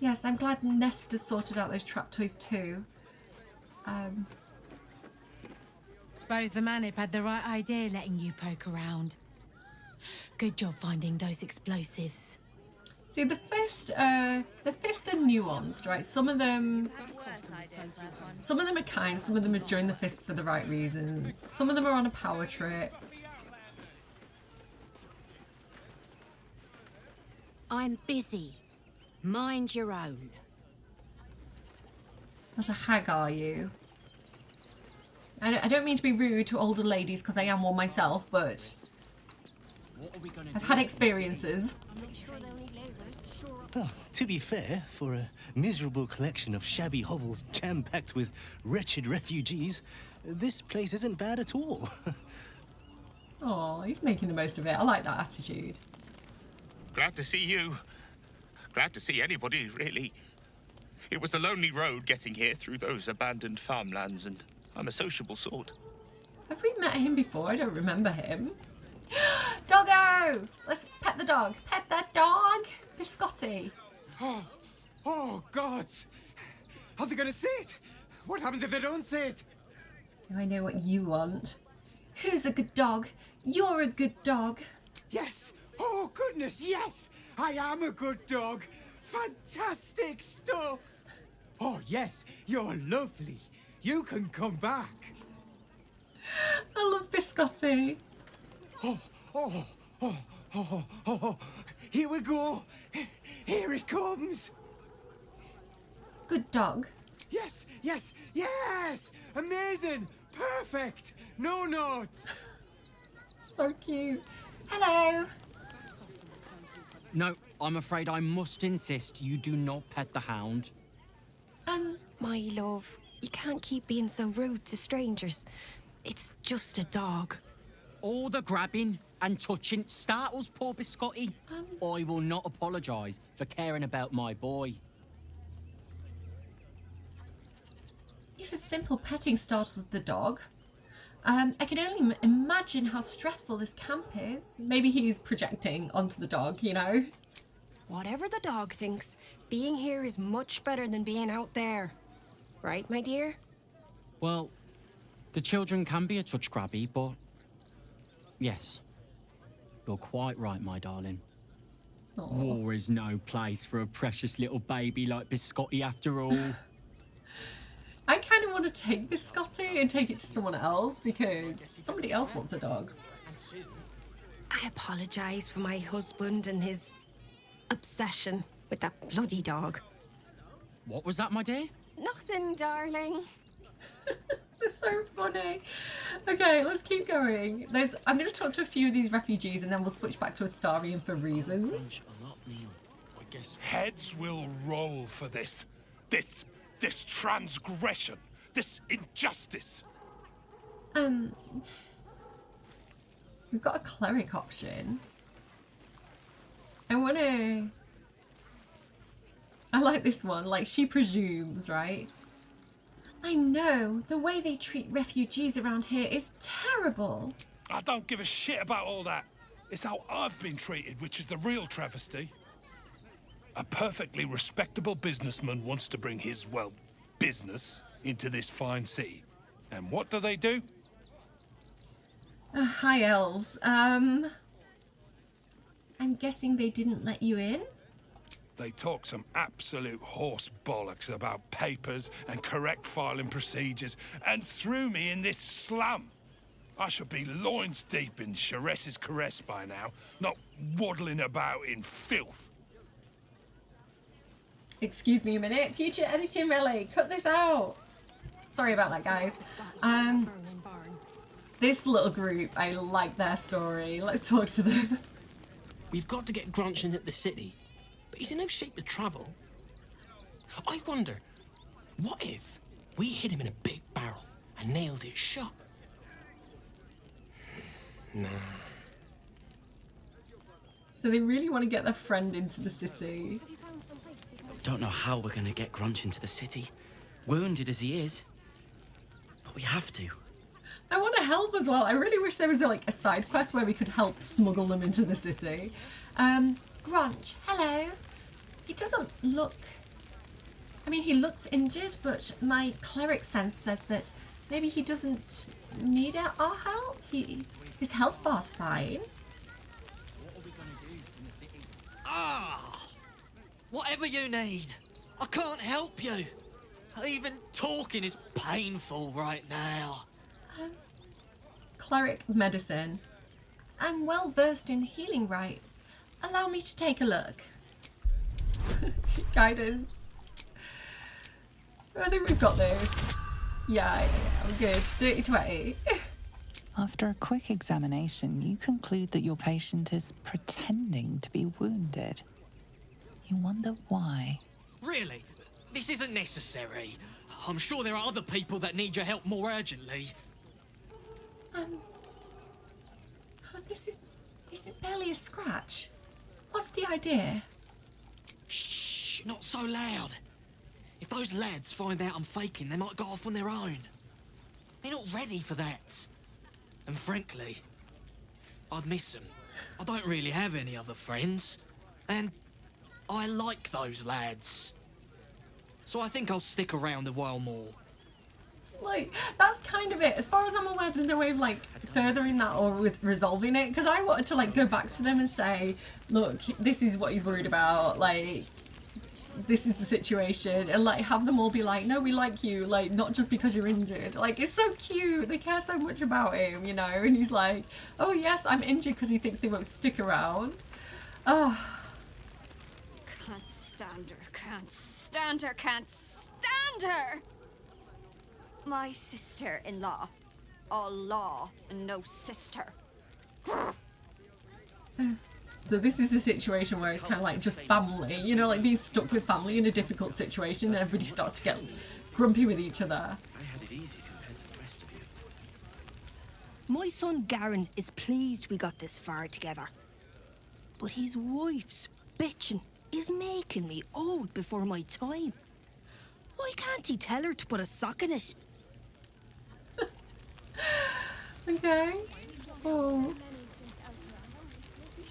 Yes, I'm glad Nesta sorted out those trap toys too. Suppose the Manip had the right idea letting you poke around. Good job finding those explosives. See, the fist are nuanced, right? Some of them are kind, some of them are join the fist for the right reasons. Some of them are on a power trip. I'm busy. Mind your own. What a hag are you? I don't mean to be rude to older ladies because I am one myself, but I've had experiences. Well, to be fair, for a miserable collection of shabby hovels jam-packed with wretched refugees, this place isn't bad at all. Oh, he's making the most of it. I like that attitude. Glad to see you. Glad to see anybody, really. It was a lonely road getting here through those abandoned farmlands, and I'm a sociable sort. Have we met him before? I don't remember him. Doggo! Let's pet the dog. Pet that dog! Biscotti. Oh, gods! Are they gonna see it? What happens if they don't see it? I know what you want. Who's a good dog? You're a good dog. Yes! Oh, goodness, yes! I am a good dog. Fantastic stuff! Oh, yes, you're lovely. You can come back. I love Biscotti. Oh, here we go. Here it comes. Good dog. Yes, yes, yes! Amazing! Perfect! No notes! So cute. Hello. No, I'm afraid I must insist you do not pet the hound. My love, you can't keep being so rude to strangers. It's just a dog. All the grabbing and touching startles poor Biscotti. I will not apologise for caring about my boy. If a simple petting startles the dog, I can only imagine how stressful this camp is. Maybe he's projecting onto the dog, you know? Whatever the dog thinks, being here is much better than being out there. Right, my dear? Well, the children can be a touch grabby, but yes, you're quite right, my darling. Aww. War is no place for a precious little baby like Biscotti after all. I kind of want to take Biscotti and take it to someone else because somebody else wants a dog. I apologise for my husband and his obsession with that bloody dog. What was that, my dear? Nothing, darling. They're so funny. Okay, let's keep going. I'm going to talk to a few of these refugees and then we'll switch back to Astarion for reasons. Heads will roll for this. This transgression. This injustice. We've got a cleric option. I like this one. Like, she presumes, right? I know. The way they treat refugees around here is terrible. I don't give a shit about all that. It's how I've been treated, which is the real travesty. A perfectly respectable businessman wants to bring his, well, business into this fine city. And what do? Hi, elves. I'm guessing they didn't let you in? They talk some absolute horse bollocks about papers and correct filing procedures and threw me in this slum. I should be loins deep in Sharess's caress by now, not waddling about in filth. Excuse me a minute. Future editing relay, cut this out. Sorry about that, guys. This little group, I like their story. Let's talk to them. We've got to get Grunch into the city, but he's in no shape to travel. I wonder, what if we hit him in a big barrel and nailed it shut? Nah. So they really want to get their friend into the city. Don't know how we're going to get Grunch into the city, wounded as he is, but we have to. I want to help as well. I really wish there was a side quest where we could help smuggle them into the city. Grunch, hello. He doesn't look... I mean, he looks injured, but my cleric sense says that maybe he doesn't need our help. His health bar's fine. Whatever you need. I can't help you. Even talking is painful right now. Cleric of medicine. I'm well versed in healing rites. Allow me to take a look. Guidance. I think we've got this. Yeah, I'm good. Dirty 20. After a quick examination, you conclude that your patient is pretending to be wounded. You wonder why. Really? This isn't necessary. I'm sure there are other people that need your help more urgently. Oh, this is barely a scratch. What's the idea? Shh, not so loud. If those lads find out I'm faking, they might go off on their own. They're not ready for that. And frankly, I'd miss them. I don't really have any other friends. And I like those lads. So I think I'll stick around a while more. Like, that's kind of it. As far as I'm aware, there's no way of, like, furthering that or resolving it. Because I wanted to, like, go back to them and say, look, this is what he's worried about. Like, this is the situation. And, like, have them all be like, no, we like you. Like, not just because you're injured. Like, it's so cute. They care so much about him, you know? And he's like, oh, yes, I'm injured because he thinks they won't stick around. Oh. Can't stand her, can't stand her, can't stand her! My sister-in-law. All law and no sister. So this is a situation where it's kind of like just family, you know, like being stuck with family in a difficult situation and everybody starts to get grumpy with each other. I had it easy compared to the rest of you. My son Garen is pleased we got this far together. But his wife's bitching is making me old before my time. Why can't he tell her to put a sock in it? Okay. Oh.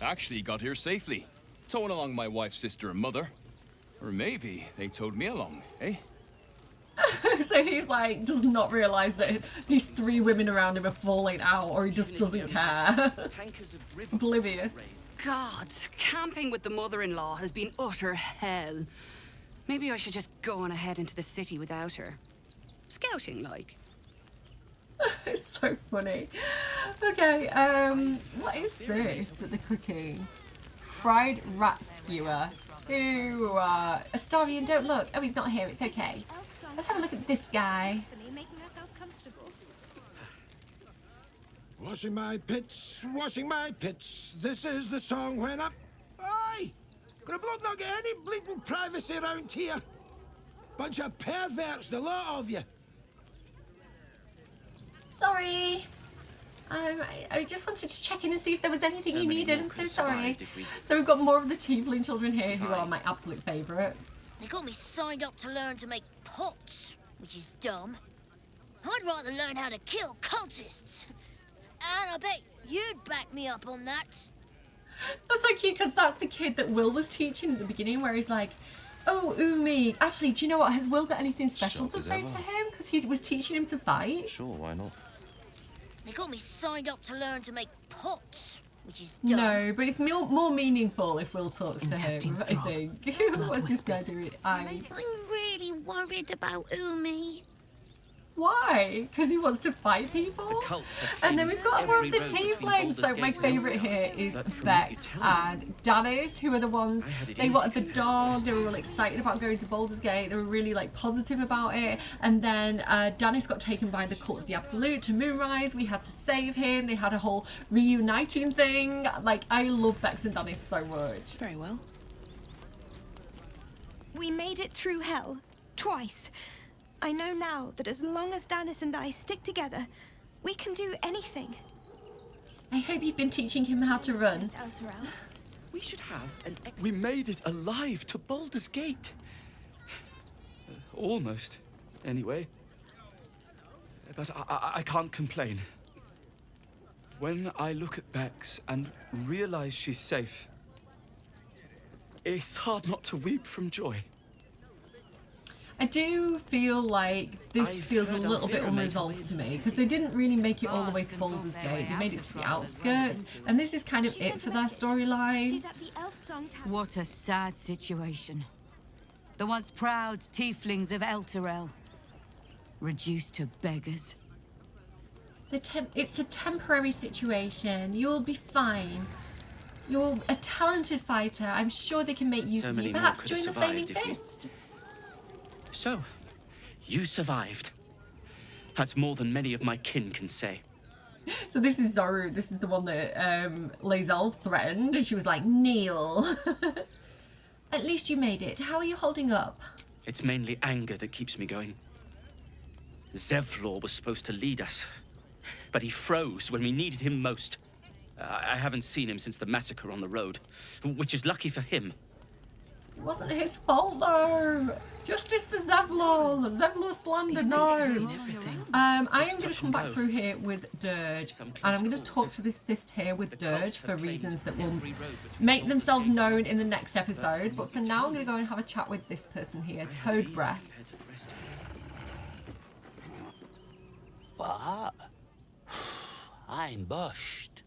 Actually got here safely. Towing along my wife's sister and mother. Or maybe they towed me along, eh? So he's like, does not realise that these three women around him are falling out, or he just doesn't care. Oblivious. God, camping with the mother-in-law has been utter hell. Maybe I should just go on ahead into the city without her. Scouting, like. It's so funny. Okay, what is this that they're cooking? Fried rat skewer. Ew, Astarian, don't look. Oh, he's not here, it's okay. Let's have a look at this guy. Washing my pits, this is the song when I... Aye! Could a bloke not get any bleeding privacy around here? Bunch of perverts, the lot of you. Sorry. I just wanted to check in and see if there was anything you needed. I'm so sorry. So we've got more of the tiefling children here who are my absolute favourite. They got me signed up to learn to make pots, which is dumb. I'd rather learn how to kill cultists. And I bet you'd back me up on that. That's so cute because that's the kid that Will was teaching at the beginning where he's like, oh, Umi. Actually, do you know what? Has Will got anything special to say to him? Because he was teaching him to fight. Sure, why not? They got me signed up to learn to make pots, which is dumb. No, but it's more meaningful if Will talks to him, I think. What's this guy doing? I'm really worried about Umi. Why? Because he wants to fight people? And then we've got more of the tieflings. So my favourite here is Vex and Danis, who are the ones, they wanted the dog, they were really excited about going to Baldur's Gate, they were really like positive about it. And then Danis got taken by the Cult of the Absolute to Moonrise, we had to save him, they had a whole reuniting thing. Like, I love Vex and Danis so much. Very well. We made it through hell, twice. I know now that as long as Danis and I stick together, we can do anything. I hope you've been teaching him how to run. We should have an... We made it alive to Baldur's Gate. Almost, anyway. But I can't complain. When I look at Bex and realize she's safe, it's hard not to weep from joy. I do feel like this feels a little bit unresolved to me, because they didn't really make it all the way to Baldur's Gate. They made it to the outskirts, and this is kind of it for their storyline. What a sad situation. The once proud tieflings of Elturel, reduced to beggars. It's a temporary situation. You'll be fine. You're a talented fighter. I'm sure they can make use of you. Perhaps join the Flaming Fist. So, you survived. That's more than many of my kin can say. So this is Zoru. This is the one that Lae'zel threatened, and she was like, kneel. At least you made it. How are you holding up? It's mainly anger that keeps me going. Zevlor was supposed to lead us, but he froze when we needed him most. I haven't seen him since the massacre on the road, which is lucky for him. It wasn't his fault though. Justice for Zevlor. Zevlor slander, no. I am going to come back through here with Dirge, and I'm going to talk to this fist here with Dirge for reasons that will make themselves known in the next episode. But for now, I'm going to go and have a chat with this person here, Toad Breath. What? I'm bushed.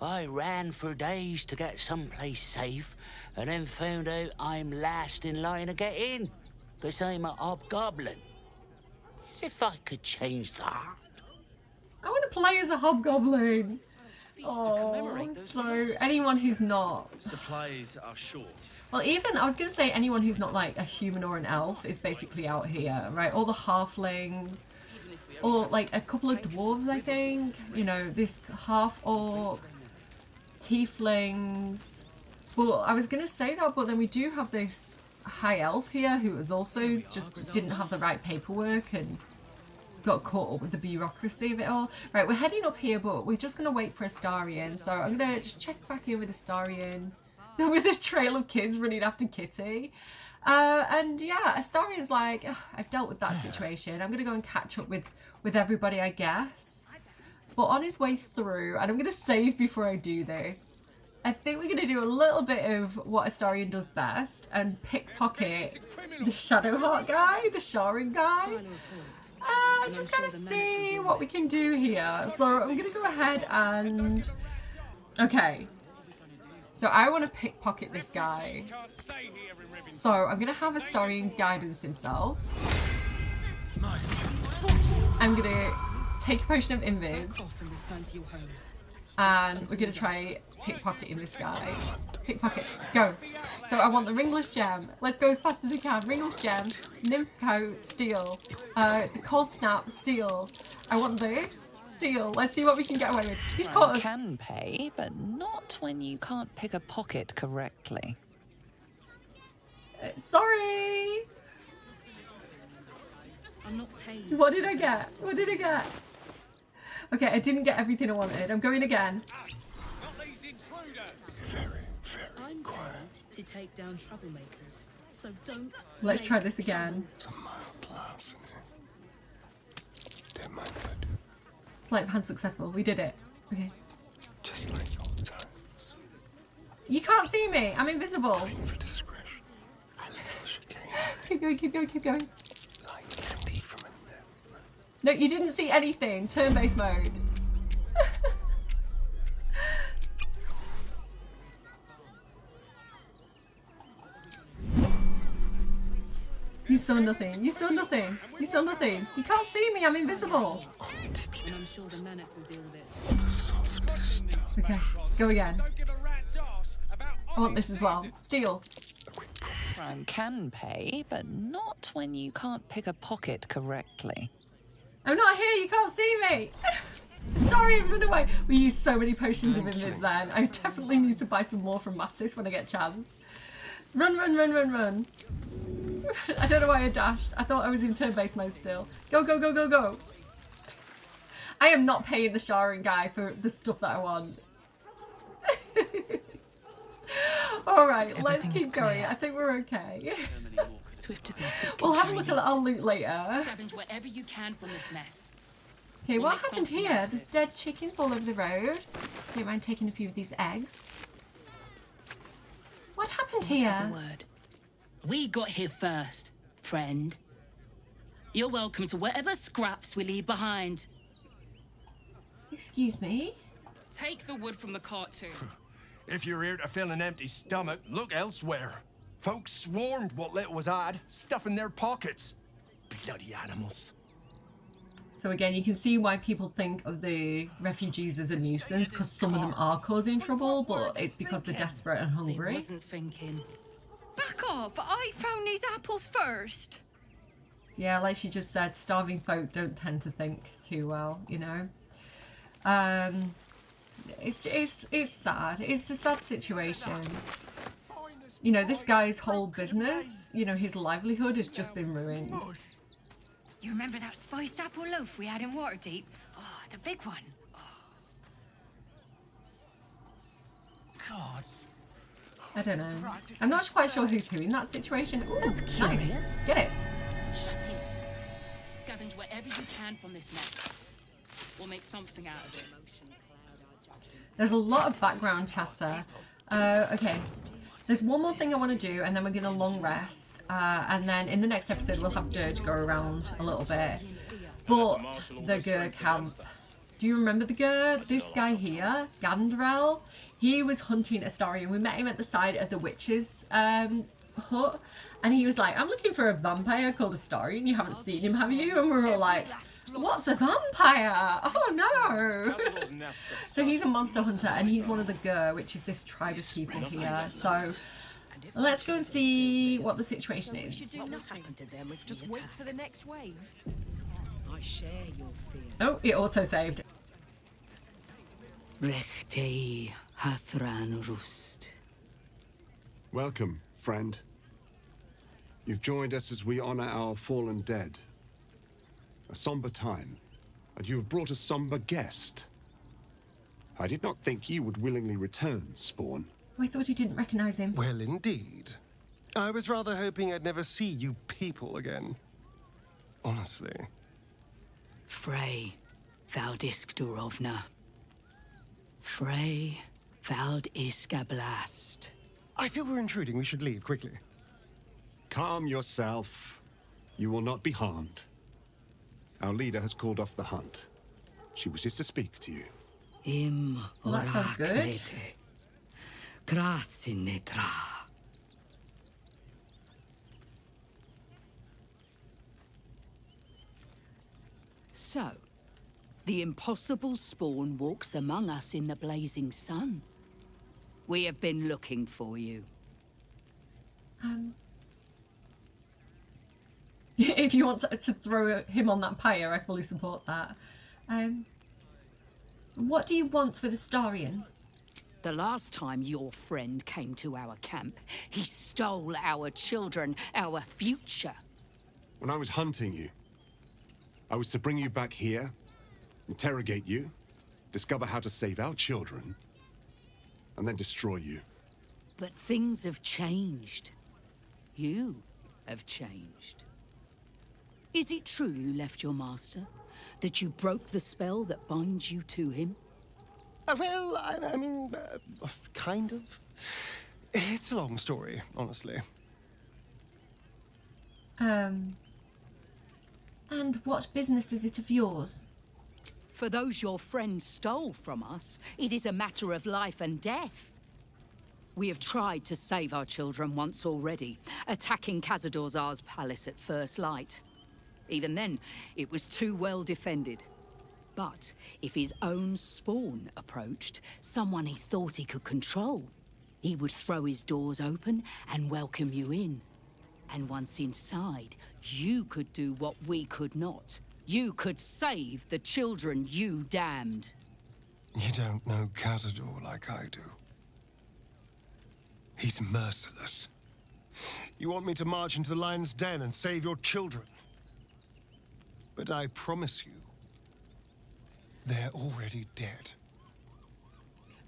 I ran for days to get someplace safe, and then found out I'm last in line to get in, because I'm a hobgoblin. As if I could change that. I want to play as a hobgoblin. Oh, so anyone who's not. Supplies are short. Well, even, I was going to say anyone who's not like a human or an elf is basically out here, right? All the halflings, or like a couple of dwarves, I think. You know, this half-orc, tieflings. Well, I was going to say that, but then we do have this high elf here who was also just didn't have the right paperwork and got caught up with the bureaucracy of it all. Right, we're heading up here, but we're just going to wait for Astarion. So I'm going to just check back in with Astarion. With this trail of kids running after Kitty. And yeah, Astarion's like, I've dealt with that situation. I'm going to go and catch up with everybody, I guess. But on his way through, and I'm going to save before I do this, I think we're going to do a little bit of what Astarion does best and pickpocket the Shadowheart guy, the Sharing guy. I'm just going to see what we can do here. So I'm going to go ahead and... Okay. So I want to pickpocket this guy. So I'm going to have Astarion guidance himself. I'm going to take a potion of invis. And we're going to try pickpocketing this guy. Pickpocket. Go. So I want the Ringless Gem. Let's go as fast as we can. Ringless Gem. Nymph Coat. Steal. The Cold Snap. Steal. I want this. Steal. Let's see what we can get away with. He's caught us. Can pay, but not when you can't pick a pocket correctly. Sorry. I'm not paid. What did I get? What did I get? Okay, I didn't get everything I wanted. I'm going again. I'm going to take down troublemakers, so don't. Let's try this again. Sleight of hand successful. We did it. Okay. Just like old times. You can't see me. I'm invisible. Time for discretion. Keep going, keep going, keep going. No, you didn't see anything. Turn-based mode. You saw nothing. You saw nothing. You saw nothing. You can't see me. I'm invisible. And I'm sure the Manic will deal with it. Okay, let's go again. I want this as well. Steal. Crime can pay, but not when you can't pick a pocket correctly. I'm not here. You can't see me. Sorry, run away. We used so many potions of invis then. I definitely need to buy some more from Mattis when I get a chance. Run, run, run, run, run. I don't know why I dashed. I thought I was in turn-based mode still. Go, go, go, go, go. I am not paying the Sharing guy for the stuff that I want. Alright, let's keep going. I think we're okay. Swift as my feet We'll have a look at our loot later. Scavenge whatever you can from this mess. Okay, what happened here? There's dead chickens all over the road. Don't mind taking a few of these eggs. What happened here? Word. We got here first, friend. You're welcome to whatever scraps we leave behind. Excuse me? Take the wood from the cart too. If you're here to fill an empty stomach, look elsewhere. Folks swarmed what little was had, stuffing their pockets. Bloody animals. So again, you can see why people think of the refugees as a nuisance, because some of them are causing trouble, but it's because they're desperate and hungry. Wasn't thinking. Back off! I found these apples first. Yeah, like she just said, starving folk don't tend to think too well, you know. It's sad. It's a sad situation. You know, this guy's whole business, you know, his livelihood has just been ruined. You remember that spiced apple loaf we had in Waterdeep? Oh, the big one. God. I don't know. I'm not quite sure who's who in that situation. Ooh, nice. Get it. Shut it. Scavenge whatever you can from this mess. We'll make something out of it. There's a lot of background chatter. Okay. There's one more thing I want to do, and then we're going to long rest. And then in the next episode, we'll have Dirge go around a little bit. But the Gur camp. Do you remember the Gur? This guy here, Gandrel, he was hunting Astarion. We met him at the side of the witch's hut. And he was like, I'm looking for a vampire called Astarion. You haven't seen him, have you? And we were all like, what's a vampire? Oh no! So he's a monster hunter, and he's one of the Gur, which is this tribe of people here. So let's go and see what the situation is. Just wait for the next wave. I share your fear. Oh, it auto-saved. Rechtei Hathran Rust. Welcome, friend. You've joined us as we honor our fallen dead. A somber time, and you have brought a somber guest. I did not think you would willingly return, Spawn. I thought you didn't recognize him. Well, indeed. I was rather hoping I'd never see you people again. Honestly. Frey Valdiskdurovna. Frey Valdiskablast. I feel we're intruding. We should leave quickly. Calm yourself. You will not be harmed. Our leader has called off the hunt. She wishes to speak to you. Well, that sounds good. So, the impossible Spawn walks among us in the blazing sun. We have been looking for you. If you want to throw him on that pyre, I fully support that. What do you want with Astarion? The last time your friend came to our camp, he stole our children, our future. When I was hunting you, I was to bring you back here, interrogate you, discover how to save our children, and then destroy you. But things have changed. You have changed. Is it true you left your master? That you broke the spell that binds you to him? Well, I mean, kind of. It's a long story, honestly. And what business is it of yours? For those your friend stole from us, it is a matter of life and death. We have tried to save our children once already, attacking Khazad-dûr'Zar's palace at first light. Even then, it was too well defended. But if his own spawn approached, someone he thought he could control, he would throw his doors open and welcome you in. And once inside, you could do what we could not. You could save the children you damned. You don't know Khazad-dûr like I do. He's merciless. You want me to march into the lion's den and save your children? But I promise you, they're already dead.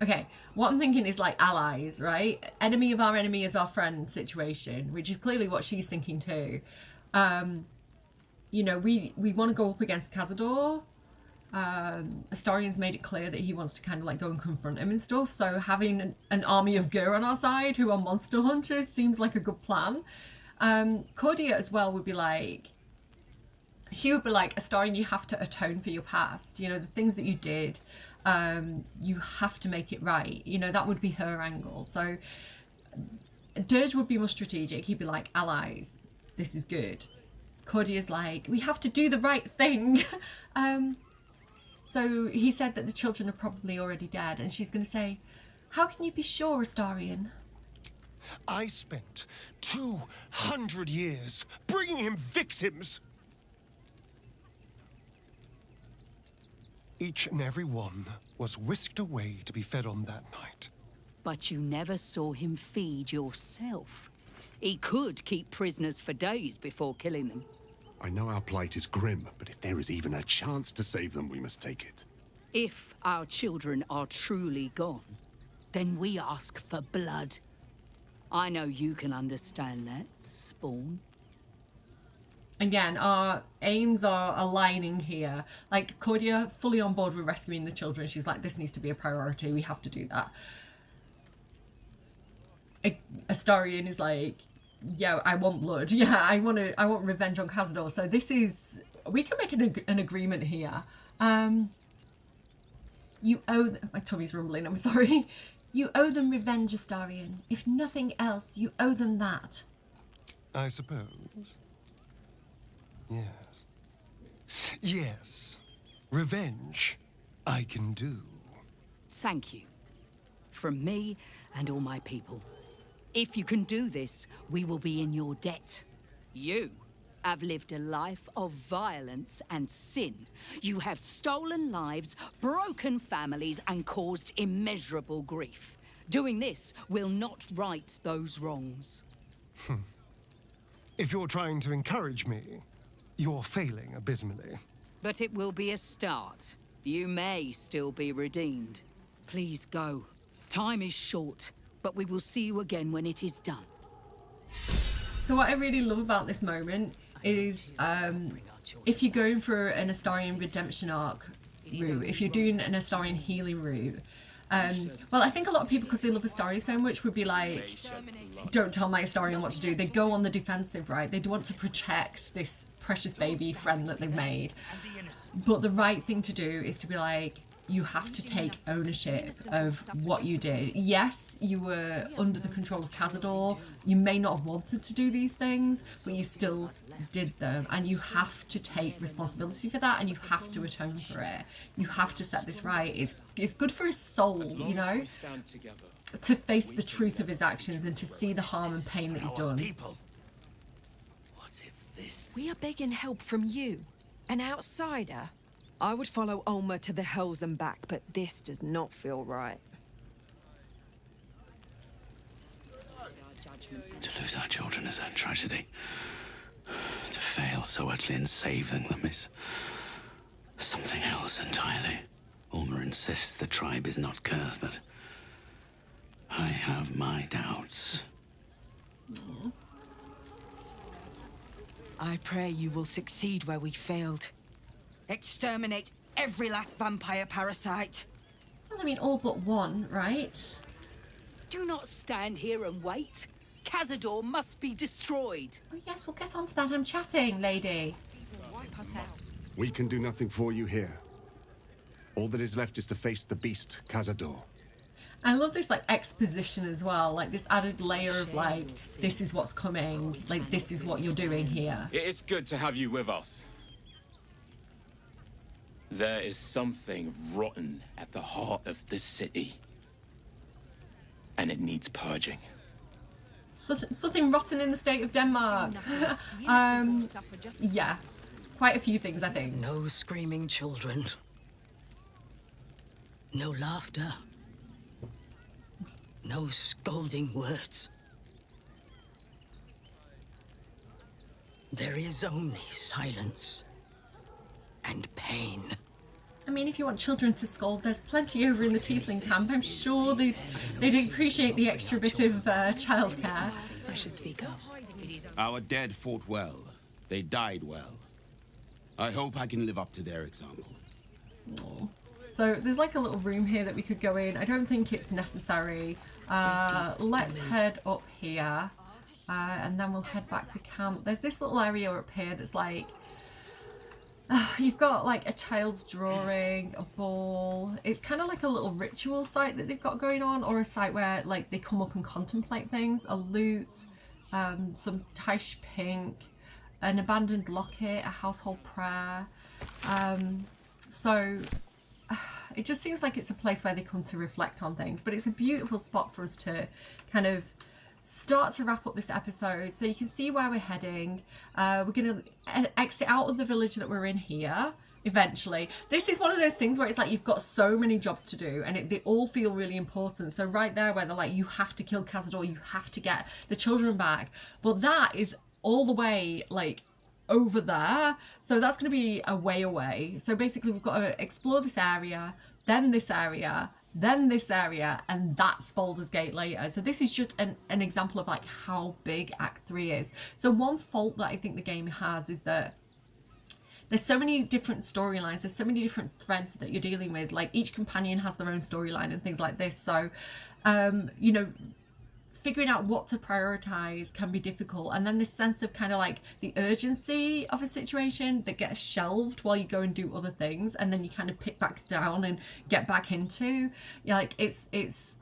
Okay, what I'm thinking is like allies, right? Enemy of our enemy is our friend situation, which is clearly what she's thinking too. You know, we want to go up against Khazad-dûr. Astarion's made it clear that he wants to kind of like go and confront him and stuff. So having an army of Gur on our side who are monster hunters seems like a good plan. Cordia as well would be like, she would be like, Astarion, you have to atone for your past. You know, the things that you did, you have to make it right. You know, that would be her angle. So Dirge would be more strategic. He'd be like, allies, this is good. Cordia's like, we have to do the right thing. So he said that the children are probably already dead, and she's going to say, how can you be sure, Astarion? I spent 200 years bringing him victims. Each and every one was whisked away to be fed on that night. But you never saw him feed yourself. He could keep prisoners for days before killing them. I know our plight is grim, but if there is even a chance to save them, we must take it. If our children are truly gone, then we ask for blood. I know you can understand that, Spawn. Again, our aims are aligning here. Like, Cordia fully on board with rescuing the children. She's like, this needs to be a priority. We have to do that. Astarion is like, yeah, I want blood. Yeah, I want revenge on Cazador. So this is, we can make an agreement here. You owe, my tummy's rumbling, I'm sorry. You owe them revenge, Astarion. If nothing else, you owe them that. I suppose. Yes. Yes. Revenge, I can do. Thank you. From me and all my people. If you can do this, we will be in your debt. You have lived a life of violence and sin. You have stolen lives, broken families, and caused immeasurable grief. Doing this will not right those wrongs. If you're trying to encourage me, you're failing abysmally. But it will be a start. You may still be redeemed. Please go. Time is short, but we will see you again when it is done. So what I really love about this moment is if you're going for an Astarion redemption arc route, if you're doing an Astarion healing route, well, I think a lot of people, because they love Astarion so much, would be like, don't tell my Astarion what to do. They go on the defensive, right? They want to protect this precious baby friend that they've made. But the right thing to do is to be like, you have to take ownership of what you did. Yes, you were under the control of Cazador. You may not have wanted to do these things, but you still did them. And you have to take responsibility for that, and you have to atone for it. You have to set this right. It's good for his soul, you know, to face the truth of his actions and to see the harm and pain that he's done. We are begging help from you, an outsider. I would follow Ulmer to the Hells and back, but this does not feel right. To lose our children is a tragedy. To fail so utterly in saving them is something else entirely. Ulmer insists the tribe is not cursed, but I have my doubts. I pray you will succeed where we failed. Exterminate every last vampire parasite. Well, I mean, all but one, right? Do not stand here and wait. Cazador must be destroyed. Oh yes, we'll get onto that. I'm chatting, lady. We can do nothing for you here. All that is left is to face the beast, Cazador. I love this like exposition as well, like this added layer of like, this is what's coming, like this is what you're doing here. It's good to have you with us. There is something rotten at the heart of this city. And it needs purging. Something rotten in the state of Denmark. Yeah, quite a few things, I think. No screaming children. No laughter. No scolding words. There is only silence and pain. I mean, if you want children to scold, there's plenty over in the Tiefling camp. I'm sure they'd appreciate the extra bit of childcare. I should speak up. Our dead fought well. They died well. I hope I can live up to their example. Aww. So there's like a little room here that we could go in. I don't think it's necessary. Let's head up here. And then we'll head back to camp. There's this little area up here that's like You've got like a child's drawing, a ball. It's kind of like a little ritual site that they've got going on, or a site where like they come up and contemplate things. A lute, some Taish pink, an abandoned locket, a household prayer. So it just seems like it's a place where they come to reflect on things. But it's a beautiful spot for us to kind of start to wrap up this episode, so you can see where we're heading. We're going to exit out of the village that we're in here eventually. This is one of those things where it's like you've got so many jobs to do, and they all feel really important. So right there where they're like, you have to kill Cazador, you have to get the children back, but that is all the way like over there, so that's going to be a way away. So basically we've got to explore this area, then this area, then this area, and that's Baldur's Gate later. So this is just an example of like how big Act 3 is. So one fault that I think the game has is that there's so many different storylines, there's so many different threads that you're dealing with. Like each companion has their own storyline and things like this. So, you know, figuring out what to prioritize can be difficult, and then this sense of kind of like the urgency of a situation that gets shelved while you go and do other things, and then you kind of pick back down and get back into, like it's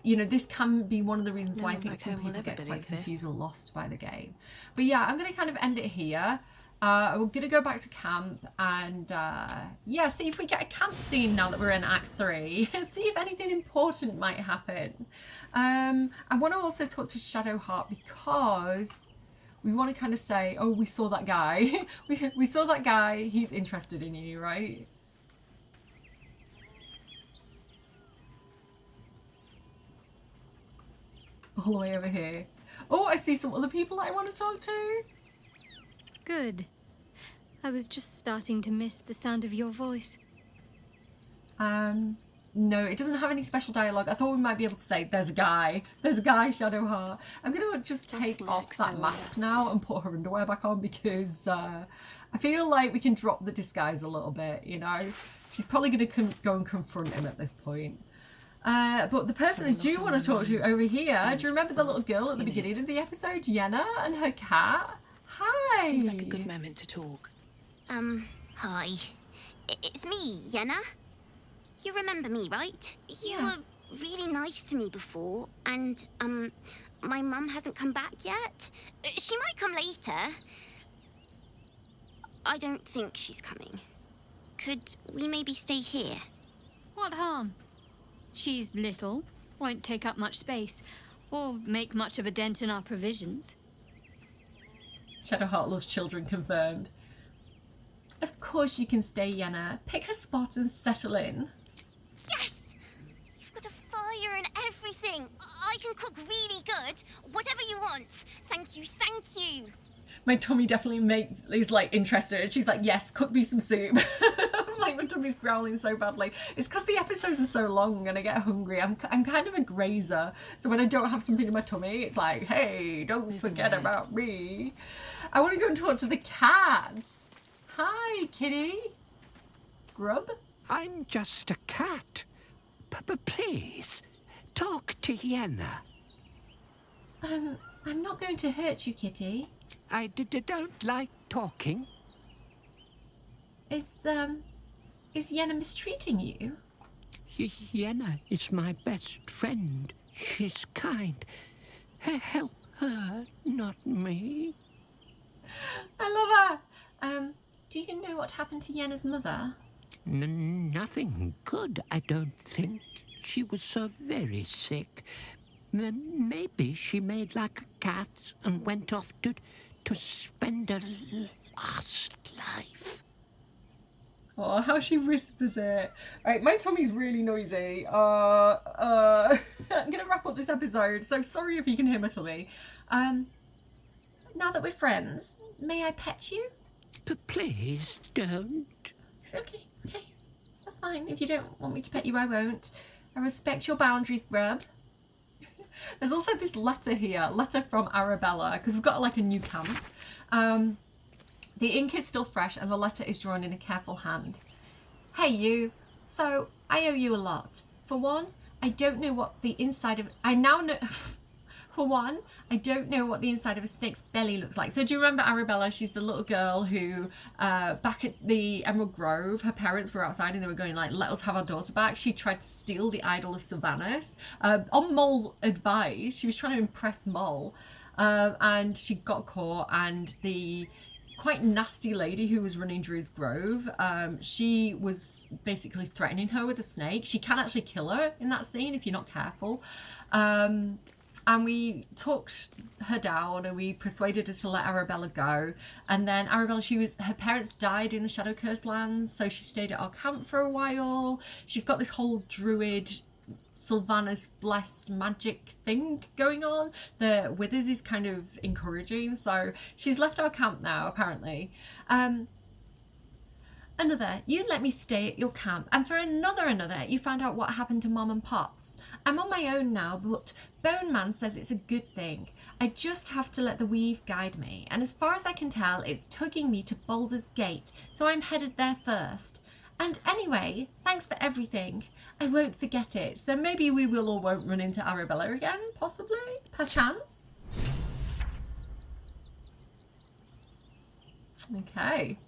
you know, this can be one of the reasons why I think some people get quite confused or lost by the game. But yeah, I'm gonna kind of end it here. We're gonna go back to camp and yeah, see if we get a camp scene now that we're in Act 3. See if anything important might happen. I want to also talk to Shadowheart because we want to kind of say, oh, we saw that guy. we saw that guy. He's interested in you, right? All the way over here. Oh, I see some other people that I want to talk to. Good. I was just starting to miss the sound of your voice. No, it doesn't have any special dialogue. I thought we might be able to say, there's a guy, Shadowheart. I'm going to just take off that mask now and put her underwear back on because I feel like we can drop the disguise a little bit, you know? She's probably going to go and confront him at this point. But the person I do want to talk to over here, do you remember the little girl at the beginning of the episode, Yenna, and her cat? Hi! Seems like a good moment to talk. Hi. It's me, Yenna. You remember me, right? You were really nice to me before, and, my mum hasn't come back yet. She might come later. I don't think she's coming. Could we maybe stay here? What harm? She's little, won't take up much space, or make much of a dent in our provisions. Shadowheart loves children confirmed. Of course you can stay, Yenna. Pick a spot and settle in. Yes! You've got a fire and everything. I can cook really good. Whatever you want. Thank you, thank you. My tummy definitely is like interested. She's like, yes, cook me some soup. Like my tummy's growling so badly. It's because the episodes are so long and I get hungry. I'm kind of a grazer. So when I don't have something in my tummy, it's like, hey, don't forget about me. I want to go and talk to the cats. Hi, kitty. Grub? I'm just a cat. Please, talk to Yenna. I'm not going to hurt you, kitty. I don't like talking. Is Yenna mistreating you? Yenna is my best friend. She's kind. Help her, not me. I love her. Do you know what happened to Yenna's mother? Nothing good, I don't think. She was so very sick. Maybe she made like a cat and went off to spend her last life. Oh, how she whispers it. Right, my tummy's really noisy. I'm gonna wrap up this episode, so sorry if you can hear my tummy. Now that we're friends, may I pet you? Please don't. Okay, that's fine. If you don't want me to pet you, I won't. I respect your boundaries, Grub. There's also this letter here, letter from Arabella, because we've got like a new camp. The ink is still fresh and the letter is drawn in a careful hand. Hey you, so I owe you a lot. For one, I don't know what the inside of... I now know... For one, I don't know what the inside of a snake's belly looks like. So do you remember Arabella? She's the little girl who, back at the Emerald Grove, her parents were outside and they were going like, let us have our daughter back. She tried to steal the idol of Sylvanas. On Mole's advice, she was trying to impress Mole. And she got caught, and the quite nasty lady who was running Druid's Grove, she was basically threatening her with a snake. She can actually kill her in that scene if you're not careful. And we talked her down and we persuaded her to let Arabella go. And then Arabella, her parents died in the Shadow Curse lands, so she stayed at our camp for a while. She's got this whole druid Sylvanas blessed magic thing going on that Withers is kind of encouraging. So she's left our camp now, apparently. Another, you let me stay at your camp, and for another, you found out what happened to Mom and Pops. I'm on my own now, but Bone Man says it's a good thing. I just have to let the weave guide me, and as far as I can tell, it's tugging me to Baldur's Gate, so I'm headed there first. And anyway, thanks for everything. I won't forget it, so maybe we will or won't run into Arabella again, possibly, perchance. Okay.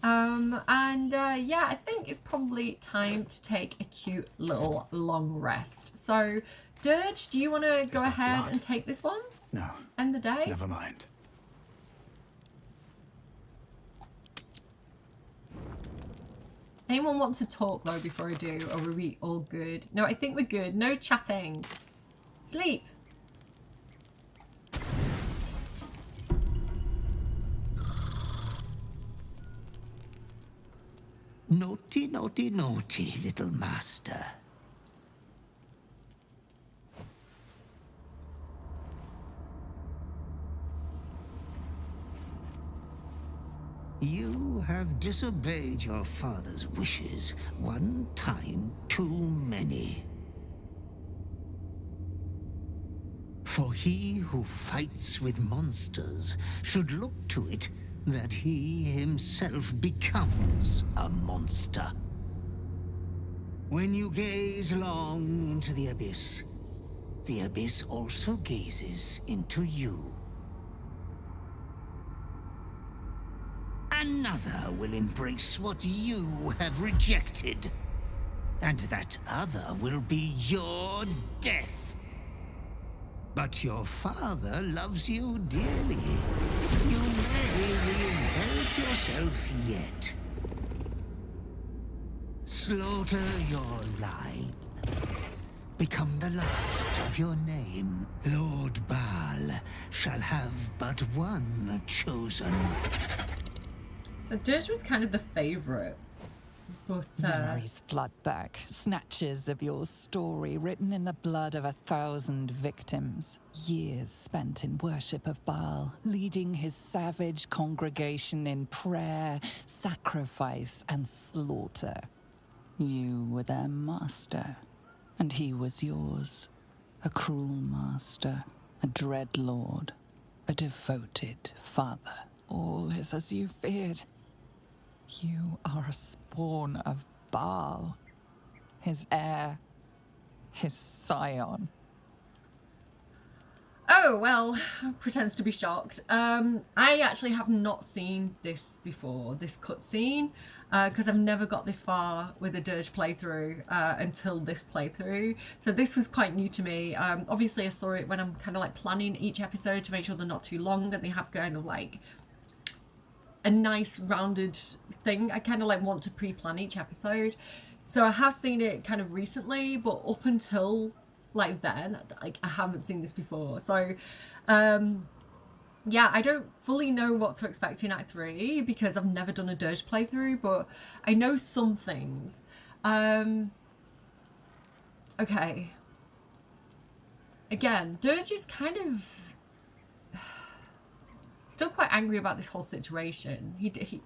Yeah, I think it's probably time to take a cute little long rest. So, Dirge, do you want to go ahead and take this one? No. End the day? Never mind. Anyone want to talk though before I do, or are we all good? No, I think we're good. No chatting. Sleep. Naughty, naughty, naughty, little master. You have disobeyed your father's wishes one time too many. For he who fights with monsters should look to it that he himself becomes a monster. When you gaze long into the abyss also gazes into you. Another will embrace what you have rejected, and that other will be your death. But your father loves you dearly. You may re-inherit yourself yet. Slaughter your line. Become the last of your name. Lord Baal shall have but one chosen. So Dirge was kind of the favourite. But, Memories flood back, snatches of your story written in the blood of 1,000 victims. Years spent in worship of Baal, leading his savage congregation in prayer, sacrifice, and slaughter. You were their master, and he was yours. A cruel master, a dread lord, a devoted father. All is as you feared. You are a spawn of Baal, his heir, his scion. Oh, well, pretends to be shocked. I actually have not seen this before, this cutscene, because I've never got this far with a Dirge playthrough until this playthrough. So this was quite new to me. Obviously, I saw it when I'm kind of like planning each episode to make sure they're not too long and they have kind of like a nice rounded thing. I kind of like want to pre-plan each episode. So I have seen it kind of recently, but up until like then, like I haven't seen this before. So yeah, I don't fully know what to expect in Act 3 because I've never done a Dirge playthrough, but I know some things. Okay. Again, Dirge is kind of still quite angry about this whole situation. He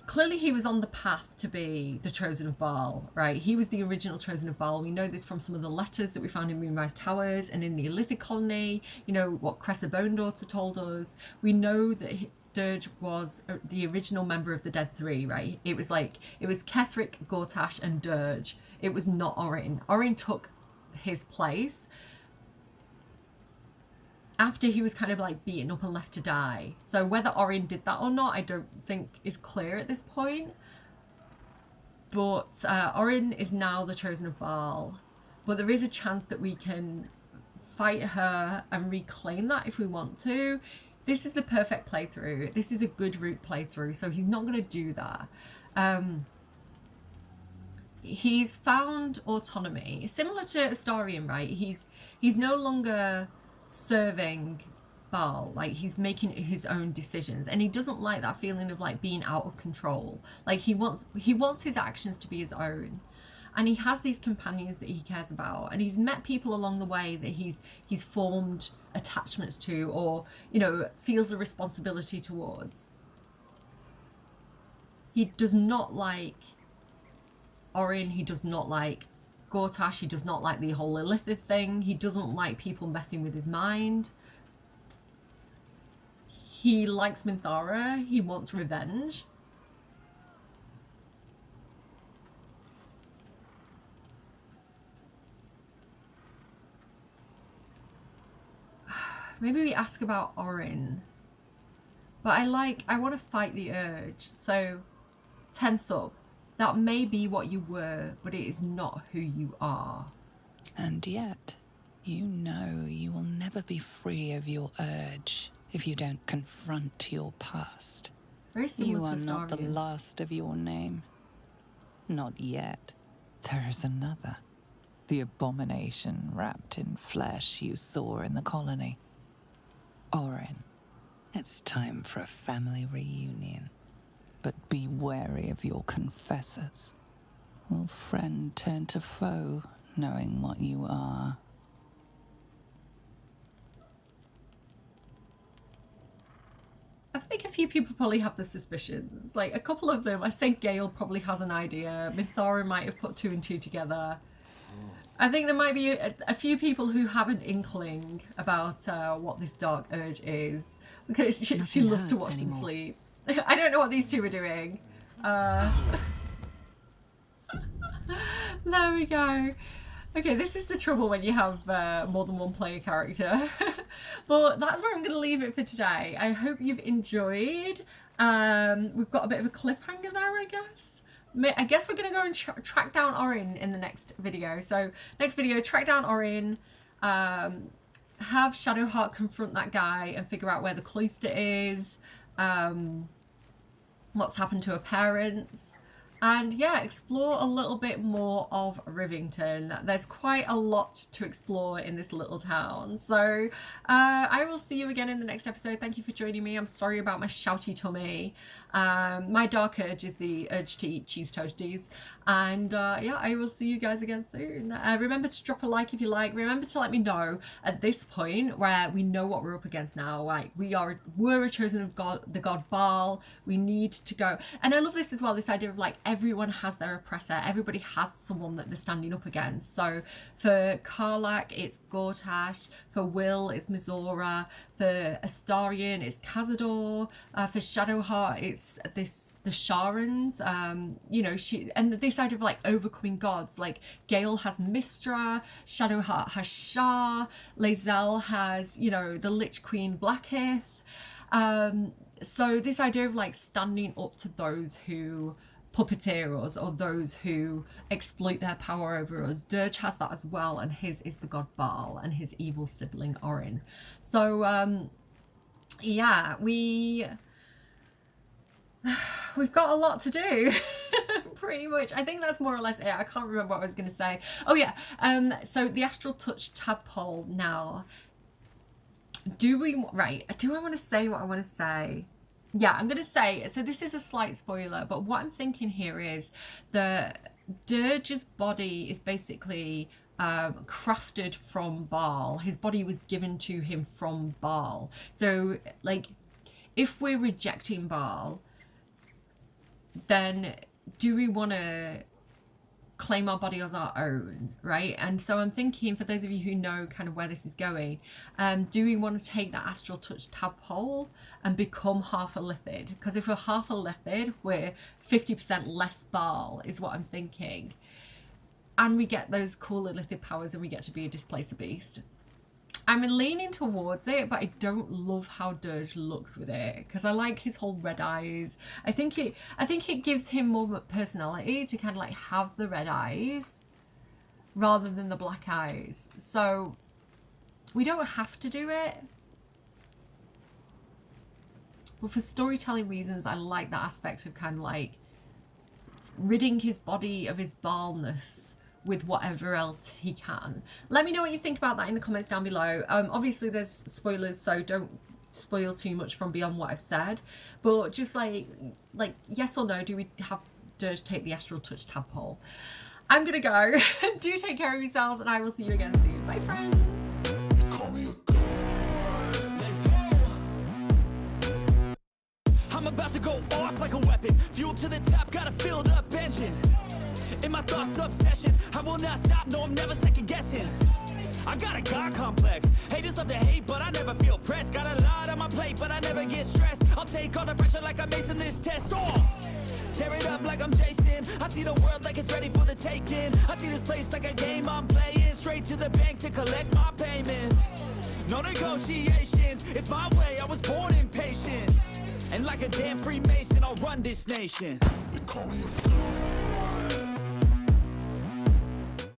clearly he was on the path to be the Chosen of Baal, right? He was the original Chosen of Baal. We know this from some of the letters that we found in Moonrise Towers and in the Illithid colony. You know, what Cressa Bone Daughter told us. We know that Dirge was the original member of the Dead Three, right? It was Ketheric, Gortash, and Dirge. It was not Orin. Orin took his place. after he was kind of like beaten up and left to die. So whether Orin did that or not, I don't think is clear at this point. But Orin is now the chosen of Baal. But there is a chance that we can fight her and reclaim that if we want to. This is the perfect playthrough. This is a good route playthrough, so he's not going to do that. He's found autonomy, similar to Astarion, right? He's no longer serving Baal, like he's making his own decisions, and he doesn't like that feeling of like being out of control. Like he wants his actions to be his own. And he has these companions that he cares about, and he's met people along the way that he's formed attachments to, or, you know, feels a responsibility towards. He does not like Orin, he does not like Gortash, he does not like the whole Lilith thing, he doesn't like people messing with his mind. He likes Minthara, he wants revenge. Maybe we ask about Orin. But I want to fight the urge. So, tense up. That may be what you were, but it is not who you are. And yet, you know you will never be free of your urge if you don't confront your past. Very similar you to are not the Astarion. last of your name. Not yet. There is another. The abomination wrapped in flesh you saw in the colony. Orin, it's time for a family reunion. But be wary of your confessors. Will friend turn to foe, knowing what you are? I think a few people probably have the suspicions. Like, a couple of them, I think Gale probably has an idea. Minthara might have put 2 and 2 together. I think there might be a few people who have an inkling about what this dark urge is. Because she loves to watch them sleep. I don't know what these two are doing. There we go. Okay, this is the trouble when you have more than one player character. But that's where I'm going to leave it for today. I hope you've enjoyed. We've got a bit of a cliffhanger there, I guess. I guess we're going to go and track down Orin in the next video. So, next video, track down Orin. Have Shadowheart confront that guy and figure out where the cloister is. What's happened to her parents. And yeah, explore a little bit more of Rivington. There's quite a lot to explore in this little town. So I will see you again in the next episode. Thank you for joining me. I'm sorry about my shouty tummy. My dark urge is the urge to eat cheese toasties. And yeah, I will see you guys again soon. Remember to drop a like if you like. Remember to let me know at this point where we know what we're up against now. Like we're a chosen of God, the god Baal. We need to go. And I love this as well, this idea of like everyone has their oppressor. Everybody has someone that they're standing up against. So for Karlach, it's Gortash. For Will, it's Mizora. For Astarion, it's Cazador. For Shadowheart, it's the Sharans. You know, and this idea of like overcoming gods. Like Gale has Mistra, Shadowheart has Shah, Lae'zel has, you know, the Lich Queen Blackith. So this idea of like standing up to those who puppeteer us or those who exploit their power over us. Dirge has that as well, and his is the god Baal and his evil sibling Orin. So yeah, we've got a lot to do. Pretty much. I think that's more or less it. I can't remember what I was going to say. Oh yeah, so the Astral Touch tadpole now. Do I want to say what I want to say? Yeah, I'm going to say, so this is a slight spoiler, but what I'm thinking here is the Dirge's body is basically crafted from Baal. His body was given to him from Baal. So, like, if we're rejecting Baal, then do we want to claim our body as our own, right? And so I'm thinking, for those of you who know kind of where this is going, do we want to take that Astral Touch tadpole and become half a Lithid? Because if we're half a Lithid, we're 50% less Baal, is what I'm thinking. And we get those cool Lithid powers and we get to be a Displacer Beast. I'm leaning towards it, but I don't love how Dirge looks with it because I like his whole red eyes. I think it gives him more of a personality to kind of like have the red eyes rather than the black eyes. So we don't have to do it. But for storytelling reasons, I like that aspect of kind of like ridding his body of his baldness with whatever else he can. Let me know what you think about that in the comments down below. Obviously there's spoilers, so don't spoil too much from beyond what I've said. But just like yes or no, do we have Dirge take the astral touch tadpole? I'm gonna go. Do take care of yourselves, and I will see you again soon. Bye, friends. I'm about to go off like a weapon. Fuel to the top, got a filled up engine. In my thoughts, obsession. I will not stop, no, I'm never second guessing. I got a God complex. Haters love to hate, but I never feel pressed. Got a lot on my plate, but I never get stressed. I'll take all the pressure like I'm acing this test. Tear it up like I'm Jason. I see the world like it's ready for the taking. I see this place like a game I'm playing. Straight to the bank to collect my payments. No negotiations, it's my way, I was born impatient. And like a damn Freemason, I'll run this nation. They call me a